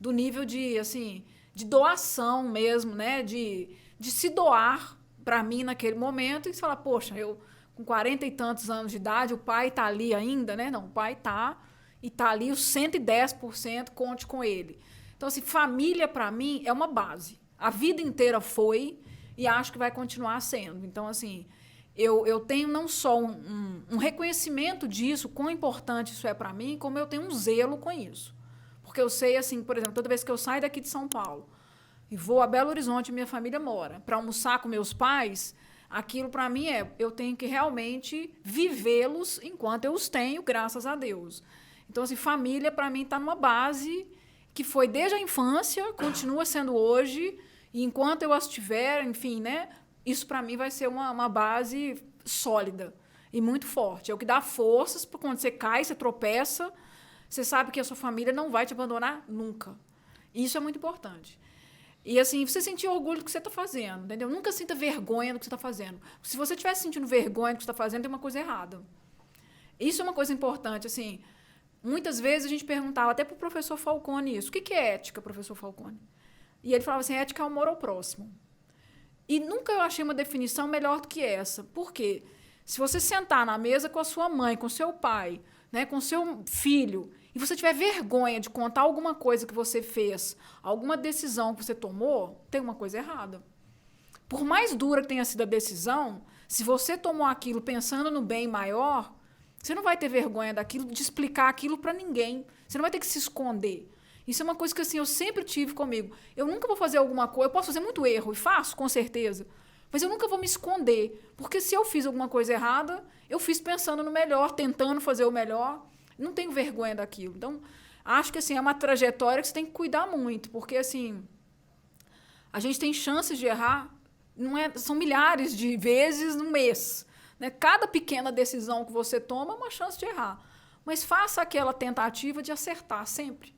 Speaker 1: do nível de, assim, de doação mesmo, né? De se doar para mim naquele momento e você falar, poxa, eu com 40 e tantos anos de idade, o pai está ali ainda, né? Não, o pai está e está ali os 110%, conte com ele. Então, assim, família para mim é uma base. A vida inteira foi e acho que vai continuar sendo. Então, assim, eu tenho não só um reconhecimento disso, quão importante isso é para mim, como eu tenho um zelo com isso. Porque eu sei, assim, por exemplo, toda vez que eu saio daqui de São Paulo e vou a Belo Horizonte, minha família mora, para almoçar com meus pais, aquilo para mim eu tenho que realmente vivê-los enquanto eu os tenho, graças a Deus. Então, assim, família para mim está numa base que foi desde a infância, continua sendo hoje, e enquanto eu as tiver, enfim, né? Isso, para mim, vai ser uma base sólida e muito forte. É o que dá forças para quando você cai, você tropeça, você sabe que a sua família não vai te abandonar nunca. Isso é muito importante. E, assim, você sentir orgulho do que você está fazendo, entendeu? Nunca sinta vergonha do que você está fazendo. Se você estiver sentindo vergonha do que você está fazendo, tem uma coisa errada. Isso é uma coisa importante, assim. Muitas vezes a gente perguntava até para o professor Falcone isso. O que é ética, professor Falcone? E ele falava assim, ética é o amor ao próximo. E nunca eu achei uma definição melhor do que essa. Por quê? Se você sentar na mesa com a sua mãe, com seu pai, né, com seu filho, e você tiver vergonha de contar alguma coisa que você fez, alguma decisão que você tomou, tem uma coisa errada. Por mais dura que tenha sido a decisão, se você tomou aquilo pensando no bem maior, você não vai ter vergonha daquilo, de explicar aquilo para ninguém. Você não vai ter que se esconder. Isso é uma coisa que, assim, eu sempre tive comigo. Eu nunca vou fazer alguma coisa, eu posso fazer muito erro, e faço, com certeza, mas eu nunca vou me esconder, porque se eu fiz alguma coisa errada, eu fiz pensando no melhor, tentando fazer o melhor, não tenho vergonha daquilo. Então, acho que, assim, é uma trajetória que você tem que cuidar muito, porque, assim, a gente tem chances de errar, são milhares de vezes no mês, né? Cada pequena decisão que você toma é uma chance de errar, mas faça aquela tentativa de acertar sempre.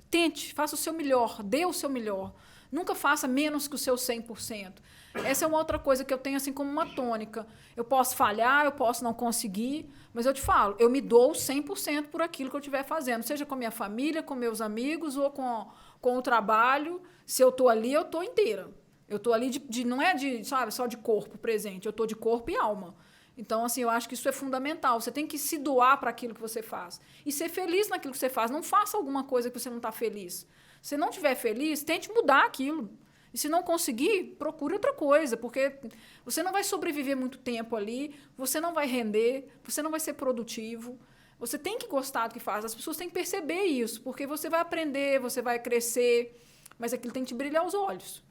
Speaker 1: Tente, faça o seu melhor, dê o seu melhor. Nunca faça menos que o seu 100%. Essa é uma outra coisa que eu tenho assim como uma tônica. Eu posso falhar, eu posso não conseguir, mas eu te falo, eu me dou 100% por aquilo que eu estiver fazendo, seja com a minha família, com meus amigos ou com o trabalho. Se eu estou ali, eu estou inteira. Eu estou ali, não é sabe, só de corpo presente, eu estou de corpo e alma. Então, assim, eu acho que isso é fundamental. Você tem que se doar para aquilo que você faz. E ser feliz naquilo que você faz. Não faça alguma coisa que você não está feliz. Se não estiver feliz, tente mudar aquilo. E se não conseguir, procure outra coisa. Porque você não vai sobreviver muito tempo ali, você não vai render, você não vai ser produtivo. Você tem que gostar do que faz. As pessoas têm que perceber isso, porque você vai aprender, você vai crescer, mas aquilo tem que te brilhar os olhos.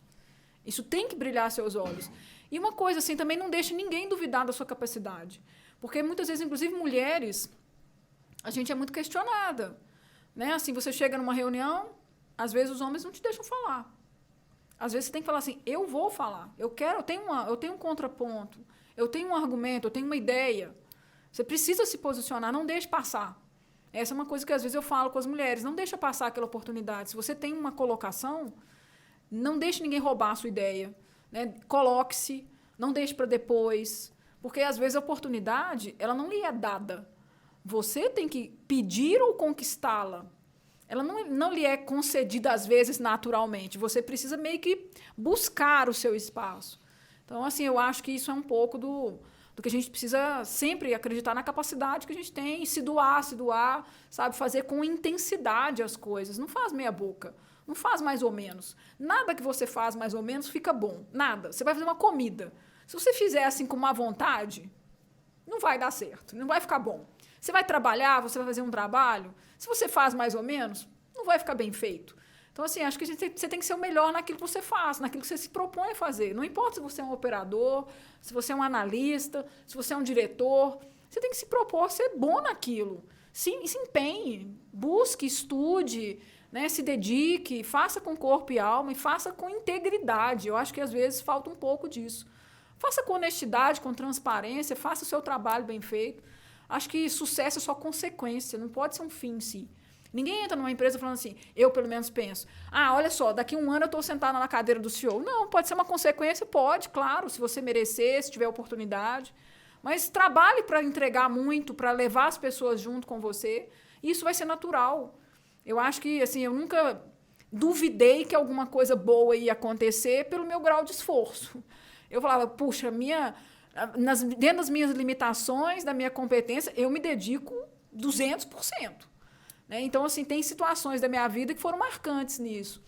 Speaker 1: Isso tem que brilhar seus olhos. E uma coisa assim, também não deixe ninguém duvidar da sua capacidade. Porque muitas vezes, inclusive mulheres, a gente é muito questionada. Né? Assim, você chega numa reunião, às vezes os homens não te deixam falar. Às vezes você tem que falar assim, eu vou falar, eu tenho um contraponto, eu tenho um argumento, eu tenho uma ideia. Você precisa se posicionar, não deixe passar. Essa é uma coisa que às vezes eu falo com as mulheres, não deixa passar aquela oportunidade. Se você tem uma colocação, não deixe ninguém roubar a sua ideia. Né? Coloque-se, não deixe para depois, porque às vezes a oportunidade ela não lhe é dada. Você tem que pedir ou conquistá-la. Ela não lhe é concedida, às vezes, naturalmente. Você precisa meio que buscar o seu espaço. Então, assim, eu acho que isso é um pouco do que a gente precisa sempre acreditar na capacidade que a gente tem e se doar, sabe? Fazer com intensidade as coisas. Não faz meia boca. Não faz mais ou menos. Nada que você faz mais ou menos fica bom. Nada. Você vai fazer uma comida. Se você fizer assim com má vontade, não vai dar certo. Não vai ficar bom. Você vai trabalhar, você vai fazer um trabalho. Se você faz mais ou menos, não vai ficar bem feito. Então, assim, acho que você tem que ser o melhor naquilo que você faz, naquilo que você se propõe a fazer. Não importa se você é um operador, se você é um analista, se você é um diretor. Você tem que se propor a ser bom naquilo. Se empenhe, busque, estude, né, se dedique, faça com corpo e alma e faça com integridade. Eu acho que, às vezes, falta um pouco disso. Faça com honestidade, com transparência, faça o seu trabalho bem feito. Acho que sucesso é só consequência, não pode ser um fim em si. Ninguém entra numa empresa falando assim, eu pelo menos penso, olha só, daqui a 1 ano eu estou sentada na cadeira do CEO. Não, pode ser uma consequência, pode, claro, se você merecer, se tiver oportunidade. Mas trabalhe para entregar muito, para levar as pessoas junto com você. E isso vai ser natural. Eu acho que, assim, eu nunca duvidei que alguma coisa boa ia acontecer pelo meu grau de esforço. Eu falava, puxa, dentro das minhas limitações, da minha competência, eu me dedico 200%. Né? Então, assim, tem situações da minha vida que foram marcantes nisso.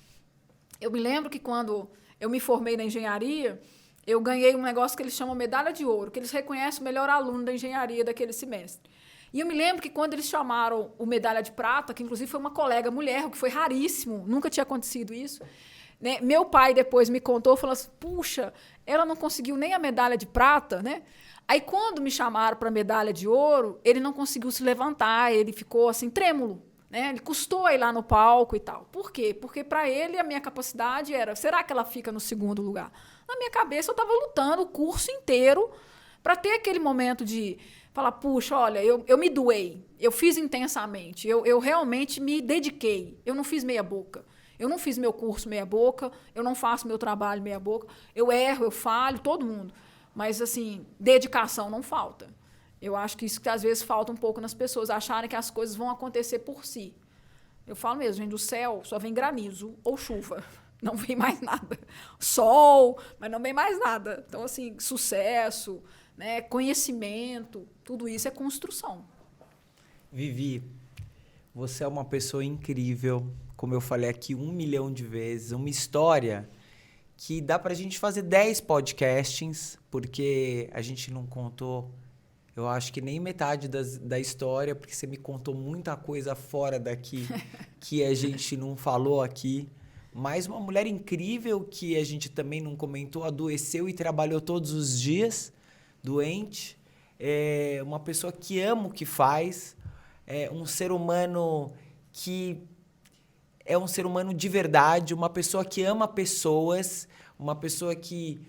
Speaker 1: Eu me lembro que quando eu me formei na engenharia, eu ganhei um negócio que eles chamam medalha de ouro, que eles reconhecem o melhor aluno da engenharia daquele semestre. E eu me lembro que quando eles chamaram o medalha de prata, que inclusive foi uma colega mulher, o que foi raríssimo, nunca tinha acontecido isso, né? Meu pai depois me contou, falou assim, puxa, ela não conseguiu nem a medalha de prata, né? Aí, quando me chamaram para a medalha de ouro, ele não conseguiu se levantar, ele ficou assim, trêmulo. Né? Ele custou ir lá no palco e tal. Por quê? Porque, para ele, a minha capacidade era, será que ela fica no 2º lugar? Na minha cabeça, eu estava lutando o curso inteiro para ter aquele momento de falar, puxa, olha, eu me doei, eu fiz intensamente, eu realmente me dediquei, eu não fiz meia boca. Eu não fiz meu curso meia boca, eu não faço meu trabalho meia boca, eu erro, eu falho, todo mundo. Mas, assim, dedicação não falta. Eu acho que isso que às vezes falta um pouco nas pessoas, acharem que as coisas vão acontecer por si. Eu falo mesmo, gente, do céu só vem granizo ou chuva. Não vem mais nada. Sol, mas não vem mais nada. Então, assim, sucesso, né, conhecimento, tudo isso é construção.
Speaker 2: Vivi, você é uma pessoa incrível, como eu falei aqui 1 milhão de vezes, uma história que dá pra gente fazer 10 podcastings, porque a gente não contou, eu acho que nem metade da história, porque você me contou muita coisa fora daqui que a gente não falou aqui. Mas uma mulher incrível que a gente também não comentou, adoeceu e trabalhou todos os dias, doente. É uma pessoa que ama o que faz, é um ser humano que é um ser humano de verdade, uma pessoa que ama pessoas, uma pessoa que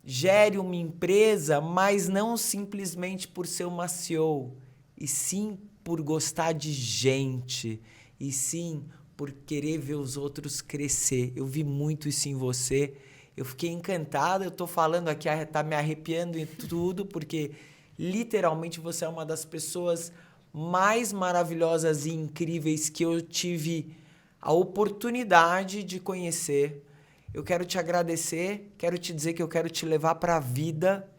Speaker 2: gere uma empresa, mas não simplesmente por ser uma CEO, e sim por gostar de gente, e sim por querer ver os outros crescer. Eu vi muito isso em você. Eu fiquei encantada, eu tô falando aqui, tá me arrepiando em tudo, porque literalmente você é uma das pessoas mais maravilhosas e incríveis que eu tive a oportunidade de conhecer. Eu quero te agradecer, quero te dizer que eu quero te levar para a vida,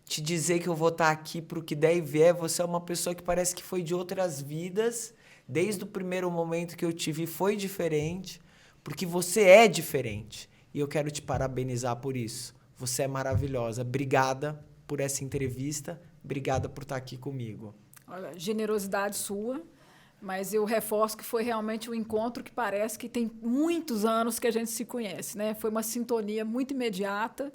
Speaker 2: te dizer que eu vou estar aqui para o que der e vier. Você é uma pessoa que parece que foi de outras vidas. Desde o primeiro momento que eu te vi foi diferente, porque você é diferente. E eu quero te parabenizar por isso. Você é maravilhosa. Obrigada por essa entrevista. Obrigada por estar aqui comigo.
Speaker 1: Olha, generosidade sua, mas eu reforço que foi realmente um encontro que parece que tem muitos anos que a gente se conhece, né? Foi uma sintonia muito imediata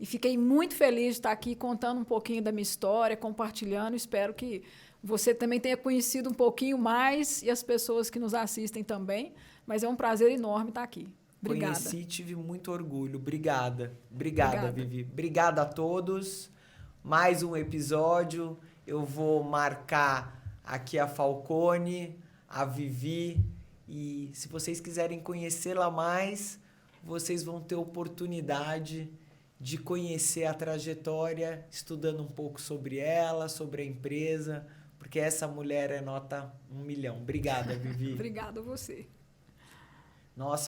Speaker 1: e fiquei muito feliz de estar aqui contando um pouquinho da minha história, compartilhando. Espero que você também tenha conhecido um pouquinho mais e as pessoas que nos assistem também, mas é um prazer enorme estar aqui. Obrigada.
Speaker 2: Conheci e tive muito orgulho. Obrigada. Obrigada, Vivi. Obrigada a todos. Mais um episódio. Eu vou marcar aqui a Falcone, a Vivi. E se vocês quiserem conhecê-la mais, vocês vão ter oportunidade de conhecer a trajetória, estudando um pouco sobre ela, sobre a empresa, porque essa mulher é nota 1 milhão. Obrigada, Vivi.
Speaker 1: Obrigada a você.
Speaker 2: Nossa.